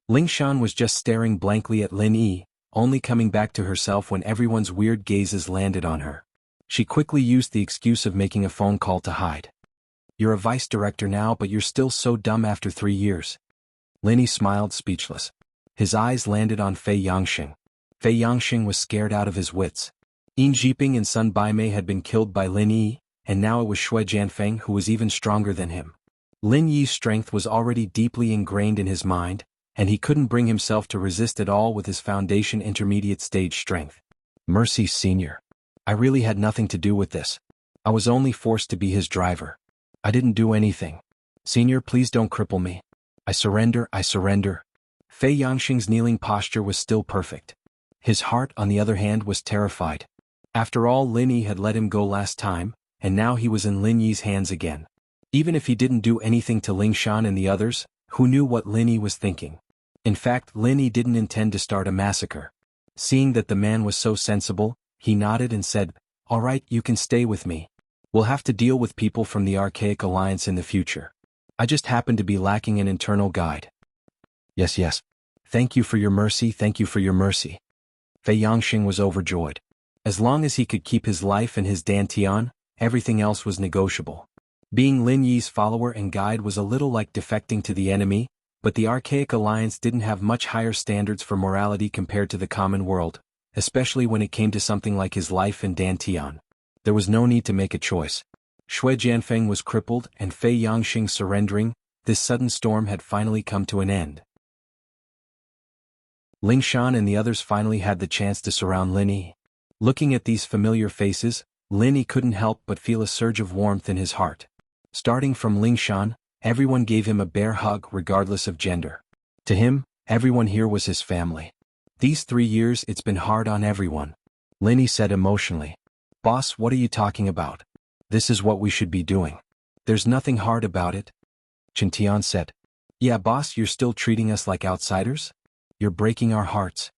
Ling Shan was just staring blankly at Lin Yi, only coming back to herself when everyone's weird gazes landed on her. She quickly used the excuse of making a phone call to hide. You're a vice director now, but you're still so dumb after 3 years. Lin Yi smiled, speechless. His eyes landed on Fei Yangxing. Fei Yangxing was scared out of his wits. Yin Jiping and Sun Baimei had been killed by Lin Yi, and now it was Shui Jianfeng who was even stronger than him. Lin Yi's strength was already deeply ingrained in his mind, and he couldn't bring himself to resist at all with his foundation intermediate stage strength. Mercy Senior. I really had nothing to do with this. I was only forced to be his driver. I didn't do anything. Senior, please don't cripple me. I surrender, I surrender. Fei Yangxing's kneeling posture was still perfect. His heart, on the other hand, was terrified. After all, Lin Yi had let him go last time, and now he was in Lin Yi's hands again. Even if he didn't do anything to Ling Shan and the others, who knew what Lin Yi was thinking? In fact, Lin Yi didn't intend to start a massacre. Seeing that the man was so sensible, he nodded and said, "All right, you can stay with me. We'll have to deal with people from the Archaic Alliance in the future. I just happen to be lacking an internal guide." Yes, yes. Thank you for your mercy, thank you for your mercy. Fei Yangxing was overjoyed. As long as he could keep his life and his dantian, everything else was negotiable. Being Lin Yi's follower and guide was a little like defecting to the enemy, but the Archaic Alliance didn't have much higher standards for morality compared to the common world, especially when it came to something like his life and dantian. There was no need to make a choice. Shui Jianfeng was crippled and Fei Yangxing surrendering. This sudden storm had finally come to an end. Ling Shan and the others finally had the chance to surround Lin Yi. Looking at these familiar faces, Lin Yi couldn't help but feel a surge of warmth in his heart. Starting from Ling Shan, everyone gave him a bear hug regardless of gender. To him, everyone here was his family. These 3 years it's been hard on everyone. Lin Yi said emotionally. Boss, what are you talking about? This is what we should be doing. There's nothing hard about it. Chen Tian said. Yeah, boss, you're still treating us like outsiders? You're breaking our hearts.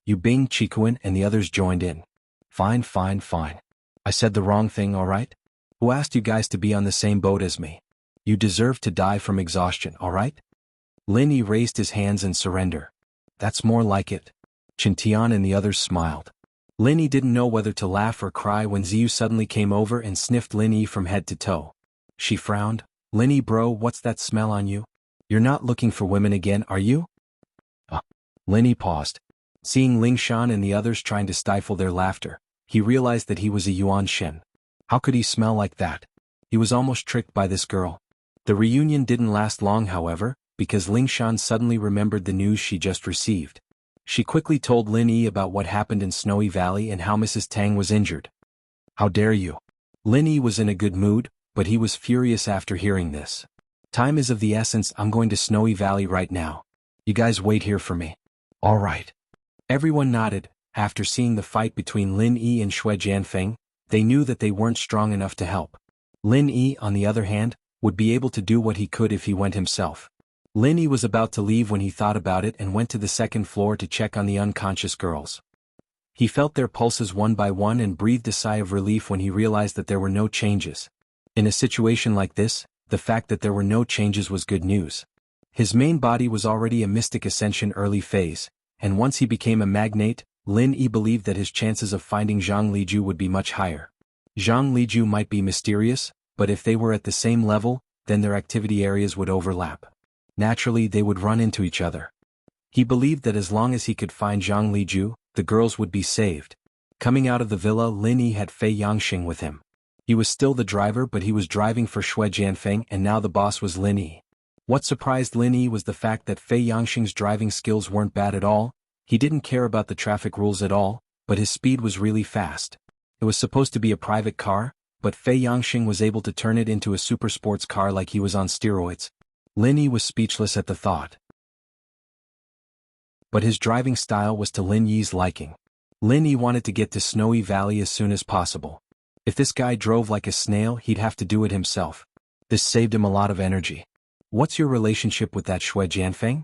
Yu Bing, Qikuan and the others joined in. Fine, fine, fine. I said the wrong thing, alright? Who asked you guys to be on the same boat as me? You deserve to die from exhaustion, alright? Lin Yi raised his hands in surrender. That's more like it. Chen Tian and the others smiled. Lin Yi didn't know whether to laugh or cry when Ziyu suddenly came over and sniffed Lin Yi from head to toe. She frowned. Lin Yi bro, what's that smell on you? You're not looking for women again, are you? Lin Yi paused. Seeing Ling Shan and the others trying to stifle their laughter, he realized that he was a Yuan Shen. How could he smell like that? He was almost tricked by this girl. The reunion didn't last long, however, because Ling Shan suddenly remembered the news she just received. She quickly told Lin Yi about what happened in Snowy Valley and how Mrs. Tang was injured. How dare you? Lin Yi was in a good mood, but he was furious after hearing this. Time is of the essence, I'm going to Snowy Valley right now. You guys wait here for me. All right. Everyone nodded. After seeing the fight between Lin Yi and Shui Jianfeng, they knew that they weren't strong enough to help. Lin Yi, on the other hand, would be able to do what he could if he went himself. Lin Yi was about to leave when he thought about it and went to the second floor to check on the unconscious girls. He felt their pulses one by one and breathed a sigh of relief when he realized that there were no changes. In a situation like this, the fact that there were no changes was good news. His main body was already a mystic ascension early phase, and once he became a magnate, Lin Yi believed that his chances of finding Zhang Liju would be much higher. Zhang Liju might be mysterious, but if they were at the same level, then their activity areas would overlap. Naturally, they would run into each other. He believed that as long as he could find Zhang Liju, the girls would be saved. Coming out of the villa, Lin Yi had Fei Yangxing with him. He was still the driver, but he was driving for Shui Jianfeng, and now the boss was Lin Yi. What surprised Lin Yi was the fact that Fei Yangxing's driving skills weren't bad at all. He didn't care about the traffic rules at all, but his speed was really fast. It was supposed to be a private car, but Fei Yangxing was able to turn it into a super sports car like he was on steroids. Lin Yi was speechless at the thought. But his driving style was to Lin Yi's liking. Lin Yi wanted to get to Snowy Valley as soon as possible. If this guy drove like a snail, he'd have to do it himself. This saved him a lot of energy. What's your relationship with that Shui Jianfeng?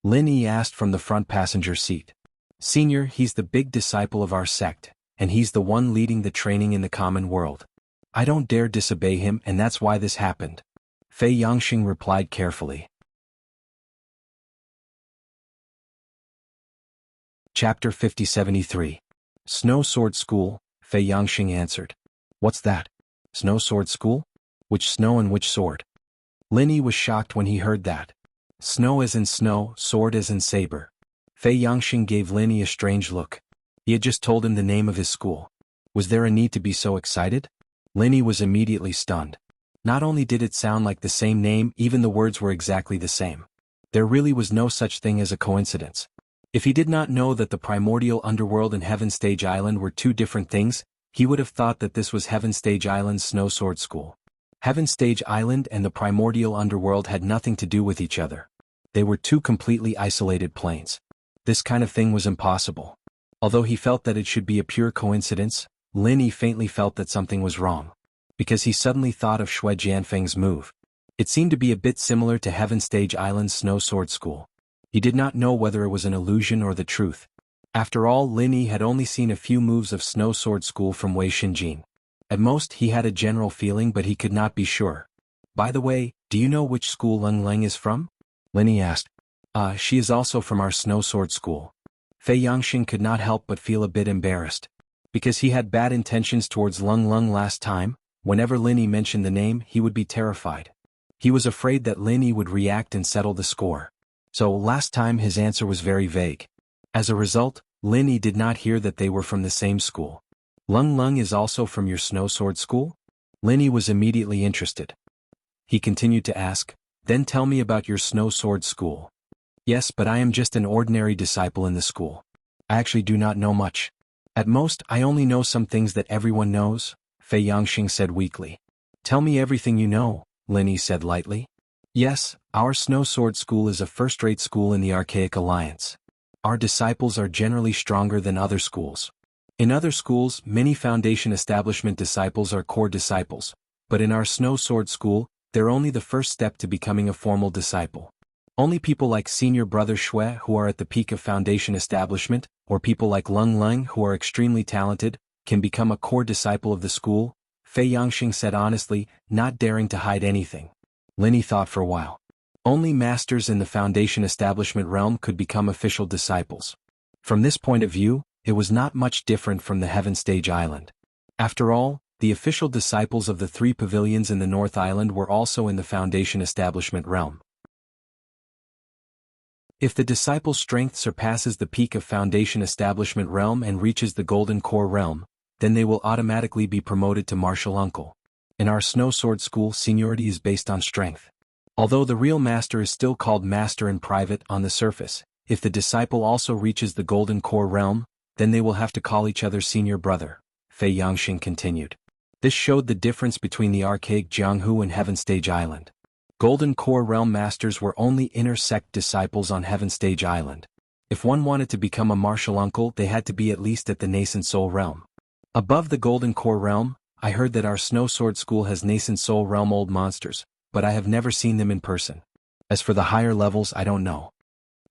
Lin Yi asked from the front passenger seat. Senior, he's the big disciple of our sect, and he's the one leading the training in the common world. I don't dare disobey him, and that's why this happened. Fei Yangxing replied carefully. Chapter 5073. Snow Sword School, Fei Yangxing answered. What's that? Snow Sword School? Which snow and which sword? Lin Yi was shocked when he heard that. Snow as in snow, sword as in saber. Fei Yangxing gave Lin Yi a strange look. He had just told him the name of his school. Was there a need to be so excited? Lin Yi was immediately stunned. Not only did it sound like the same name, even the words were exactly the same. There really was no such thing as a coincidence. If he did not know that the primordial underworld and Heaven Stage Island were two different things, He would have thought that this was Heaven Stage Island's Snow Sword School. Heaven Stage Island and the primordial underworld had nothing to do with each other. They were two completely isolated planes. This kind of thing was impossible. Although he felt that it should be a pure coincidence, Lin Yi faintly felt that something was wrong. Because he suddenly thought of Xue Jianfeng's move. It seemed to be a bit similar to Heaven Stage Island's Snow Sword School. He did not know whether it was an illusion or the truth. After all, Lin Yi had only seen a few moves of Snow Sword School from Wei Xinjin. At most he had a general feeling, but he could not be sure. By the way, do you know which school Leng Leng is from? Lin Yi asked. She is also from our Snow Sword School. Fei Yangxing could not help but feel a bit embarrassed. Because he had bad intentions towards Leng Leng last time, whenever Lin Yi mentioned the name he would be terrified. He was afraid that Lin Yi would react and settle the score. So last time his answer was very vague. As a result, Lin Yi did not hear that they were from the same school. Leng Leng is also from your Snow Sword School? Lin Yi was immediately interested. He continued to ask, then tell me about your Snow Sword School. Yes, but I am just an ordinary disciple in the school. I actually do not know much. At most, I only know some things that everyone knows, Fei Yangxing said weakly. Tell me everything you know, Lin Yi said lightly. Yes, our Snow Sword School is a first-rate school in the Archaic Alliance. Our disciples are generally stronger than other schools. In other schools, many Foundation Establishment disciples are core disciples, but in our Snow Sword School, they're only the first step to becoming a formal disciple. Only people like Senior Brother Xue who are at the peak of Foundation Establishment, or people like Leng Leng who are extremely talented, can become a core disciple of the school, Fei Yangxing said honestly, not daring to hide anything. Lin Yi thought for a while. Only masters in the Foundation Establishment realm could become official disciples. From this point of view, it was not much different from the Heaven Stage Island. After all, the official disciples of the 3 pavilions in the North Island were also in the Foundation Establishment realm. If the disciple's strength surpasses the peak of Foundation Establishment realm and reaches the Golden Core realm, then they will automatically be promoted to Martial Uncle. In our Snow Sword School, seniority is based on strength. Although the real master is still called master in private on the surface, if the disciple also reaches the Golden Core realm, then they will have to call each other senior brother, Fei Yangxing continued. This showed the difference between the archaic Jianghu and Heaven Stage Island. Golden Core realm masters were only inner sect disciples on Heaven Stage Island. If one wanted to become a martial uncle, they had to be at least at the nascent soul realm. Above the Golden Core realm, I heard that our Snow Sword School has nascent soul realm old monsters, but I have never seen them in person. As for the higher levels, I don't know.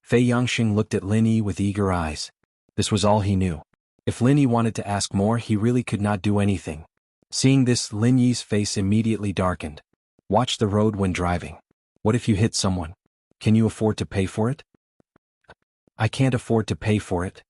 Fei Yangxing looked at Lin Yi with eager eyes. This was all he knew. If Lin Yi wanted to ask more, he really could not do anything. Seeing this, Lin Yi's face immediately darkened. Watch the road when driving. What if you hit someone? Can you afford to pay for it? I can't afford to pay for it.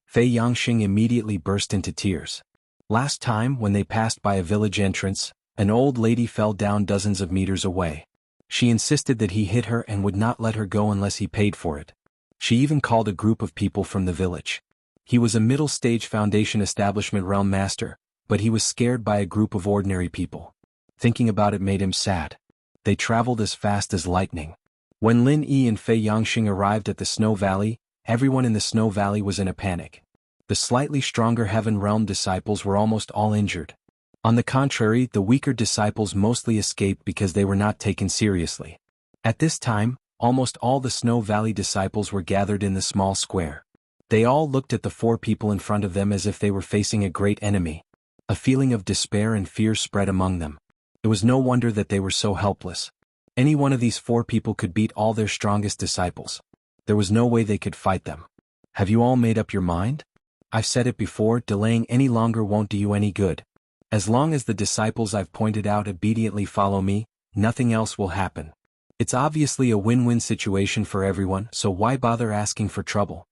Fei Yangxing immediately burst into tears. Last time, when they passed by a village entrance, an old lady fell down dozens of meters away. She insisted that he hit her and would not let her go unless he paid for it. She even called a group of people from the village. He was a middle-stage Foundation Establishment realm master, but he was scared by a group of ordinary people. Thinking about it made him sad. They traveled as fast as lightning. When Lin Yi and Fei Yangxing arrived at the Snow Valley, everyone in the Snow Valley was in a panic. The slightly stronger Heaven Realm disciples were almost all injured. On the contrary, the weaker disciples mostly escaped because they were not taken seriously. At this time, almost all the Snow Valley disciples were gathered in the small square. They all looked at the 4 people in front of them as if they were facing a great enemy. A feeling of despair and fear spread among them. It was no wonder that they were so helpless. Any one of these 4 people could beat all their strongest disciples. There was no way they could fight them. Have you all made up your mind? I've said it before, delaying any longer won't do you any good. As long as the disciples I've pointed out obediently follow me, nothing else will happen. It's obviously a win-win situation for everyone, so why bother asking for trouble?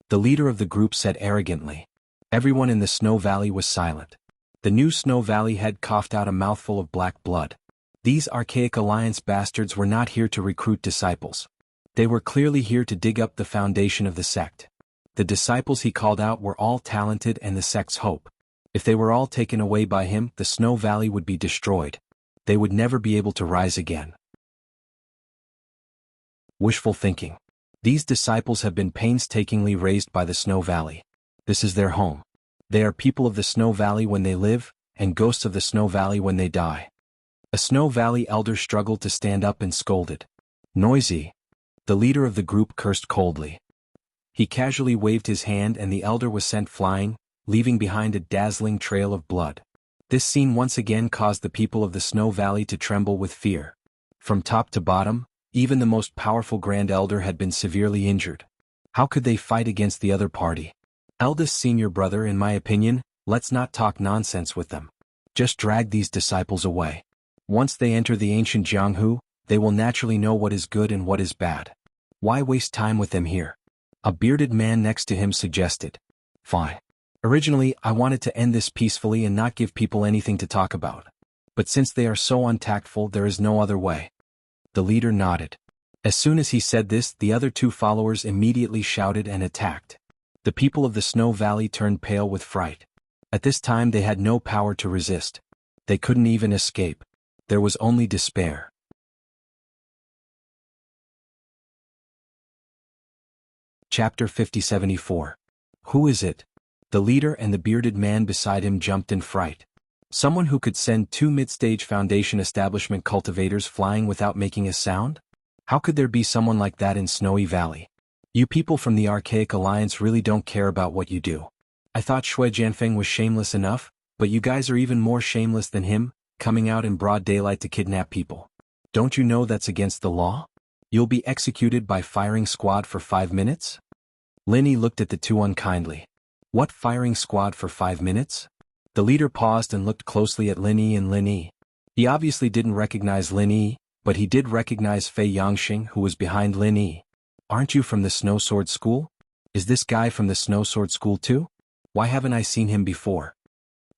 The leader of the group said arrogantly. Everyone in the Snow Valley was silent. The new Snow Valley head coughed out a mouthful of black blood. These Archaic Alliance bastards were not here to recruit disciples. They were clearly here to dig up the foundation of the sect. The disciples he called out were all talented and the sect's hope. If they were all taken away by him, the Snow Valley would be destroyed. They would never be able to rise again. Wishful thinking. These disciples have been painstakingly raised by the Snow Valley. This is their home. They are people of the Snow Valley when they live, and ghosts of the Snow Valley when they die. A Snow Valley elder struggled to stand up and scolded. Noisy. The leader of the group cursed coldly. He casually waved his hand and the elder was sent flying, leaving behind a dazzling trail of blood. This scene once again caused the people of the Snow Valley to tremble with fear. From top to bottom, even the most powerful Grand Elder had been severely injured. How could they fight against the other party? Eldest senior brother, in my opinion, let's not talk nonsense with them. Just drag these disciples away. Once they enter the ancient Jianghu, they will naturally know what is good and what is bad. Why waste time with them here? A bearded man next to him suggested. Fine. Originally, I wanted to end this peacefully and not give people anything to talk about. But since they are so untactful, there is no other way. The leader nodded. As soon as he said this, the other two followers immediately shouted and attacked. The people of the Snow Valley turned pale with fright. At this time they had no power to resist. They couldn't even escape. There was only despair. Chapter 50-74. Who is it? The leader and the bearded man beside him jumped in fright. Someone who could send 2 mid-stage Foundation establishment cultivators flying without making a sound? How could there be someone like that in Snowy Valley? You people from the Archaic Alliance really don't care about what you do. I thought Shui Jianfeng was shameless enough, but you guys are even more shameless than him, coming out in broad daylight to kidnap people. Don't you know that's against the law? You'll be executed by firing squad for 5 minutes? Linny looked at the two unkindly. What firing squad for 5 minutes? The leader paused and looked closely at Linny and Linny. He obviously didn't recognize Linny, but he did recognize Fei Yangxing, who was behind Linny. Aren't you from the Snow Sword School? Is this guy from the Snow Sword School too? Why haven't I seen him before?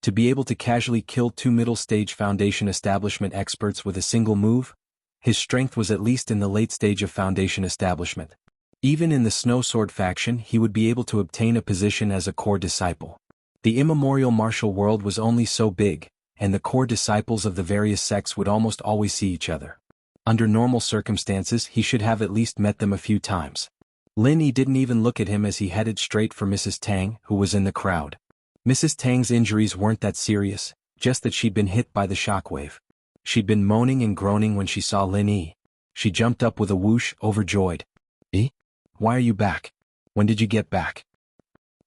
To be able to casually kill 2 middle-stage Foundation establishment experts with a single move? His strength was at least in the late stage of Foundation establishment. Even in the Snow Sword faction he would be able to obtain a position as a core disciple. The immemorial martial world was only so big, and the core disciples of the various sects would almost always see each other. Under normal circumstances he should have at least met them a few times. Linny didn't even look at him as he headed straight for Mrs. Tang, who was in the crowd. Mrs. Tang's injuries weren't that serious, just that she'd been hit by the shockwave. She'd been moaning and groaning when she saw Linny. She jumped up with a whoosh, overjoyed. Eh? Why are you back? When did you get back?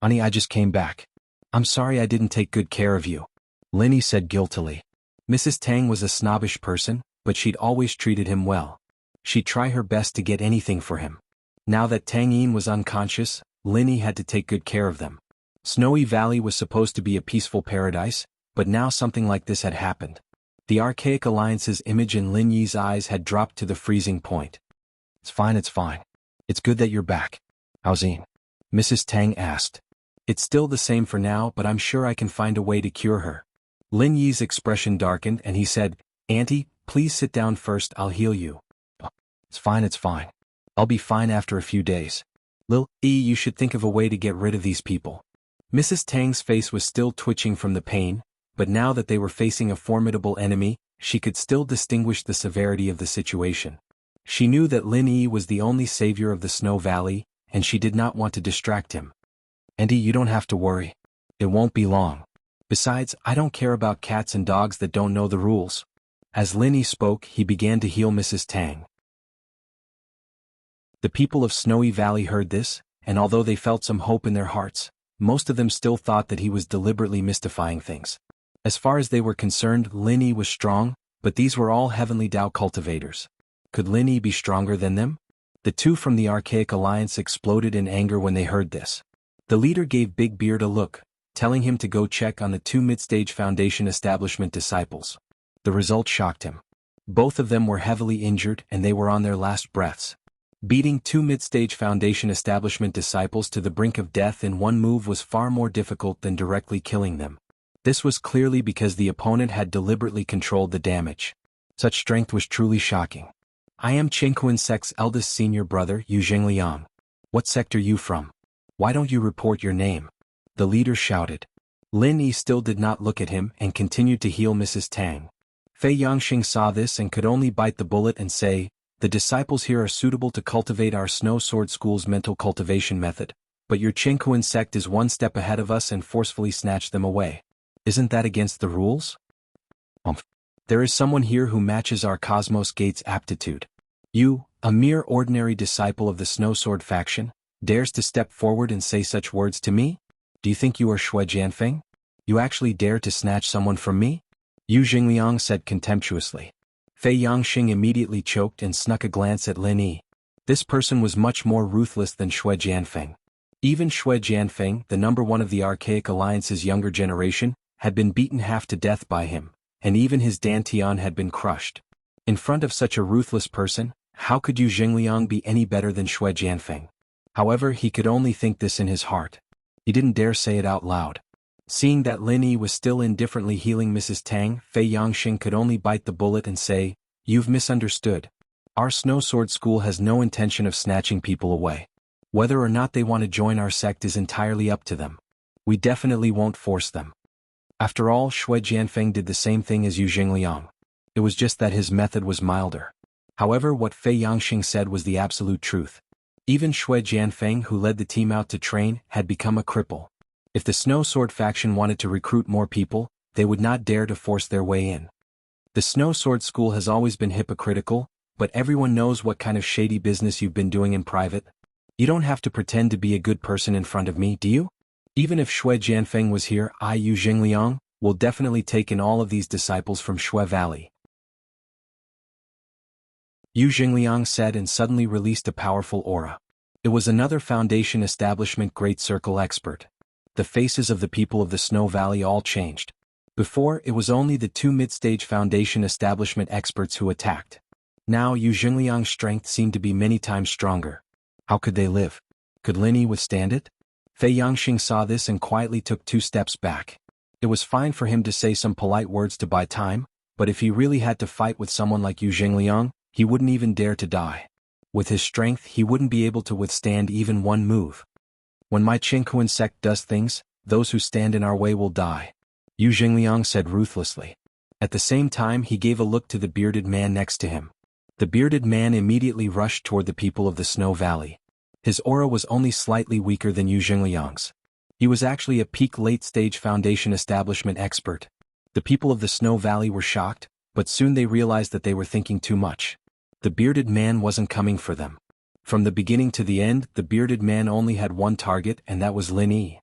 Honey, I just came back. I'm sorry I didn't take good care of you. Linny said guiltily. Mrs. Tang was a snobbish person, but she'd always treated him well. She'd try her best to get anything for him. Now that Tang Yin was unconscious, Linny had to take good care of them. Snowy Valley was supposed to be a peaceful paradise, but now something like this had happened. The Archaic Alliance's image in Lin Yi's eyes had dropped to the freezing point. It's fine, it's fine. It's good that you're back. How's Yin? Mrs. Tang asked. It's still the same for now, but I'm sure I can find a way to cure her. Lin Yi's expression darkened and he said, Auntie, please sit down first, I'll heal you. It's fine, it's fine. I'll be fine after a few days. You should think of a way to get rid of these people. Mrs. Tang's face was still twitching from the pain, but now that they were facing a formidable enemy, she could still distinguish the severity of the situation. She knew that Lin Yi was the only savior of the Snow Valley, and she did not want to distract him. Auntie, you don't have to worry. It won't be long. Besides, I don't care about cats and dogs that don't know the rules. As Lin Yi spoke, he began to heal Mrs. Tang. The people of Snowy Valley heard this, and although they felt some hope in their hearts, most of them still thought that he was deliberately mystifying things. As far as they were concerned, Lin Yi was strong, but these were all Heavenly Dao cultivators. Could Lin Yi be stronger than them? The two from the Archaic Alliance exploded in anger when they heard this. The leader gave Big Beard a look, telling him to go check on the 2 mid-stage Foundation establishment disciples. The result shocked him. Both of them were heavily injured and they were on their last breaths. Beating 2 mid-stage Foundation establishment disciples to the brink of death in one move was far more difficult than directly killing them. This was clearly because the opponent had deliberately controlled the damage. Such strength was truly shocking. I am Qingquan sect's eldest senior brother, Yu Zhengliang. What sect are you from? Why don't you report your name? The leader shouted. Lin Yi still did not look at him and continued to heal Mrs. Tang. Fei Yangxing saw this and could only bite the bullet and say, the disciples here are suitable to cultivate our Snow Sword School's mental cultivation method. but your Qingkuan sect is one step ahead of us and forcefully snatched them away. Isn't that against the rules? There is someone here who matches our Cosmos Gate's aptitude. You, a mere ordinary disciple of the Snowsword faction, dares to step forward and say such words to me? Do you think you are Shui Jianfeng? You actually dare to snatch someone from me? Yu Jingliang said contemptuously. Fei Yangxing immediately choked and snuck a glance at Lin Yi. This person was much more ruthless than Shui Jianfeng. Even Shui Jianfeng, the number one of the Archaic Alliance's younger generation, had been beaten half to death by him, and even his Dantian had been crushed. In front of such a ruthless person, how could Yu Jingliang be any better than Shui Jianfeng? However, he could only think this in his heart. He didn't dare say it out loud. Seeing that Lin Yi was still indifferently healing Mrs. Tang, Fei Yangxing could only bite the bullet and say, "You've misunderstood. Our Snowsword School has no intention of snatching people away. Whether or not they want to join our sect is entirely up to them. We definitely won't force them." After all, Shui Jianfeng did the same thing as Yu Jingliang. It was just that his method was milder. However, what Fei Yangxing said was the absolute truth. Even Shui Jianfeng, who led the team out to train, had become a cripple. If the Snowsword faction wanted to recruit more people, they would not dare to force their way in. The Snowsword School has always been hypocritical, but everyone knows what kind of shady business you've been doing in private. You don't have to pretend to be a good person in front of me, do you? Even if Shui Jianfeng was here, I, Yu Jingliang, will definitely take in all of these disciples from Shui Valley. Yu Jingliang said and suddenly released a powerful aura. It was another Foundation Establishment Great Circle expert. The faces of the people of the Snow Valley all changed. Before, it was only the two mid-stage Foundation Establishment experts who attacked. Now Yu Jingliang's strength seemed to be many times stronger. How could they live? Could Lin Yi withstand it? Fei Yangxing saw this and quietly took 2 steps back. It was fine for him to say some polite words to buy time, but if he really had to fight with someone like Yu Jingliang, he wouldn't even dare to die. With his strength, he wouldn't be able to withstand even one move. When my Qingkuan sect does things, those who stand in our way will die, Yu Jingliang said ruthlessly. At the same time, he gave a look to the bearded man next to him. The bearded man immediately rushed toward the people of the Snow Valley. His aura was only slightly weaker than Yu Jingliang's. He was actually a peak late-stage Foundation Establishment expert. The people of the Snow Valley were shocked, but soon they realized that they were thinking too much. The bearded man wasn't coming for them. From the beginning to the end, the bearded man only had one target, and that was Lin Yi.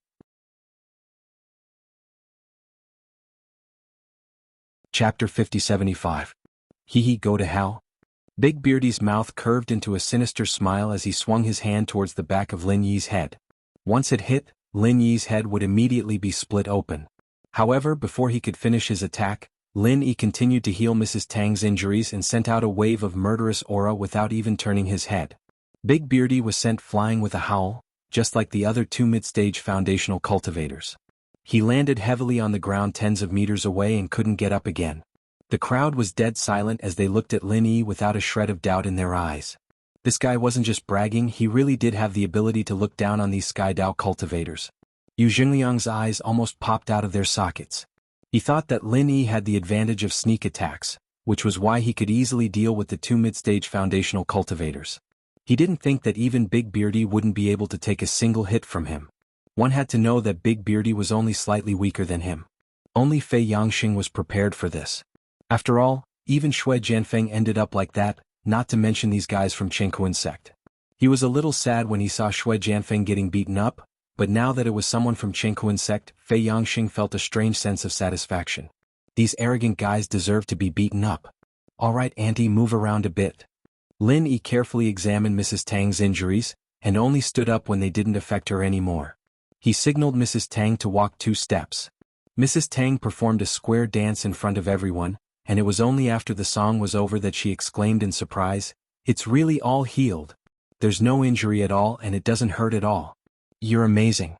Chapter 5075. Hee go to hell? Big Beardy's mouth curved into a sinister smile as he swung his hand towards the back of Lin Yi's head. Once it hit, Lin Yi's head would immediately be split open. However, before he could finish his attack, Lin Yi continued to heal Mrs. Tang's injuries and sent out a wave of murderous aura without even turning his head. Big Beardy was sent flying with a howl, just like the other 2 mid-stage foundational cultivators. He landed heavily on the ground tens of meters away and couldn't get up again. The crowd was dead silent as they looked at Lin Yi without a shred of doubt in their eyes. This guy wasn't just bragging, he really did have the ability to look down on these Sky Dao cultivators. Yu Jingliang's eyes almost popped out of their sockets. He thought that Lin Yi had the advantage of sneak attacks, which was why he could easily deal with the 2 mid-stage foundational cultivators. He didn't think that even Big Beardy wouldn't be able to take a single hit from him. One had to know that Big Beardy was only slightly weaker than him. Only Fei Yangxing was prepared for this. After all, even Shui Jianfeng ended up like that, not to mention these guys from Qingkuan sect. He was a little sad when he saw Shui Jianfeng getting beaten up, but now that it was someone from Qingkuan sect, Fei Yangxing felt a strange sense of satisfaction. These arrogant guys deserve to be beaten up. Alright, Auntie, move around a bit. Lin Yi carefully examined Mrs. Tang's injuries, and only stood up when they didn't affect her anymore. He signaled Mrs. Tang to walk 2 steps. Mrs. Tang performed a square dance in front of everyone, and it was only after the song was over that she exclaimed in surprise, "It's really all healed. There's no injury at all and it doesn't hurt at all. You're amazing.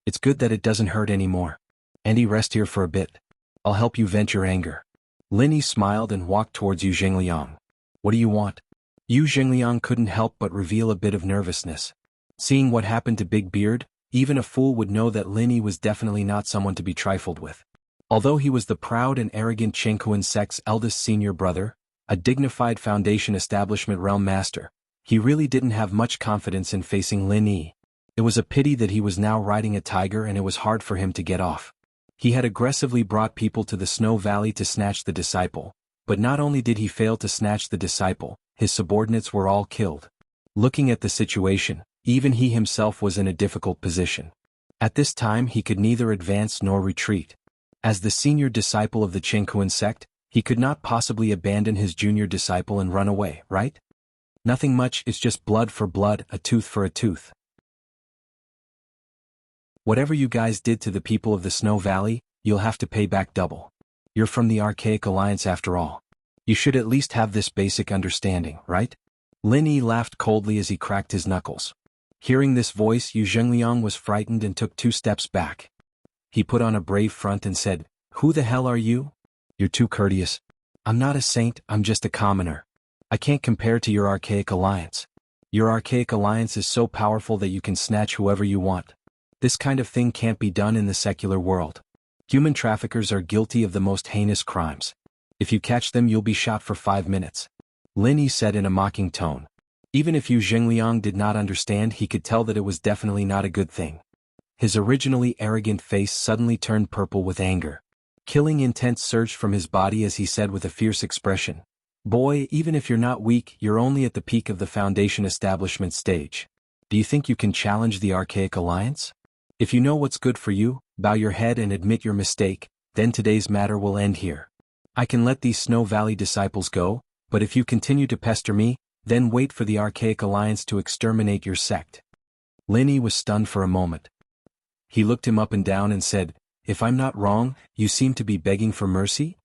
It's good that it doesn't hurt anymore. Auntie, rest here for a bit. I'll help you vent your anger." Lin Yi smiled and walked towards Yu Jingliang. "What do you want?" Yu Jingliang couldn't help but reveal a bit of nervousness. Seeing what happened to Big Beard, even a fool would know that Lin Yi was definitely not someone to be trifled with. Although he was the proud and arrogant Qingkuan sect's eldest senior brother, a dignified Foundation Establishment realm master, he really didn't have much confidence in facing Lin Yi. It was a pity that he was now riding a tiger and it was hard for him to get off. He had aggressively brought people to the Snow Valley to snatch the disciple, but not only did he fail to snatch the disciple, his subordinates were all killed. Looking at the situation, even he himself was in a difficult position. At this time he could neither advance nor retreat. As the senior disciple of the Chenkuan sect, he could not possibly abandon his junior disciple and run away, right? Nothing much, it's just blood for blood, a tooth for a tooth. Whatever you guys did to the people of the Snow Valley, you'll have to pay back double. You're from the Archaic Alliance after all. You should at least have this basic understanding, right? Lin Yi laughed coldly as he cracked his knuckles. Hearing this voice, Yu Zhengliang was frightened and took 2 steps back. He put on a brave front and said, "Who the hell are you? You're too courteous. I'm not a saint, I'm just a commoner. I can't compare to your Archaic Alliance. Your Archaic Alliance is so powerful that you can snatch whoever you want. This kind of thing can't be done in the secular world. Human traffickers are guilty of the most heinous crimes. If you catch them, you'll be shot for 5 minutes." Lin Yi said in a mocking tone. Even if Yu Zhengliang did not understand, he could tell that it was definitely not a good thing. His originally arrogant face suddenly turned purple with anger. Killing intent surged from his body as he said with a fierce expression, "Boy, even if you're not weak, you're only at the peak of the Foundation establishment stage. Do you think you can challenge the Archaic Alliance? If you know what's good for you, bow your head and admit your mistake, then today's matter will end here. I can let these Snow Valley disciples go, but if you continue to pester me, then wait for the Archaic Alliance to exterminate your sect." Lin Yi was stunned for a moment. He looked him up and down and said, "If I'm not wrong, you seem to be begging for mercy?"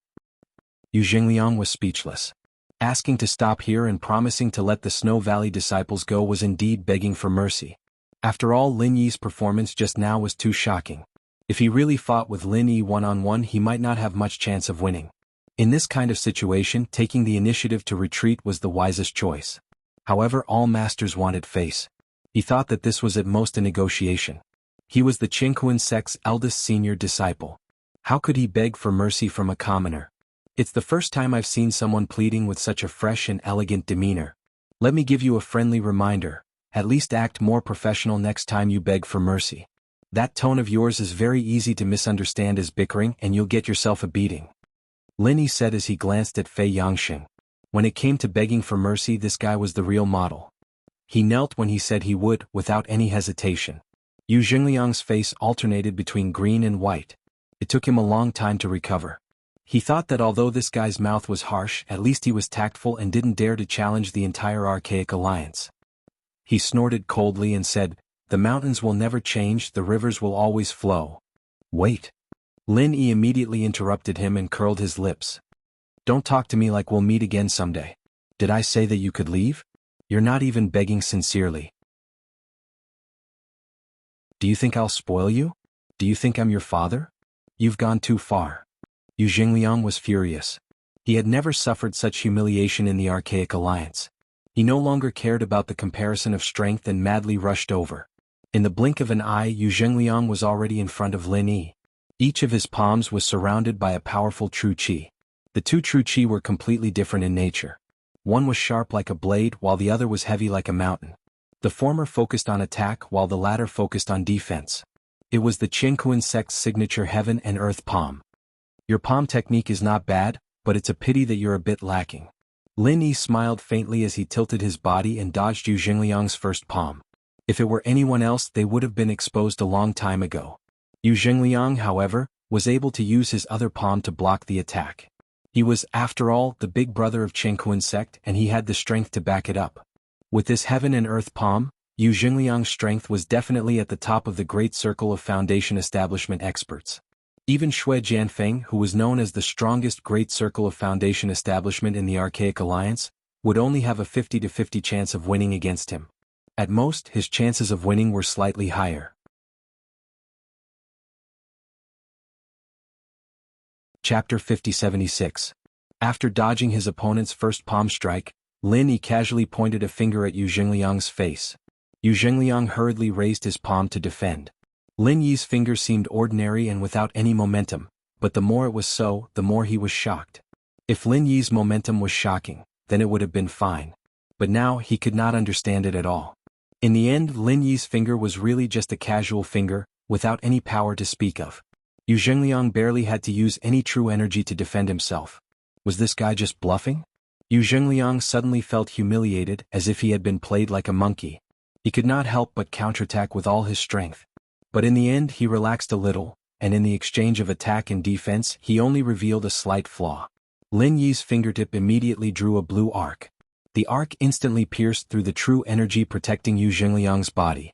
Yu Zhengliang was speechless. Asking to stop here and promising to let the Snow Valley disciples go was indeed begging for mercy. After all, Lin Yi's performance just now was too shocking. If he really fought with Lin Yi one-on-one, he might not have much chance of winning. In this kind of situation, taking the initiative to retreat was the wisest choice. However, all masters wanted face. He thought that this was at most a negotiation. He was the Chenkuan sect's eldest senior disciple. How could he beg for mercy from a commoner? It's the first time I've seen someone pleading with such a fresh and elegant demeanor. Let me give you a friendly reminder. At least act more professional next time you beg for mercy. That tone of yours is very easy to misunderstand as bickering and you'll get yourself a beating." Lin Yi said as he glanced at Fei Yangxing. When it came to begging for mercy, this guy was the real model. He knelt when he said he would, without any hesitation. Yu Zhengliang's face alternated between green and white. It took him a long time to recover. He thought that although this guy's mouth was harsh, at least he was tactful and didn't dare to challenge the entire Archaic Alliance. He snorted coldly and said, "The mountains will never change, the rivers will always flow." "Wait." Lin Yi immediately interrupted him and curled his lips. "Don't talk to me like we'll meet again someday. Did I say that you could leave? You're not even begging sincerely. Do you think I'll spoil you? Do you think I'm your father? You've gone too far." Yu Zhengliang was furious. He had never suffered such humiliation in the Archaic Alliance. He no longer cared about the comparison of strength and madly rushed over. In the blink of an eye, Yu Zhengliang was already in front of Lin Yi. Each of his palms was surrounded by a powerful true qi. The 2 true qi were completely different in nature. One was sharp like a blade while the other was heavy like a mountain. The former focused on attack while the latter focused on defense. It was the Chenkuan sect's signature heaven and earth palm. "Your palm technique is not bad, but it's a pity that you're a bit lacking." Lin Yi smiled faintly as he tilted his body and dodged Yu Zhengliang's first palm. If it were anyone else, they would have been exposed a long time ago. Yu Zhengliang, however, was able to use his other palm to block the attack. He was, after all, the big brother of Chenkuan sect and he had the strength to back it up. With this heaven and earth palm, Yu Zhengliang's strength was definitely at the top of the great circle of Foundation establishment experts. Even Shui Jianfeng, who was known as the strongest great circle of Foundation establishment in the Archaic Alliance, would only have a 50-50 chance of winning against him. At most, his chances of winning were slightly higher. Chapter 5076. After dodging his opponent's first palm strike, Lin Yi casually pointed a finger at Yu Zhengliang's face. Yu Zhengliang hurriedly raised his palm to defend. Lin Yi's finger seemed ordinary and without any momentum, but the more it was so, the more he was shocked. If Lin Yi's momentum was shocking, then it would have been fine. But now he could not understand it at all. In the end, Lin Yi's finger was really just a casual finger, without any power to speak of. Yu Zhengliang barely had to use any true energy to defend himself. Was this guy just bluffing? Yu Zhengliang suddenly felt humiliated, as if he had been played like a monkey. He could not help but counterattack with all his strength. But in the end he relaxed a little, and in the exchange of attack and defense he only revealed a slight flaw. Lin Yi's fingertip immediately drew a blue arc. The arc instantly pierced through the true energy protecting Yu Zhengliang's body.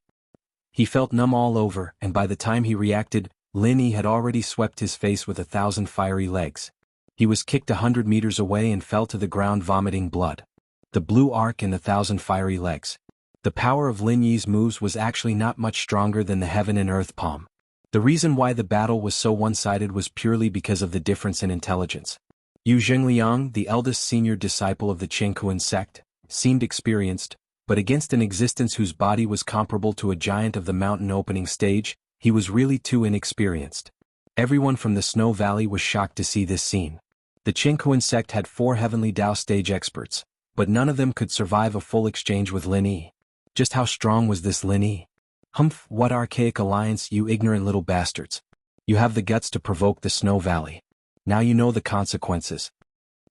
He felt numb all over, and by the time he reacted, Lin Yi had already swept his face with 1,000 fiery legs. He was kicked 100 meters away and fell to the ground vomiting blood. The blue arc and 1,000 fiery legs. The power of Lin Yi's moves was actually not much stronger than the heaven and earth palm. The reason why the battle was so one-sided was purely because of the difference in intelligence. Yu Zhengliang, the eldest senior disciple of the Qingkuan sect, seemed experienced, but against an existence whose body was comparable to a giant of the mountain opening stage, he was really too inexperienced. Everyone from the Snow Valley was shocked to see this scene. The Qingkuan sect had 4 Heavenly Dao stage experts, but none of them could survive a full exchange with Lin Yi. Just how strong was this Lin Yi? Humph, what archaic alliance, you ignorant little bastards. You have the guts to provoke the Snow Valley. Now you know the consequences.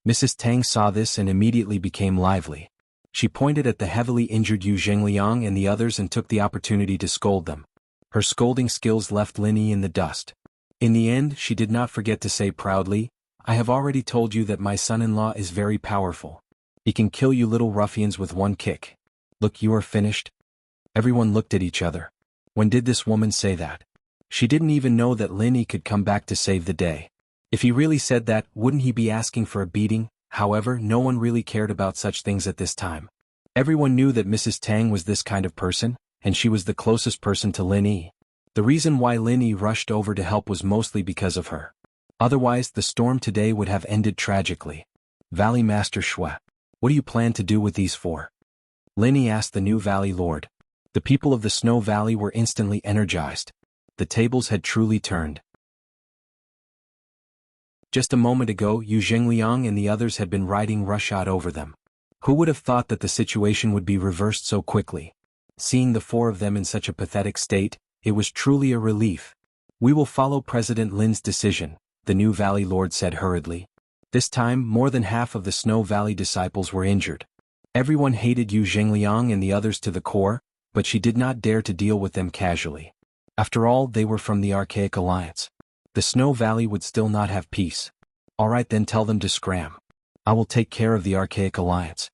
Mrs. Tang saw this and immediately became lively. She pointed at the heavily injured Yu Zhengliang and the others and took the opportunity to scold them. Her scolding skills left Lin Yi in the dust. In the end, she did not forget to say proudly, I have already told you that my son-in-law is very powerful. He can kill you little ruffians with one kick. Look, you are finished. Everyone looked at each other. When did this woman say that? She didn't even know that Lin Yi could come back to save the day. If he really said that, wouldn't he be asking for a beating? However, no one really cared about such things at this time. Everyone knew that Mrs. Tang was this kind of person, and she was the closest person to Lin Yi. The reason why Lin Yi rushed over to help was mostly because of her. Otherwise, the storm today would have ended tragically. Valley Master Shui, what do you plan to do with these 4? Lin Yi asked the new Valley Lord. The people of the Snow Valley were instantly energized. The tables had truly turned. Just a moment ago, Yu Zhengliang and the others had been riding roughshod over them. Who would have thought that the situation would be reversed so quickly? Seeing the 4 of them in such a pathetic state, it was truly a relief. We will follow President Lin's decision, the new Valley Lord said hurriedly. This time, more than half of the Snow Valley disciples were injured. Everyone hated Yu Zhengliang and the others to the core, but she did not dare to deal with them casually. After all, they were from the Archaic Alliance. The Snow Valley would still not have peace. Alright then, tell them to scram. I will take care of the Archaic Alliance.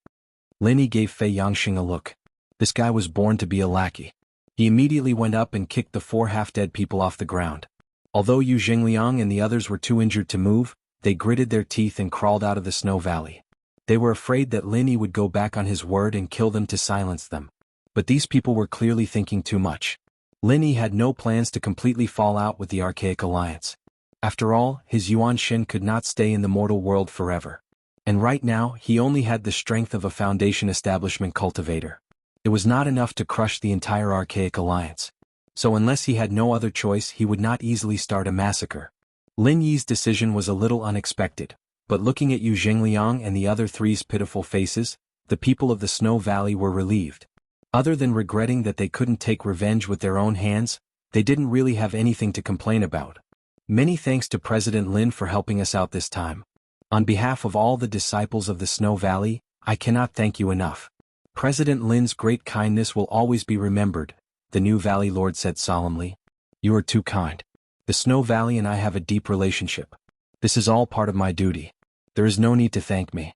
Lin Yi gave Fei Yangxing a look. This guy was born to be a lackey. He immediately went up and kicked the 4 half-dead people off the ground. Although Yu Zhengliang and the others were too injured to move, they gritted their teeth and crawled out of the Snow Valley. They were afraid that Lin Yi would go back on his word and kill them to silence them. But these people were clearly thinking too much. Lin Yi had no plans to completely fall out with the Archaic Alliance. After all, his Yuan Shin could not stay in the mortal world forever. And right now, he only had the strength of a Foundation establishment cultivator. It was not enough to crush the entire Archaic Alliance. So unless he had no other choice, he would not easily start a massacre. Lin Yi's decision was a little unexpected, but looking at Yu Zhengliang and the other 3's pitiful faces, the people of the Snow Valley were relieved. Other than regretting that they couldn't take revenge with their own hands, they didn't really have anything to complain about. Many thanks to President Lin for helping us out this time. On behalf of all the disciples of the Snow Valley, I cannot thank you enough. President Lin's great kindness will always be remembered, the new Valley Lord said solemnly. You are too kind. The Snow Valley and I have a deep relationship. This is all part of my duty. There is no need to thank me.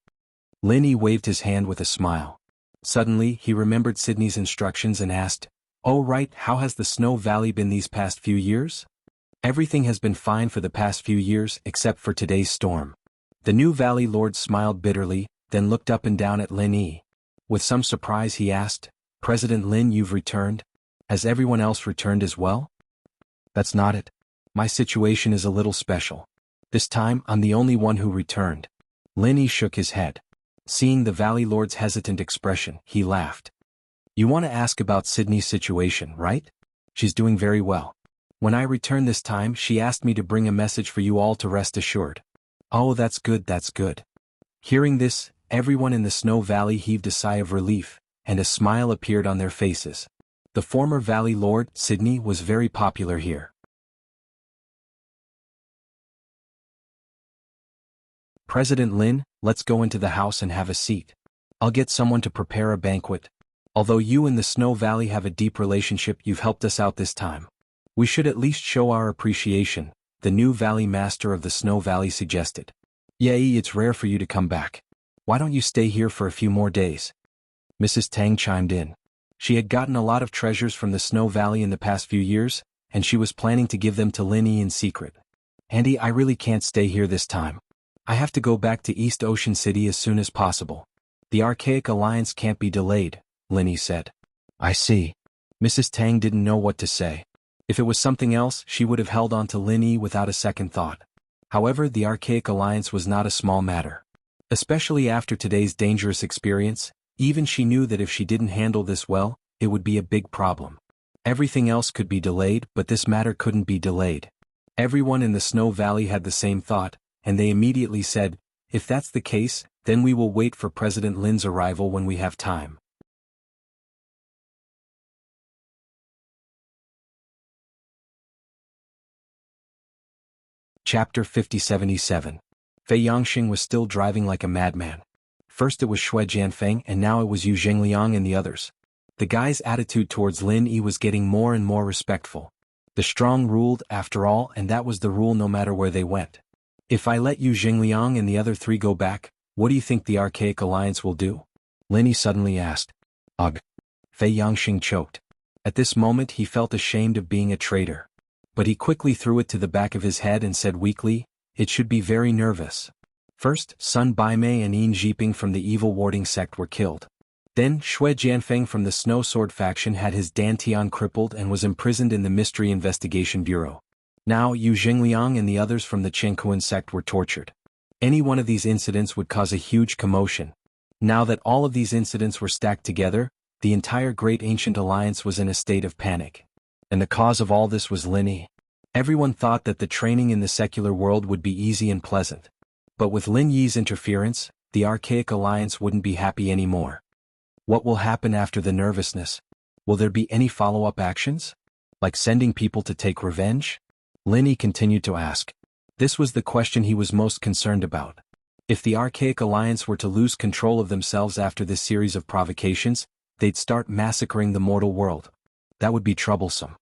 Lin Yi waved his hand with a smile. Suddenly, he remembered Sydney's instructions and asked, Oh right, how has the Snow Valley been these past few years? Everything has been fine for the past few years except for today's storm. The new Valley Lord smiled bitterly, then looked up and down at Lin Yi. With some surprise he asked, President Lin, you've returned? Has everyone else returned as well? That's not it. My situation is a little special. This time, I'm the only one who returned. Lin Yi shook his head. Seeing the Valley Lord's hesitant expression, he laughed. You want to ask about Sydney's situation, right? She's doing very well. When I returned this time, she asked me to bring a message for you all to rest assured. Oh, that's good, that's good. Hearing this, everyone in the Snow Valley heaved a sigh of relief, and a smile appeared on their faces. The former Valley Lord, Sydney, was very popular here. President Lin, let's go into the house and have a seat. I'll get someone to prepare a banquet. Although you and the Snow Valley have a deep relationship, you've helped us out this time. We should at least show our appreciation, the new Valley Master of the Snow Valley suggested. Yay, it's rare for you to come back. Why don't you stay here for a few more days? Mrs. Tang chimed in. She had gotten a lot of treasures from the Snow Valley in the past few years, and she was planning to give them to Linny in secret. Andy, I really can't stay here this time. I have to go back to East Ocean City as soon as possible. The Archaic Alliance can't be delayed, Linny said. I see. Mrs. Tang didn't know what to say. If it was something else, she would have held on to Linny without a second thought. However, the Archaic Alliance was not a small matter. Especially after today's dangerous experience, even she knew that if she didn't handle this well, it would be a big problem. Everything else could be delayed, but this matter couldn't be delayed. Everyone in the Snow Valley had the same thought, and they immediately said, if that's the case, then we will wait for President Lin's arrival when we have time. Chapter 5077. Fei Yangxing was still driving like a madman. First it was Shui Jianfeng and now it was Yu Zhengliang and the others. The guy's attitude towards Lin Yi was getting more and more respectful. The strong ruled, after all, and that was the rule no matter where they went. If I let Yu Zhengliang and the other three go back, what do you think the Archaic Alliance will do? Lin Yi suddenly asked. Ugh. Fei Yangxing choked. At this moment he felt ashamed of being a traitor. But he quickly threw it to the back of his head and said weakly, it should be very nervous. First, Sun Baimei and Yin Jiping from the evil warding sect were killed. Then, Shui Jianfeng from the Snow Sword faction had his Dantian crippled and was imprisoned in the Mystery Investigation Bureau. Now, Yu Zhengliang and the others from the Qingkuan sect were tortured. Any one of these incidents would cause a huge commotion. Now that all of these incidents were stacked together, the entire Great Ancient Alliance was in a state of panic. And the cause of all this was Lin Yi. Everyone thought that the training in the secular world would be easy and pleasant. But with Lin Yi's interference, the Archaic Alliance wouldn't be happy anymore. What will happen after the nervousness? Will there be any follow-up actions? Like sending people to take revenge? Lin Yi continued to ask. This was the question he was most concerned about. If the Archaic Alliance were to lose control of themselves after this series of provocations, they'd start massacring the mortal world. That would be troublesome.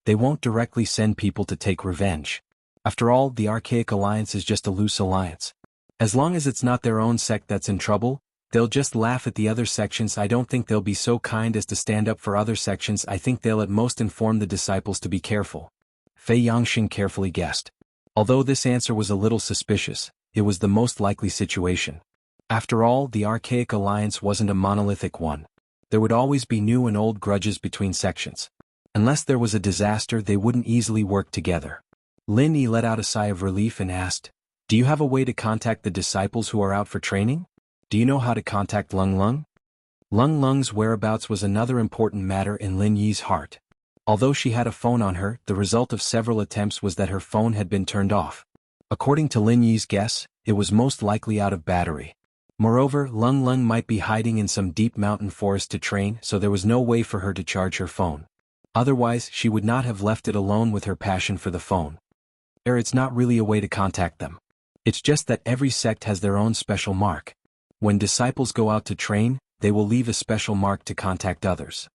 They won't directly send people to take revenge. After all, the Archaic Alliance is just a loose alliance. As long as it's not their own sect that's in trouble, they'll just laugh at the other sections. I don't think they'll be so kind as to stand up for other sections. I think they'll at most inform the disciples to be careful. Fei Yangxing carefully guessed. Although this answer was a little suspicious, it was the most likely situation. After all, the Archaic Alliance wasn't a monolithic one. There would always be new and old grudges between sections. Unless there was a disaster, they wouldn't easily work together. Lin Yi let out a sigh of relief and asked, do you have a way to contact the disciples who are out for training? Do you know how to contact Lung Lung? Lung Lung's whereabouts was another important matter in Lin Yi's heart. Although she had a phone on her, the result of several attempts was that her phone had been turned off. According to Lin Yi's guess, it was most likely out of battery. Moreover, Lung Lung might be hiding in some deep mountain forest to train, so there was no way for her to charge her phone. Otherwise, she would not have left it alone with her passion for the phone. It's not really a way to contact them. It's just that every sect has their own special mark. When disciples go out to train, they will leave a special mark to contact others.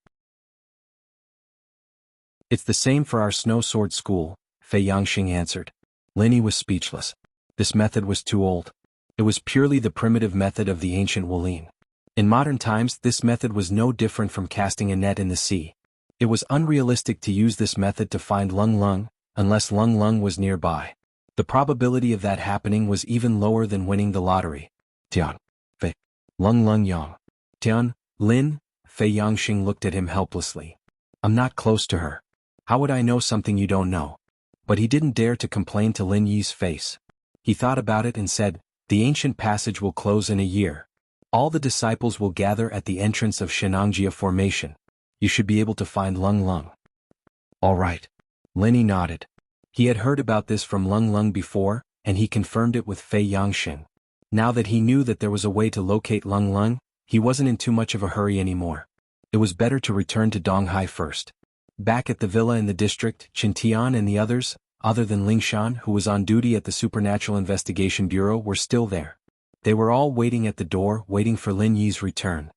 It's the same for our Snow Sword School, Fei Yangxing answered. Lin Yi was speechless. This method was too old. It was purely the primitive method of the ancient Wulin. In modern times, this method was no different from casting a net in the sea. It was unrealistic to use this method to find Lung Lung, unless Lung Lung was nearby. The probability of that happening was even lower than winning the lottery. Tian. Fei. Lung Lung Yang. Tian. Lin. Fei Yangxing looked at him helplessly. I'm not close to her. How would I know something you don't know? But he didn't dare to complain to Lin Yi's face. He thought about it and said, the ancient passage will close in a year. All the disciples will gather at the entrance of Shenangjia Formation. You should be able to find Lung Lung. All right. Lin Yi nodded. He had heard about this from Lung Lung before, and he confirmed it with Fei Yangxing. Now that he knew that there was a way to locate Lung Lung, he wasn't in too much of a hurry anymore. It was better to return to Donghai first. Back at the villa in the district, Qintian and the others, other than Lingshan who was on duty at the Supernatural Investigation Bureau, were still there. They were all waiting at the door, waiting for Lin Yi's return.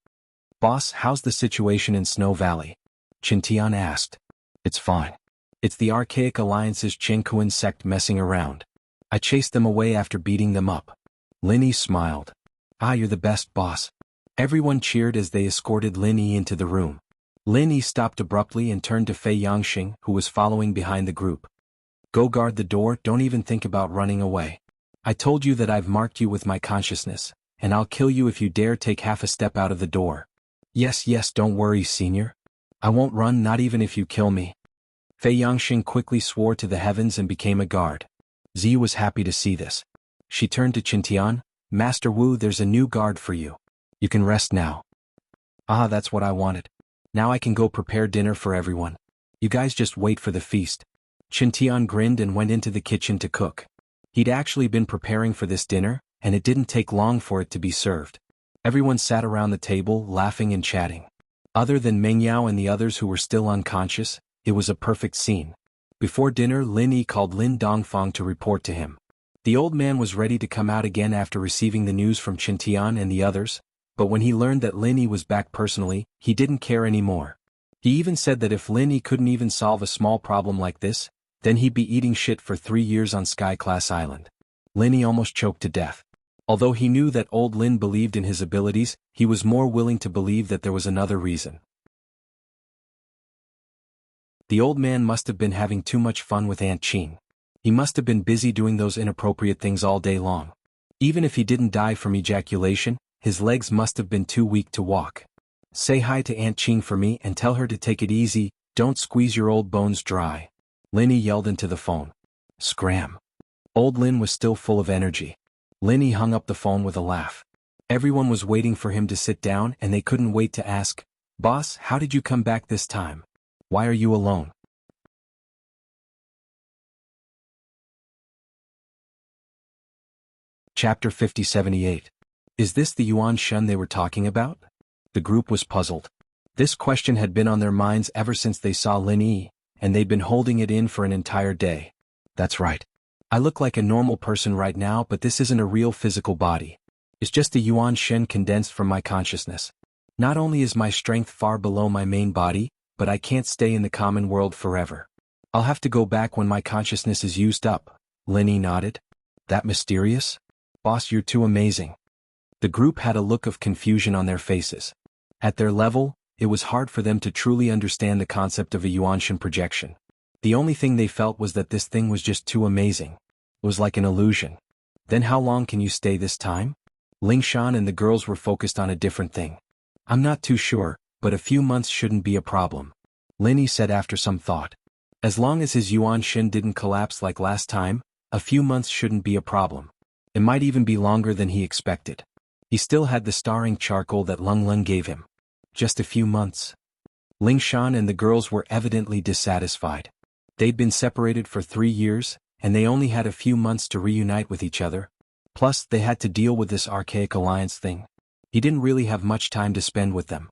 "Boss, how's the situation in Snow Valley?" Qintian asked. "It's fine. It's the Archaic Alliance's Qingkuan sect messing around. I chased them away after beating them up." Lin Yi smiled. "Ah, you're the best, boss." Everyone cheered as they escorted Lin Yi into the room. Lin Yi stopped abruptly and turned to Fei Yangxing, who was following behind the group. "Go guard the door, don't even think about running away. I told you that I've marked you with my consciousness, and I'll kill you if you dare take half a step out of the door." Yes, don't worry, senior. I won't run, not even if you kill me." Fei Yangxing quickly swore to the heavens and became a guard. Ziyu was happy to see this. She turned to Qintian. "Master Wu, there's a new guard for you. You can rest now." "Ah, that's what I wanted. Now I can go prepare dinner for everyone. You guys just wait for the feast." Qintian grinned and went into the kitchen to cook. He'd actually been preparing for this dinner, and it didn't take long for it to be served. Everyone sat around the table, laughing and chatting. Other than Meng Yao and the others who were still unconscious, it was a perfect scene. Before dinner, Lin Yi called Lin Dongfang to report to him. The old man was ready to come out again after receiving the news from Qintian and the others, but when he learned that Lin Yi was back personally, he didn't care anymore. He even said that if Lin Yi couldn't even solve a small problem like this, then he'd be eating shit for 3 years on Sky Class Island. Lin Yi almost choked to death. Although he knew that old Lin believed in his abilities, he was more willing to believe that there was another reason. The old man must have been having too much fun with Aunt Qing. He must have been busy doing those inappropriate things all day long. Even if he didn't die from ejaculation, his legs must have been too weak to walk. "Say hi to Aunt Qing for me and tell her to take it easy, don't squeeze your old bones dry." Lin Yi yelled into the phone. Scram. Old Lin was still full of energy. Lin Yi hung up the phone with a laugh. Everyone was waiting for him to sit down and they couldn't wait to ask, "Boss, how did you come back this time? Why are you alone?" Chapter 5078. Is this the Yuan Shun they were talking about? The group was puzzled. This question had been on their minds ever since they saw Lin Yi, and they'd been holding it in for an entire day. That's right. I look like a normal person right now, but this isn't a real physical body. It's just a Yuan Shen condensed from my consciousness. Not only is my strength far below my main body, but I can't stay in the common world forever. I'll have to go back when my consciousness is used up. Lin Yi nodded. That mysterious? Boss, you're too amazing. The group had a look of confusion on their faces. At their level, it was hard for them to truly understand the concept of a Yuanshan projection. The only thing they felt was that this thing was just too amazing. It was like an illusion. Then how long can you stay this time? Lingshan and the girls were focused on a different thing. I'm not too sure, but a few months shouldn't be a problem. Lin Yi said after some thought. As long as his Yuan Shin didn't collapse like last time, a few months shouldn't be a problem. It might even be longer than he expected. He still had the starring charcoal that Lung Lung gave him. Just a few months. Lingshan and the girls were evidently dissatisfied. They'd been separated for 3 years, and they only had a few months to reunite with each other. Plus, they had to deal with this Archaic Alliance thing. He didn't really have much time to spend with them.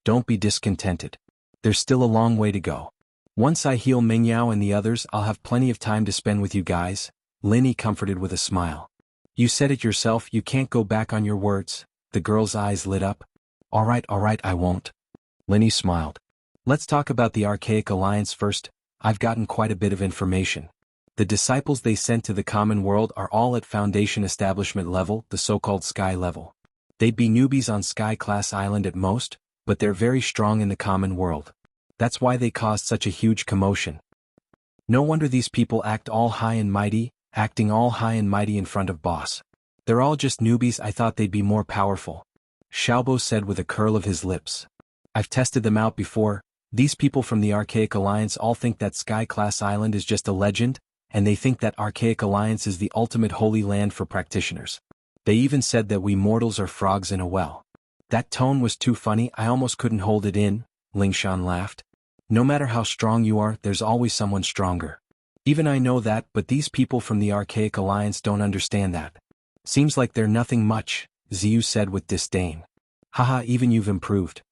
Don't be discontented. There's still a long way to go. Once I heal Meng Yao and the others, I'll have plenty of time to spend with you guys, Lin Yi comforted with a smile. You said it yourself, you can't go back on your words. The girl's eyes lit up. All right, I won't. Lin Yi smiled. Let's talk about the Archaic Alliance first. I've gotten quite a bit of information. The disciples they sent to the common world are all at Foundation Establishment level, the so-called Sky level. They'd be newbies on Sky Class Island at most, but they're very strong in the common world. That's why they caused such a huge commotion. No wonder these people act all high and mighty, acting all high and mighty in front of boss. They're all just newbies, I thought they'd be more powerful. Xiaobo said with a curl of his lips. I've tested them out before. These people from the Archaic Alliance all think that Sky Class Island is just a legend, and they think that Archaic Alliance is the ultimate holy land for practitioners. They even said that we mortals are frogs in a well. That tone was too funny, I almost couldn't hold it in, Lingshan laughed. No matter how strong you are, there's always someone stronger. Even I know that, but these people from the Archaic Alliance don't understand that. Seems like they're nothing much, Ziyu said with disdain. Haha, even you've improved.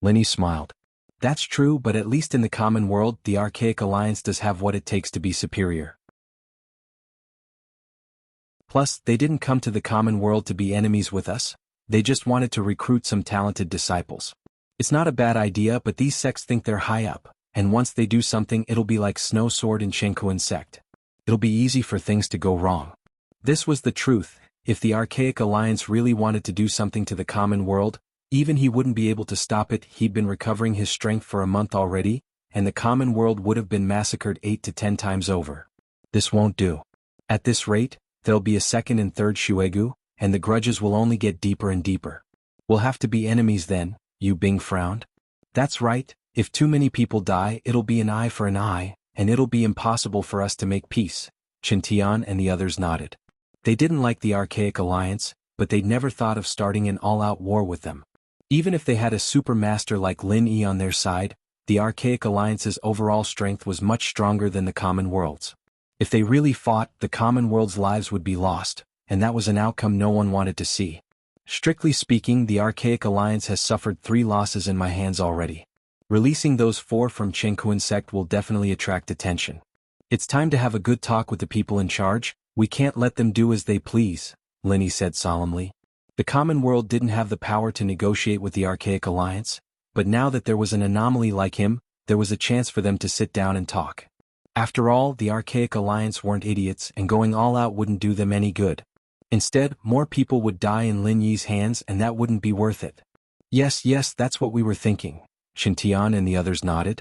Linny smiled. That's true, but at least in the common world, the Archaic Alliance does have what it takes to be superior. Plus, they didn't come to the common world to be enemies with us, they just wanted to recruit some talented disciples. It's not a bad idea, but these sects think they're high up, and once they do something it'll be like Snow Sword and Shenkuan sect. It'll be easy for things to go wrong. This was the truth. If the Archaic Alliance really wanted to do something to the common world, even he wouldn't be able to stop it. He'd been recovering his strength for a month already, and the common world would have been massacred 8 to 10 times over. This won't do. At this rate, there'll be a second and third Shuegu, and the grudges will only get deeper and deeper. We'll have to be enemies then, Yu Bing frowned. That's right, if too many people die it'll be an eye for an eye, and it'll be impossible for us to make peace. Chen Tian and the others nodded. They didn't like the Archaic Alliance, but they'd never thought of starting an all-out war with them. Even if they had a super master like Lin Yi on their side, the Archaic Alliance's overall strength was much stronger than the common world's. If they really fought, the common world's lives would be lost, and that was an outcome no one wanted to see. Strictly speaking, the Archaic Alliance has suffered 3 losses in my hands already. Releasing those 4 from Shenkuan sect will definitely attract attention. It's time to have a good talk with the people in charge. We can't let them do as they please, Linny said solemnly. The common world didn't have the power to negotiate with the Archaic Alliance, but now that there was an anomaly like him, there was a chance for them to sit down and talk. After all, the Archaic Alliance weren't idiots, and going all out wouldn't do them any good. Instead, more people would die in Lin Yi's hands, and that wouldn't be worth it. Yes, that's what we were thinking. Chen Tian and the others nodded.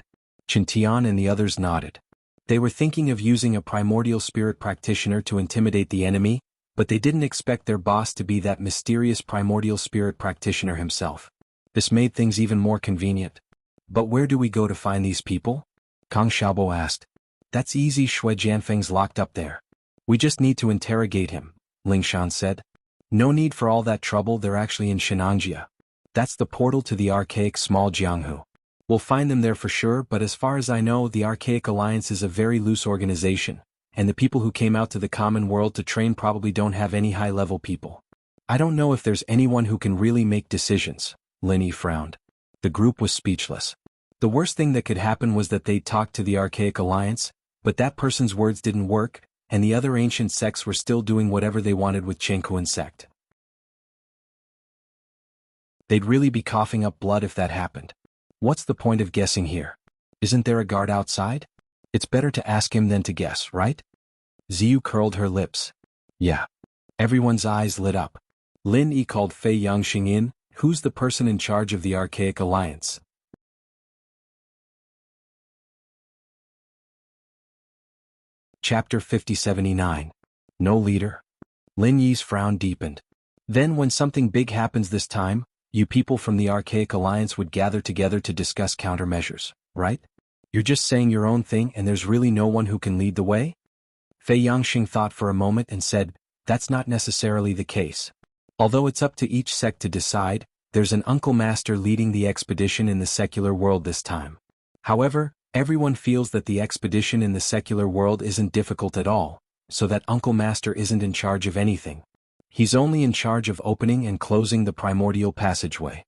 They were thinking of using a primordial spirit practitioner to intimidate the enemy, but they didn't expect their boss to be that mysterious primordial spirit practitioner himself. This made things even more convenient. But where do we go to find these people? Kang Xiaobo asked. That's easy, Shui Jianfeng's locked up there. We just need to interrogate him, Ling Shan said. No need for all that trouble, they're actually in Shenangjia. That's the portal to the Archaic Small Jianghu. We'll find them there for sure, but as far as I know, the Archaic Alliance is a very loose organization, and the people who came out to the common world to train probably don't have any high-level people. I don't know if there's anyone who can really make decisions, Linny frowned. The group was speechless. The worst thing that could happen was that they'd talk to the Archaic Alliance, but that person's words didn't work, and the other ancient sects were still doing whatever they wanted with Shenkuan sect. They'd really be coughing up blood if that happened. What's the point of guessing here? Isn't there a guard outside? It's better to ask him than to guess, right? Ziyu curled her lips. Yeah. Everyone's eyes lit up. Lin Yi called Fei Yangxing in. Who's the person in charge of the Archaic Alliance? Chapter 5079. No leader. Lin Yi's frown deepened. Then when something big happens this time, you people from the Archaic Alliance would gather together to discuss countermeasures, right? You're just saying your own thing and there's really no one who can lead the way? Fei Yangxing thought for a moment and said, that's not necessarily the case. Although it's up to each sect to decide, there's an Uncle Master leading the expedition in the secular world this time. However, everyone feels that the expedition in the secular world isn't difficult at all, so that Uncle Master isn't in charge of anything. He's only in charge of opening and closing the primordial passageway.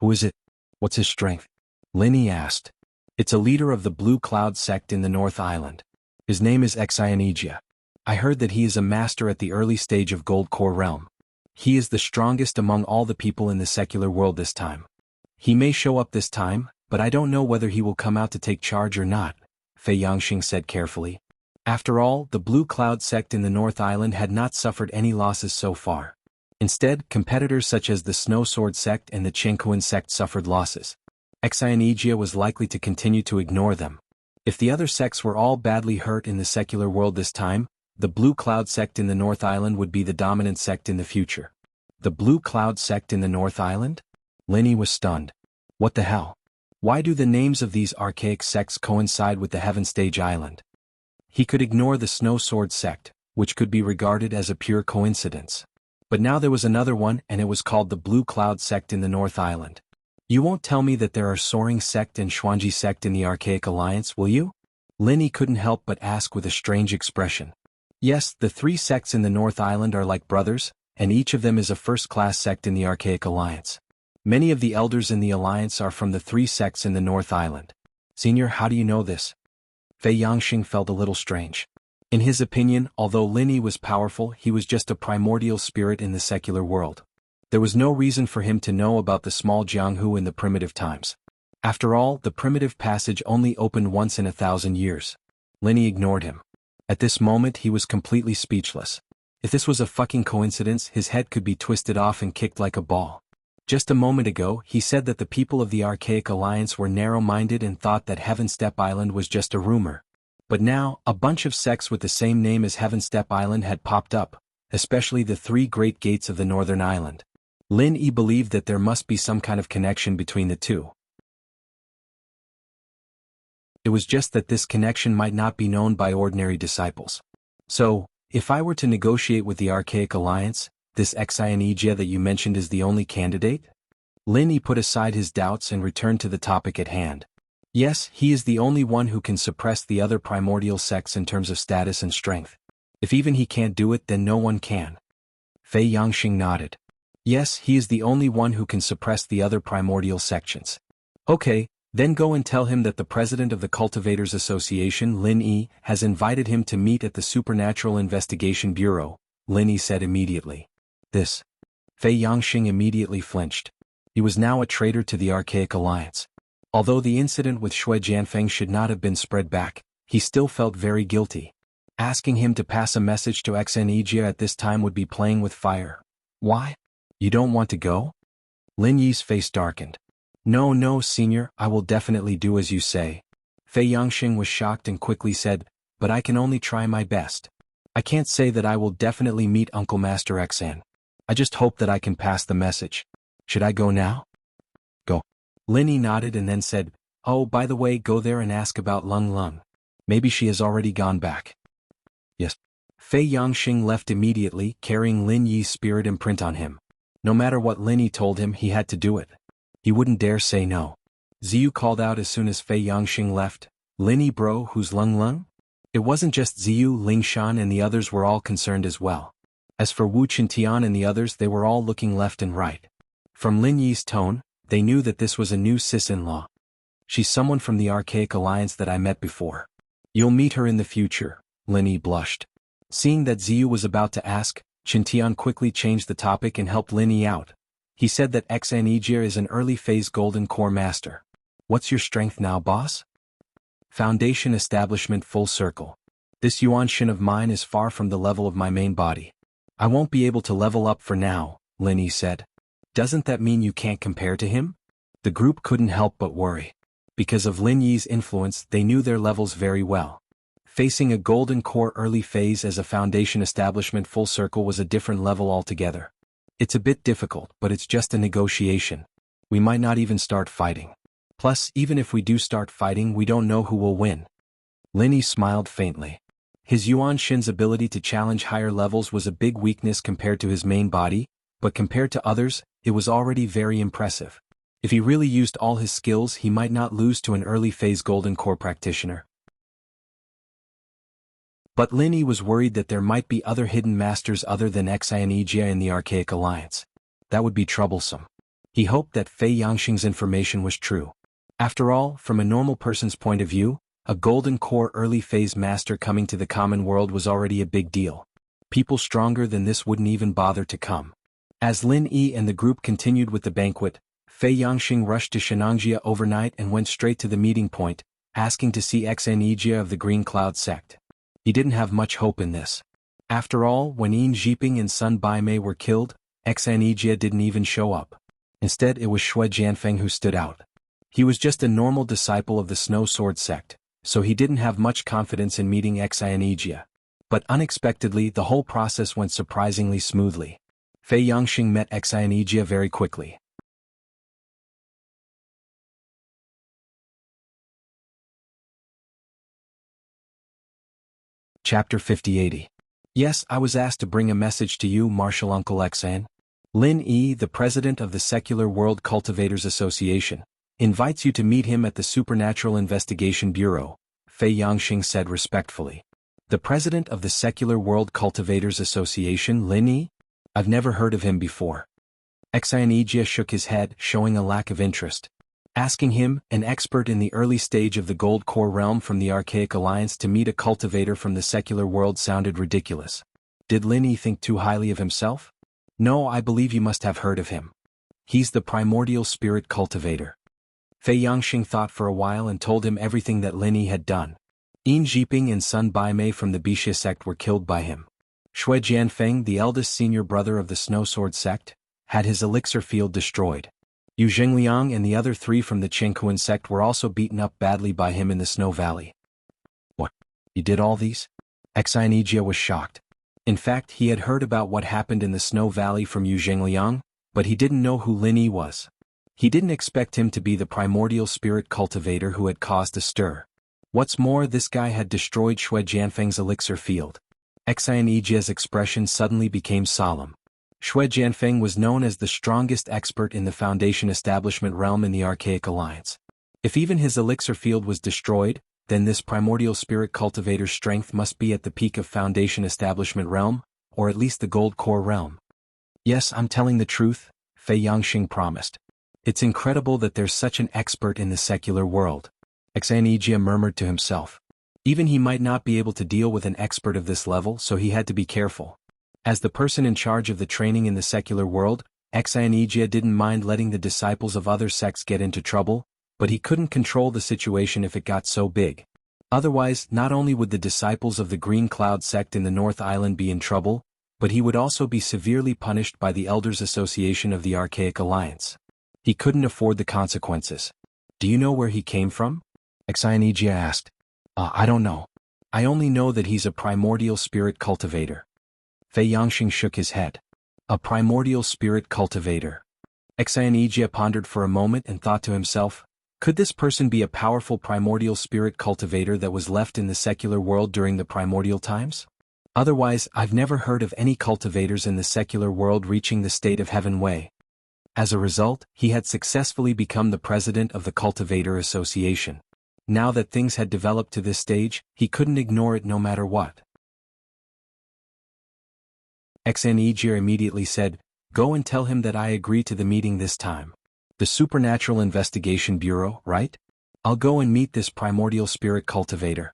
Who is it? What's his strength? Linny asked. It's a leader of the Blue Cloud sect in the North Island. His name is Enchanted. I heard that he is a master at the early stage of Gold Core Realm. He is the strongest among all the people in the secular world this time. He may show up this time, but I don't know whether he will come out to take charge or not, Fei Yangxing said carefully. After all, the Blue Cloud sect in the North Island had not suffered any losses so far. Instead, competitors such as the Snow Sword sect and the Shenkuan sect suffered losses. Enchanted was likely to continue to ignore them. If the other sects were all badly hurt in the secular world this time, the Blue Cloud sect in the North Island would be the dominant sect in the future. The Blue Cloud sect in the North Island? Linny was stunned. What the hell? Why do the names of these archaic sects coincide with the Heaven Stage Island? He could ignore the Snow Sword sect, which could be regarded as a pure coincidence. But now there was another one, and it was called the Blue Cloud sect in the North Island. You won't tell me that there are Soaring sect and Xuanji sect in the Archaic Alliance, will you? Linny couldn't help but ask with a strange expression. Yes, the 3 sects in the North Island are like brothers, and each of them is a first-class sect in the Archaic Alliance. Many of the elders in the alliance are from the 3 sects in the North Island. Senior, how do you know this? Fei Yangxing felt a little strange. In his opinion, although Lin Yi was powerful, he was just a primordial spirit in the secular world. There was no reason for him to know about the small Jianghu in the primitive times. After all, the primitive passage only opened once in 1,000 years. Lin Yi ignored him. At this moment he was completely speechless. If this was a fucking coincidence, his head could be twisted off and kicked like a ball. Just a moment ago, he said that the people of the Archaic Alliance were narrow-minded and thought that Heaven Step Island was just a rumor. But now, a bunch of sects with the same name as Heaven Step Island had popped up, especially the 3 great gates of the northern island. Lin Yi believed that there must be some kind of connection between the two. It was just that this connection might not be known by ordinary disciples. So, if I were to negotiate with the Archaic Alliance, this Xianijia that you mentioned is the only candidate? Lin Yi put aside his doubts and returned to the topic at hand. Yes, he is the only one who can suppress the other primordial sects in terms of status and strength. If even he can't do it, then no one can. Fei Yangxing nodded. Yes, he is the only one who can suppress the other primordial sections. Okay, then go and tell him that the president of the Cultivators Association, Lin Yi, has invited him to meet at the Supernatural Investigation Bureau, Lin Yi said immediately. This. Fei Yangxing immediately flinched. He was now a traitor to the Archaic Alliance. Although the incident with Shui Jianfeng should not have been spread back, he still felt very guilty. Asking him to pass a message to Xianijia at this time would be playing with fire. Why? You don't want to go? Lin Yi's face darkened. No, senior, I will definitely do as you say. Fei Yangxing was shocked and quickly said, but I can only try my best. I can't say that I will definitely meet Uncle Master Xan. I just hope that I can pass the message. Should I go now? Go. Lin Yi nodded and then said, oh, by the way, go there and ask about Lung Lung. Maybe she has already gone back. Yes. Fei Yangxing left immediately, carrying Lin Yi's spirit imprint on him. No matter what Lin Yi told him, he had to do it. He wouldn't dare say no. Ziyu called out as soon as Fei Yangxing left, Lin Yi bro, who's Lung Lung? It wasn't just Ziyu, Lingshan and the others were all concerned as well. As for Wu Qintian and the others, they were all looking left and right. From Lin Yi's tone, they knew that this was a new sis-in-law. She's someone from the Archaic Alliance that I met before. You'll meet her in the future, Lin Yi blushed. Seeing that Ziyu was about to ask, Qintian quickly changed the topic and helped Lin Yi out. He said that Xianijia is an early-phase Golden Core Master. What's your strength now, boss? Foundation Establishment Full Circle. This Yuan Shin of mine is far from the level of my main body. I won't be able to level up for now, Lin Yi said. Doesn't that mean you can't compare to him? The group couldn't help but worry. Because of Lin Yi's influence, they knew their levels very well. Facing a Golden Core early phase as a Foundation Establishment Full Circle was a different level altogether. It's a bit difficult, but it's just a negotiation. We might not even start fighting. Plus, even if we do start fighting, we don't know who will win. Lin Yi smiled faintly. His Yuan Shin's ability to challenge higher levels was a big weakness compared to his main body, but compared to others, it was already very impressive. If he really used all his skills, he might not lose to an early-phase Golden Core practitioner. But Lin Yi was worried that there might be other hidden masters other than Xianijia in the Archaic Alliance. That would be troublesome. He hoped that Fei Yangxing's information was true. After all, from a normal person's point of view, a Golden Core early-phase master coming to the common world was already a big deal. People stronger than this wouldn't even bother to come. As Lin Yi and the group continued with the banquet, Fei Yangxing rushed to Shenangjia overnight and went straight to the meeting point, asking to see Xianijia of the Green Cloud sect. He didn't have much hope in this. After all, when Yin Zhiping and Sun Baimei were killed, Xianijia didn't even show up. Instead, it was Shui Jianfeng who stood out. He was just a normal disciple of the Snow Sword sect, so he didn't have much confidence in meeting Xianijia. But unexpectedly, the whole process went surprisingly smoothly. Fei Yangxing met Xianijia very quickly. Chapter 5080. Yes, I was asked to bring a message to you, Marshal Uncle Xan. Lin Yi, the president of the Secular World Cultivators Association, invites you to meet him at the Supernatural Investigation Bureau, Fei Yangxing said respectfully. The president of the Secular World Cultivators Association, Lin Yi? I've never heard of him before. Exianijia shook his head, showing a lack of interest. Asking him, an expert in the early stage of the Gold Core realm from the Archaic Alliance, to meet a cultivator from the secular world sounded ridiculous. Did Lin Yi think too highly of himself? No, I believe you must have heard of him. He's the primordial spirit cultivator. Fei Yangxing thought for a while and told him everything that Lin Yi had done. Yin Jiping and Sun Baimei from the Bixia sect were killed by him. Shui Jianfeng, the eldest senior brother of the Snow Sword sect, had his elixir field destroyed. Yu Zhengliang and the other 3 from the Qingkuan sect were also beaten up badly by him in the Snow Valley. What? You did all these? Exianijia was shocked. In fact, he had heard about what happened in the Snow Valley from Yu Zhengliang, but he didn't know who Lin Yi was. He didn't expect him to be the primordial spirit cultivator who had caused a stir. What's more, this guy had destroyed Shui Jianfeng's elixir field. Exianijia's expression suddenly became solemn. Shui Jianfeng was known as the strongest expert in the Foundation establishment realm in the Archaic Alliance. If even his elixir field was destroyed, then this primordial spirit cultivator's strength must be at the peak of Foundation establishment realm, or at least the Gold Core realm. Yes, I'm telling the truth, Fei Yangxing promised. It's incredible that there's such an expert in the secular world. Exianijia murmured to himself. Even he might not be able to deal with an expert of this level, so he had to be careful. As the person in charge of the training in the secular world, Exianijia didn't mind letting the disciples of other sects get into trouble, but he couldn't control the situation if it got so big. Otherwise, not only would the disciples of the Green Cloud sect in the North Island be in trouble, but he would also be severely punished by the Elders Association of the Archaic Alliance. He couldn't afford the consequences. Do you know where he came from? Exianijia asked. I don't know. I only know that he's a primordial spirit cultivator. Fei Yangxing shook his head. A primordial spirit cultivator. Exianijia pondered for a moment and thought to himself, could this person be a powerful primordial spirit cultivator that was left in the secular world during the primordial times? Otherwise, I've never heard of any cultivators in the secular world reaching the state of Heaven Wei. As a result, he had successfully become the president of the Cultivator Association. Now that things had developed to this stage, he couldn't ignore it no matter what. Exianijia immediately said, go and tell him that I agree to the meeting this time. The Supernatural Investigation Bureau, right? I'll go and meet this primordial spirit cultivator.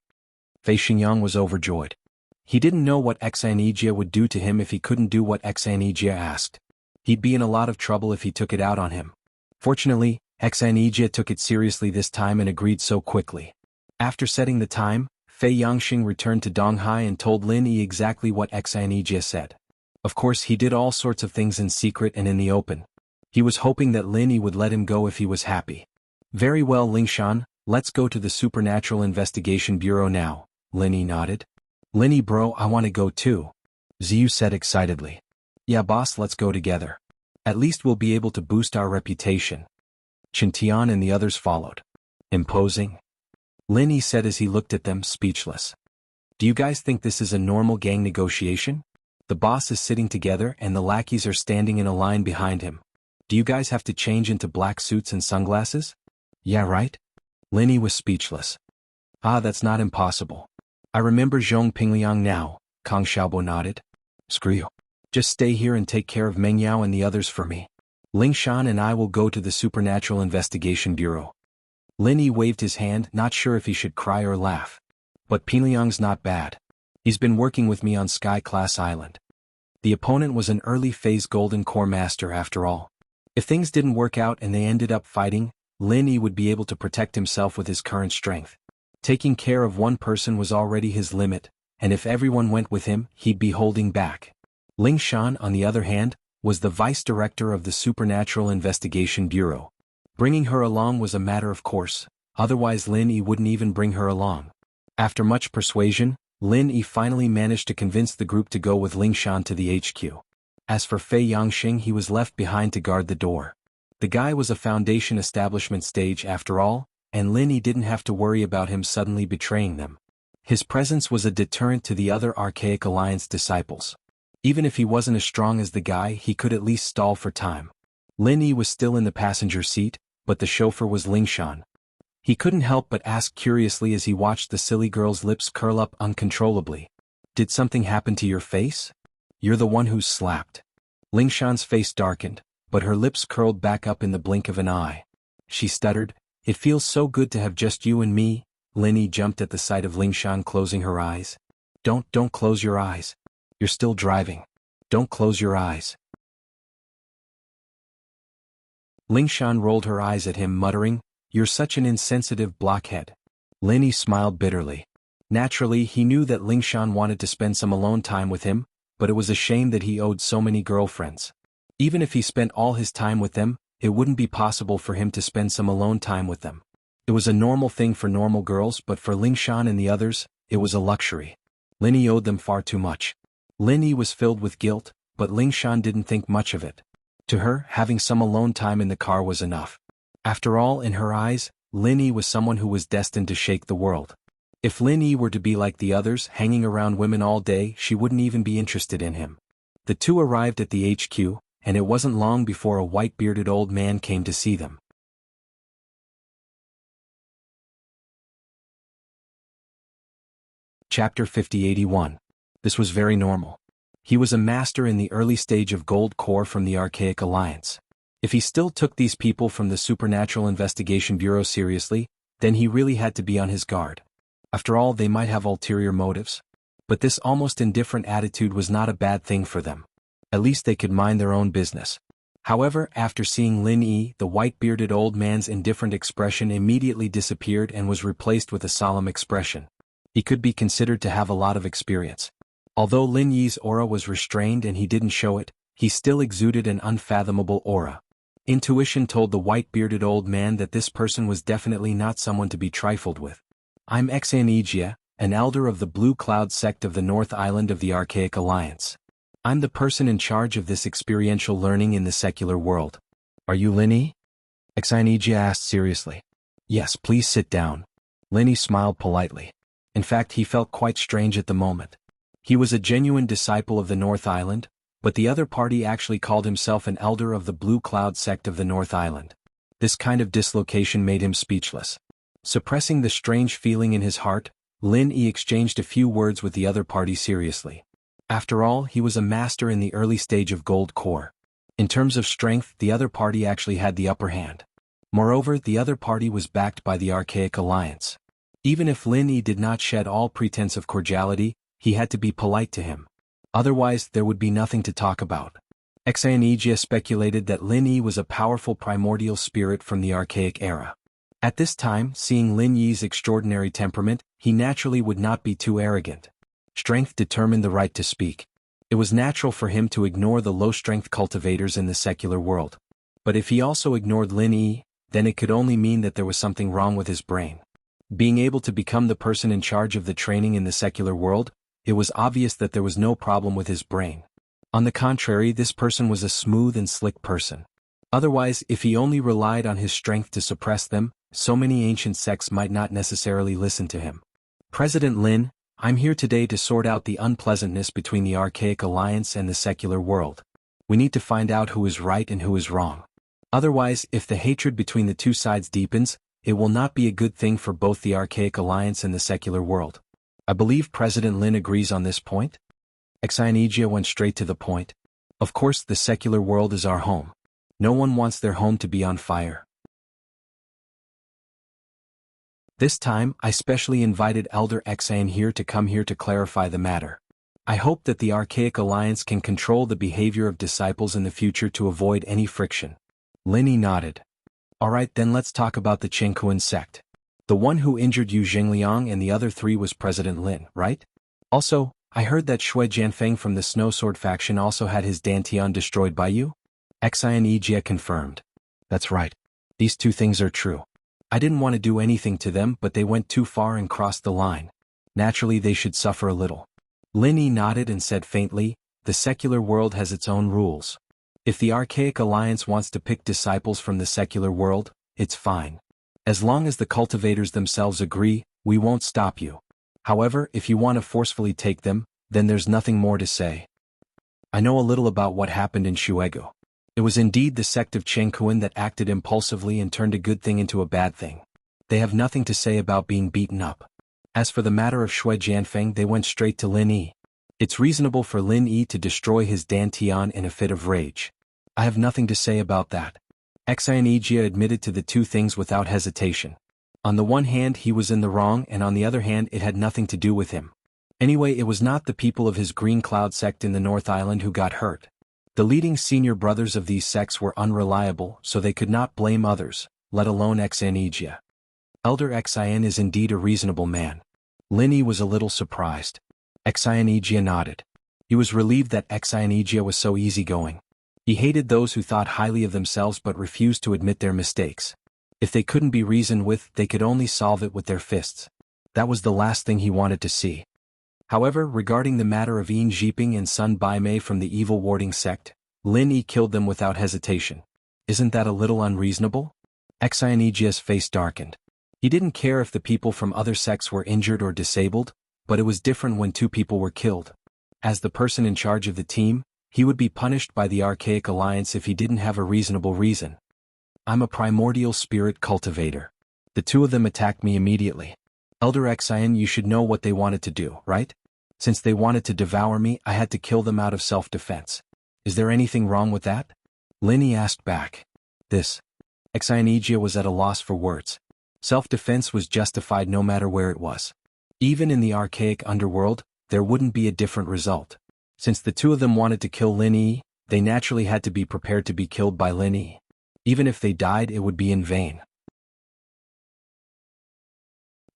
Fei Xingyang was overjoyed. He didn't know what Exianijia would do to him if he couldn't do what Exianijia asked. He'd be in a lot of trouble if he took it out on him. Fortunately, Exianijia took it seriously this time and agreed so quickly. After setting the time, Fei Yangxing returned to Donghai and told Lin Yi exactly what Exianijia said. Of course, he did all sorts of things in secret and in the open. He was hoping that Lin Yi would let him go if he was happy. Very well, Lingshan, let's go to the Supernatural Investigation Bureau now, Lin Yi nodded. Lin Yi bro, I want to go too, Ziyu said excitedly. Yeah boss, let's go together. At least we'll be able to boost our reputation. Qintian and the others followed. Imposing? Lin Yi said as he looked at them, speechless. Do you guys think this is a normal gang negotiation? The boss is sitting together and the lackeys are standing in a line behind him. Do you guys have to change into black suits and sunglasses? Yeah right? Lin Yi was speechless. That's not impossible. I remember Zhong Pingliang now, Kang Xiaobo nodded. Screw you. Just stay here and take care of Meng Yao and the others for me. Lingshan and I will go to the Supernatural Investigation Bureau. Lin Yi waved his hand, not sure if he should cry or laugh. But Pingliang's not bad. He's been working with me on Sky Class Island. The opponent was an early phase Golden Core Master after all. If things didn't work out and they ended up fighting, Lin Yi would be able to protect himself with his current strength. Taking care of one person was already his limit, and if everyone went with him, he'd be holding back. Lingshan, on the other hand, was the vice director of the Supernatural Investigation Bureau. Bringing her along was a matter of course, otherwise Lin Yi wouldn't even bring her along. After much persuasion, Lin Yi finally managed to convince the group to go with Lingshan to the HQ. As for Fei Yangxing, he was left behind to guard the door. The guy was a Foundation establishment stage after all, and Lin Yi didn't have to worry about him suddenly betraying them. His presence was a deterrent to the other Archaic Alliance disciples. Even if he wasn't as strong as the guy, he could at least stall for time. Lin Yi was still in the passenger seat, but the chauffeur was Lingshan. He couldn't help but ask curiously as he watched the silly girl's lips curl up uncontrollably. Did something happen to your face? You're the one who's slapped. Lingshan's face darkened, but her lips curled back up in the blink of an eye. She stuttered, "It feels so good to have just you and me." Lin Yi jumped at the sight of Lingshan closing her eyes. Don't close your eyes. You're still driving. Don't close your eyes." Lingshan rolled her eyes at him, muttering, "You're such an insensitive blockhead." Lin Yi smiled bitterly. Naturally, he knew that Lingshan wanted to spend some alone time with him, but it was a shame that he owed so many girlfriends. Even if he spent all his time with them, it wouldn't be possible for him to spend some alone time with them. It was a normal thing for normal girls, but for Lingshan and the others, it was a luxury. Lin Yi owed them far too much. Lin Yi was filled with guilt, but Lingshan didn't think much of it. To her, having some alone time in the car was enough. After all, in her eyes, Lin Yi was someone who was destined to shake the world. If Lin Yi were to be like the others, hanging around women all day, she wouldn't even be interested in him. The two arrived at the HQ, and it wasn't long before a white-bearded old man came to see them. Chapter 5081. This was very normal. He was a master in the early stage of Gold Core from the Archaic Alliance. If he still took these people from the Supernatural Investigation Bureau seriously, then he really had to be on his guard. After all, they might have ulterior motives. But this almost indifferent attitude was not a bad thing for them. At least they could mind their own business. However, after seeing Lin Yi, the white-bearded old man's indifferent expression immediately disappeared and was replaced with a solemn expression. He could be considered to have a lot of experience. Although Lin Yi's aura was restrained and he didn't show it, he still exuded an unfathomable aura. Intuition told the white-bearded old man that this person was definitely not someone to be trifled with. "I'm Enchanted, an elder of the Blue Cloud sect of the North Island of the Archaic Alliance. I'm the person in charge of this experiential learning in the secular world." "Are you Lin Yi?" Enchanted asked seriously. "Yes, please sit down." Lin Yi smiled politely. In fact, he felt quite strange at the moment. He was a genuine disciple of the North Island, but the other party actually called himself an elder of the Blue Cloud sect of the North Island. This kind of dislocation made him speechless. Suppressing the strange feeling in his heart, Lin Yi exchanged a few words with the other party seriously. After all, he was a master in the early stage of Gold Core. In terms of strength, the other party actually had the upper hand. Moreover, the other party was backed by the Archaic Alliance. Even if Lin Yi did not shed all pretense of cordiality, he had to be polite to him. Otherwise, there would be nothing to talk about. Enchanted speculated that Lin Yi was a powerful primordial spirit from the Archaic era. At this time, seeing Lin Yi's extraordinary temperament, he naturally would not be too arrogant. Strength determined the right to speak. It was natural for him to ignore the low-strength cultivators in the secular world. But if he also ignored Lin Yi, then it could only mean that there was something wrong with his brain. Being able to become the person in charge of the training in the secular world, it was obvious that there was no problem with his brain. On the contrary, this person was a smooth and slick person. Otherwise, if he only relied on his strength to suppress them, so many ancient sects might not necessarily listen to him. "President Lin, I'm here today to sort out the unpleasantness between the Archaic Alliance and the secular world. We need to find out who is right and who is wrong. Otherwise, if the hatred between the two sides deepens, it will not be a good thing for both the Archaic Alliance and the secular world. I believe President Lin agrees on this point?" Enchanted went straight to the point. "Of course, the secular world is our home. No one wants their home to be on fire. This time, I specially invited Elder Xan here to come here to clarify the matter. I hope that the Archaic Alliance can control the behavior of disciples in the future to avoid any friction." Lin Yi nodded. "Alright, then let's talk about the Qingquan sect. The one who injured Yu Jingliang and the other three was President Lin, right? Also, I heard that Shui Jianfeng from the Snow Sword faction also had his Dantian destroyed by you?" Enchanted confirmed. "That's right. These two things are true. I didn't want to do anything to them, but they went too far and crossed the line. Naturally, they should suffer a little." Lin Yi nodded and said faintly, "The secular world has its own rules. If the Archaic Alliance wants to pick disciples from the secular world, it's fine. As long as the cultivators themselves agree, we won't stop you. However, if you want to forcefully take them, then there's nothing more to say. I know a little about what happened in Shuegu. It was indeed the sect of Qingquan that acted impulsively and turned a good thing into a bad thing. They have nothing to say about being beaten up. As for the matter of Shui Jianfeng, they went straight to Lin Yi. It's reasonable for Lin Yi to destroy his Dantian in a fit of rage. I have nothing to say about that. Exinegia admitted to the two things without hesitation. On the one hand he was in the wrong and on the other hand it had nothing to do with him. Anyway, it was not the people of his Green Cloud sect in the North Island who got hurt. The leading senior brothers of these sects were unreliable, so they could not blame others, let alone Exinegia. Elder Xin is indeed a reasonable man. Linny was a little surprised. Exinegia nodded. He was relieved that Exinegia was so easygoing. He hated those who thought highly of themselves but refused to admit their mistakes. If they couldn't be reasoned with, they could only solve it with their fists. That was the last thing he wanted to see. However, regarding the matter of Yin Jiping and Sun Baimei from the evil warding sect, Lin Yi killed them without hesitation. Isn't that a little unreasonable? Exinegia's face darkened. He didn't care if the people from other sects were injured or disabled, but it was different when two people were killed. As the person in charge of the team, he would be punished by the Archaic Alliance if he didn't have a reasonable reason. I'm a primordial spirit cultivator. The two of them attacked me immediately. Elder Xin, you should know what they wanted to do, right? Since they wanted to devour me, I had to kill them out of self-defense. Is there anything wrong with that? Linny asked back. Exinegia was at a loss for words. Self-defense was justified no matter where it was. Even in the archaic underworld, there wouldn't be a different result. Since the two of them wanted to kill Linny, they naturally had to be prepared to be killed by Linny. Even if they died, it would be in vain.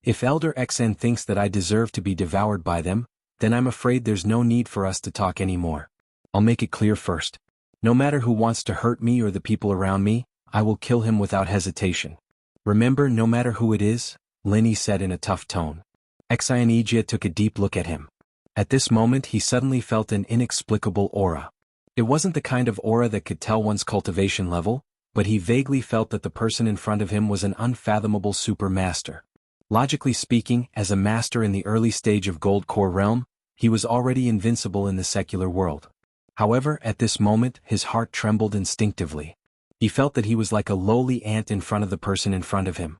If Elder Xin thinks that I deserve to be devoured by them, then I'm afraid there's no need for us to talk anymore. I'll make it clear first. No matter who wants to hurt me or the people around me, I will kill him without hesitation. Remember, no matter who it is, Linny said in a tough tone. Exinegia took a deep look at him. At this moment he suddenly felt an inexplicable aura. It wasn't the kind of aura that could tell one's cultivation level, but he vaguely felt that the person in front of him was an unfathomable super master. Logically speaking, as a master in the early stage of Gold Core Realm, he was already invincible in the secular world. However, at this moment, his heart trembled instinctively. He felt that he was like a lowly ant in front of the person in front of him.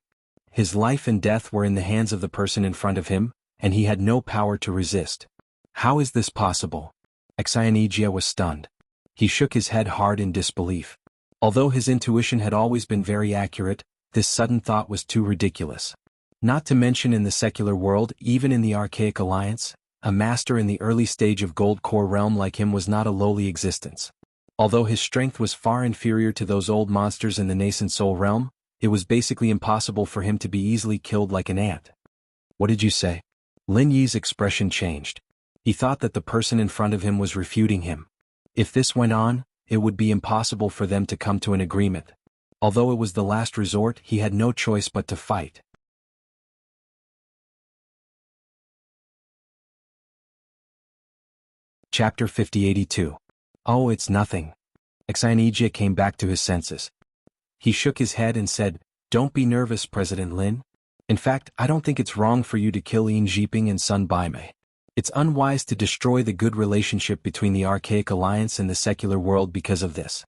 His life and death were in the hands of the person in front of him, and he had no power to resist. How is this possible? Exinegia was stunned. He shook his head hard in disbelief. Although his intuition had always been very accurate, this sudden thought was too ridiculous. Not to mention in the secular world, even in the Archaic Alliance, a master in the early stage of Gold Core Realm like him was not a lowly existence. Although his strength was far inferior to those old monsters in the nascent Soul Realm, it was basically impossible for him to be easily killed like an ant. What did you say? Lin Yi's expression changed. He thought that the person in front of him was refuting him. If this went on, it would be impossible for them to come to an agreement. Although it was the last resort, he had no choice but to fight. Chapter 5082. Oh, it's nothing. Exinegia came back to his senses. He shook his head and said, Don't be nervous, President Lin. In fact, I don't think it's wrong for you to kill Yin Jiping and Sun Baimei. It's unwise to destroy the good relationship between the Archaic Alliance and the secular world because of this.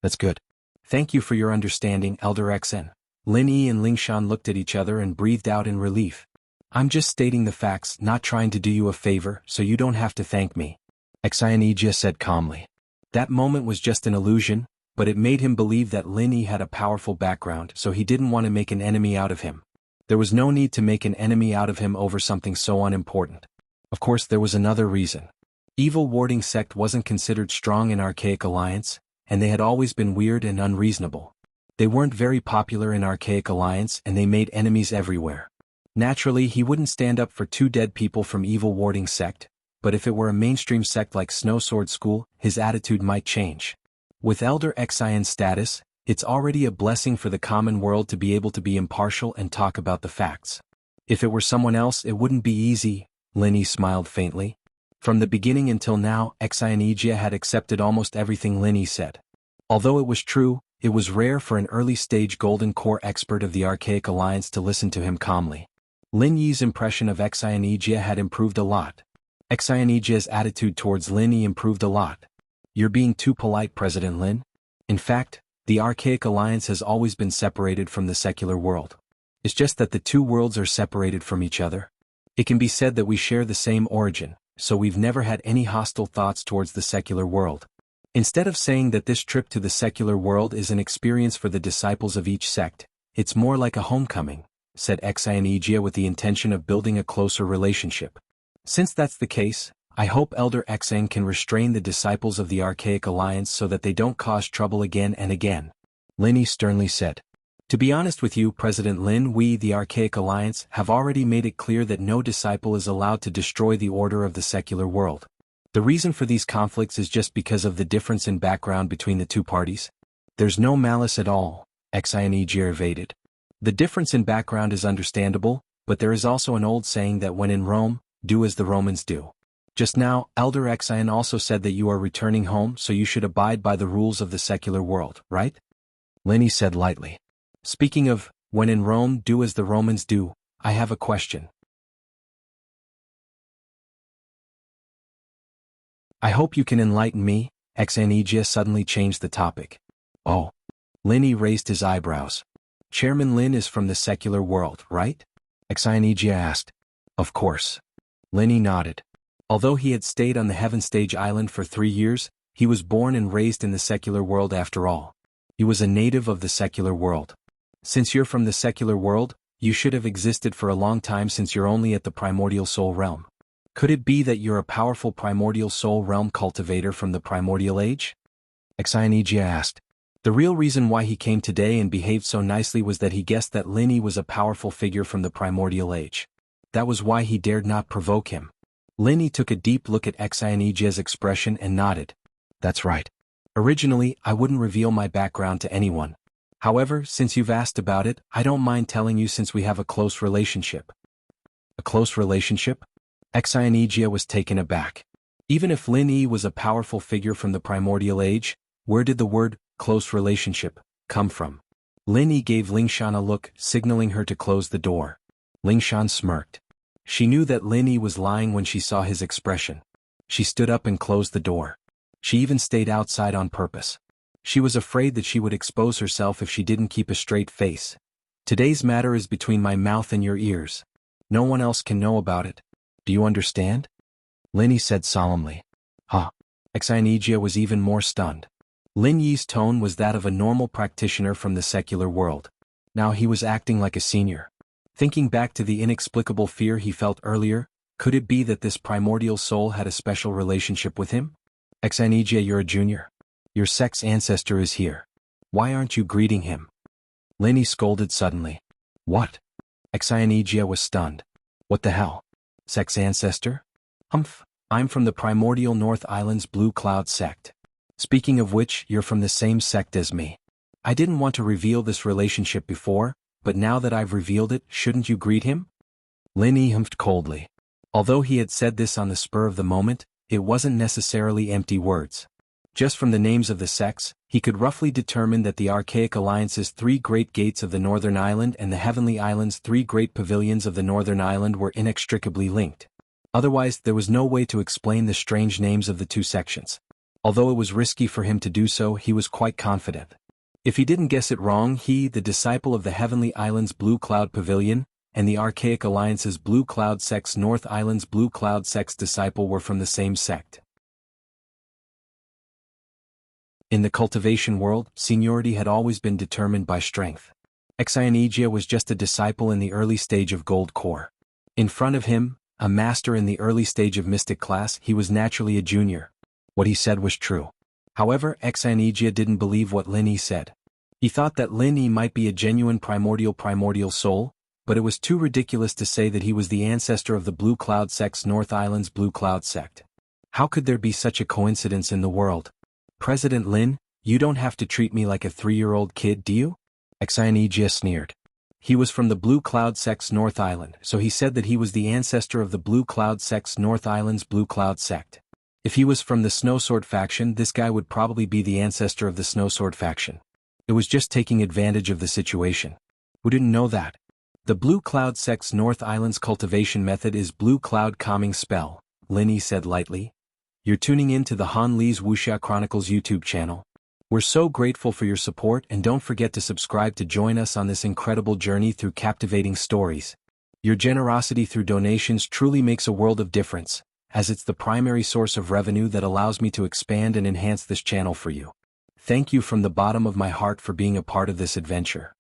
That's good. Thank you for your understanding, Elder Xin. Lin Yi and Lingshan looked at each other and breathed out in relief. I'm just stating the facts, not trying to do you a favor, so you don't have to thank me. Exinegia said calmly. That moment was just an illusion, but it made him believe that Lin Yi had a powerful background, so he didn't want to make an enemy out of him. There was no need to make an enemy out of him over something so unimportant. Of course, there was another reason. Evil Warding Sect wasn't considered strong in Archaic Alliance, and they had always been weird and unreasonable. They weren't very popular in Archaic Alliance and they made enemies everywhere. Naturally, he wouldn't stand up for two dead people from Evil Warding Sect, but if it were a mainstream sect like Snow Sword School, his attitude might change. With Elder Xion's status, it's already a blessing for the common world to be able to be impartial and talk about the facts. If it were someone else, it wouldn't be easy, Linny smiled faintly. From the beginning until now, Exinegia had accepted almost everything Linny said. Although it was true, it was rare for an early-stage Golden Core expert of the Archaic Alliance to listen to him calmly. Lin Yi's impression of Exinegia had improved a lot. Exinegia's attitude towards Lin Yi improved a lot. You're being too polite, President Lin. In fact, the Archaic Alliance has always been separated from the secular world. It's just that the two worlds are separated from each other. It can be said that we share the same origin, so we've never had any hostile thoughts towards the secular world. Instead of saying that this trip to the secular world is an experience for the disciples of each sect, it's more like a homecoming, said Exianijia with the intention of building a closer relationship. Since that's the case, I hope Elder Exang can restrain the disciples of the Archaic Alliance so that they don't cause trouble again and again. Linny sternly said. To be honest with you, President Lin, we, the Archaic Alliance, have already made it clear that no disciple is allowed to destroy the order of the secular world. The reason for these conflicts is just because of the difference in background between the two parties. There's no malice at all, Exianijia evaded. The difference in background is understandable, but there is also an old saying that when in Rome, do as the Romans do. Just now, Elder Exian also said that you are returning home, so you should abide by the rules of the secular world, right? Linny said lightly. Speaking of, when in Rome, do as the Romans do, I have a question. I hope you can enlighten me. Exianijia suddenly changed the topic. Oh. Linny raised his eyebrows. Chairman Lin is from the secular world, right? Exianijia asked. Of course. Linny nodded. Although he had stayed on the Heaven Stage Island for 3 years, he was born and raised in the secular world after all. He was a native of the secular world. Since you're from the secular world, you should have existed for a long time since you're only at the primordial soul realm. Could it be that you're a powerful primordial soul realm cultivator from the primordial age? Exianijia asked. The real reason why he came today and behaved so nicely was that he guessed that Linny was a powerful figure from the primordial age. That was why he dared not provoke him. Linny took a deep look at Exianijia's expression and nodded. That's right. Originally, I wouldn't reveal my background to anyone. However, since you've asked about it, I don't mind telling you since we have a close relationship. A close relationship? Exianijia was taken aback. Even if Lin Yi was a powerful figure from the primordial age, where did the word, close relationship, come from? Lin Yi gave Lingshan a look, signaling her to close the door. Lingshan smirked. She knew that Lin Yi was lying when she saw his expression. She stood up and closed the door. She even stayed outside on purpose. She was afraid that she would expose herself if she didn't keep a straight face. Today's matter is between my mouth and your ears. No one else can know about it. Do you understand? Lin Yi said solemnly. Huh. Exianijia was even more stunned. Lin Yi's tone was that of a normal practitioner from the secular world. Now he was acting like a senior. Thinking back to the inexplicable fear he felt earlier, could it be that this primordial soul had a special relationship with him? Exianijia, you're a junior. Your sex ancestor is here. Why aren't you greeting him? Lin Yi scolded suddenly. What? Exianijia was stunned. What the hell? Sex ancestor? Humph, I'm from the primordial North Island's Blue Cloud sect. Speaking of which, you're from the same sect as me. I didn't want to reveal this relationship before, but now that I've revealed it, shouldn't you greet him? Lin Yi humphed coldly. Although he had said this on the spur of the moment, it wasn't necessarily empty words. Just from the names of the sects, he could roughly determine that the Archaic Alliance's 3 great gates of the Northern Island and the Heavenly Island's 3 great pavilions of the Northern Island were inextricably linked. Otherwise, there was no way to explain the strange names of the 2 sections. Although it was risky for him to do so, he was quite confident. If he didn't guess it wrong, he, the disciple of the Heavenly Island's Blue Cloud Pavilion, and the Archaic Alliance's Blue Cloud sect's North Island's Blue Cloud sect's disciple were from the same sect. In the cultivation world, seniority had always been determined by strength. Exianijia was just a disciple in the early stage of Gold Core. In front of him, a master in the early stage of Mystic class, he was naturally a junior. What he said was true. However, Exianijia didn't believe what Lin Yi said. He thought that Lin Yi might be a genuine primordial soul, but it was too ridiculous to say that he was the ancestor of the Blue Cloud sect's North Island's Blue Cloud sect. How could there be such a coincidence in the world? President Lin, you don't have to treat me like a 3-year-old kid, do you? Exianijia sneered. He was from the Blue Cloud sect's North Island, so he said that he was the ancestor of the Blue Cloud sect's North Island's Blue Cloud sect. If he was from the Snowsword faction, this guy would probably be the ancestor of the Snowsword faction. It was just taking advantage of the situation. Who didn't know that? The Blue Cloud sect's North Island's cultivation method is Blue Cloud Calming Spell, Lin Yi said lightly. You're tuning in to the Han Li's Wuxia Chronicles YouTube channel. We're so grateful for your support, and don't forget to subscribe to join us on this incredible journey through captivating stories. Your generosity through donations truly makes a world of difference. as it's the primary source of revenue that allows me to expand and enhance this channel for you. Thank you from the bottom of my heart for being a part of this adventure.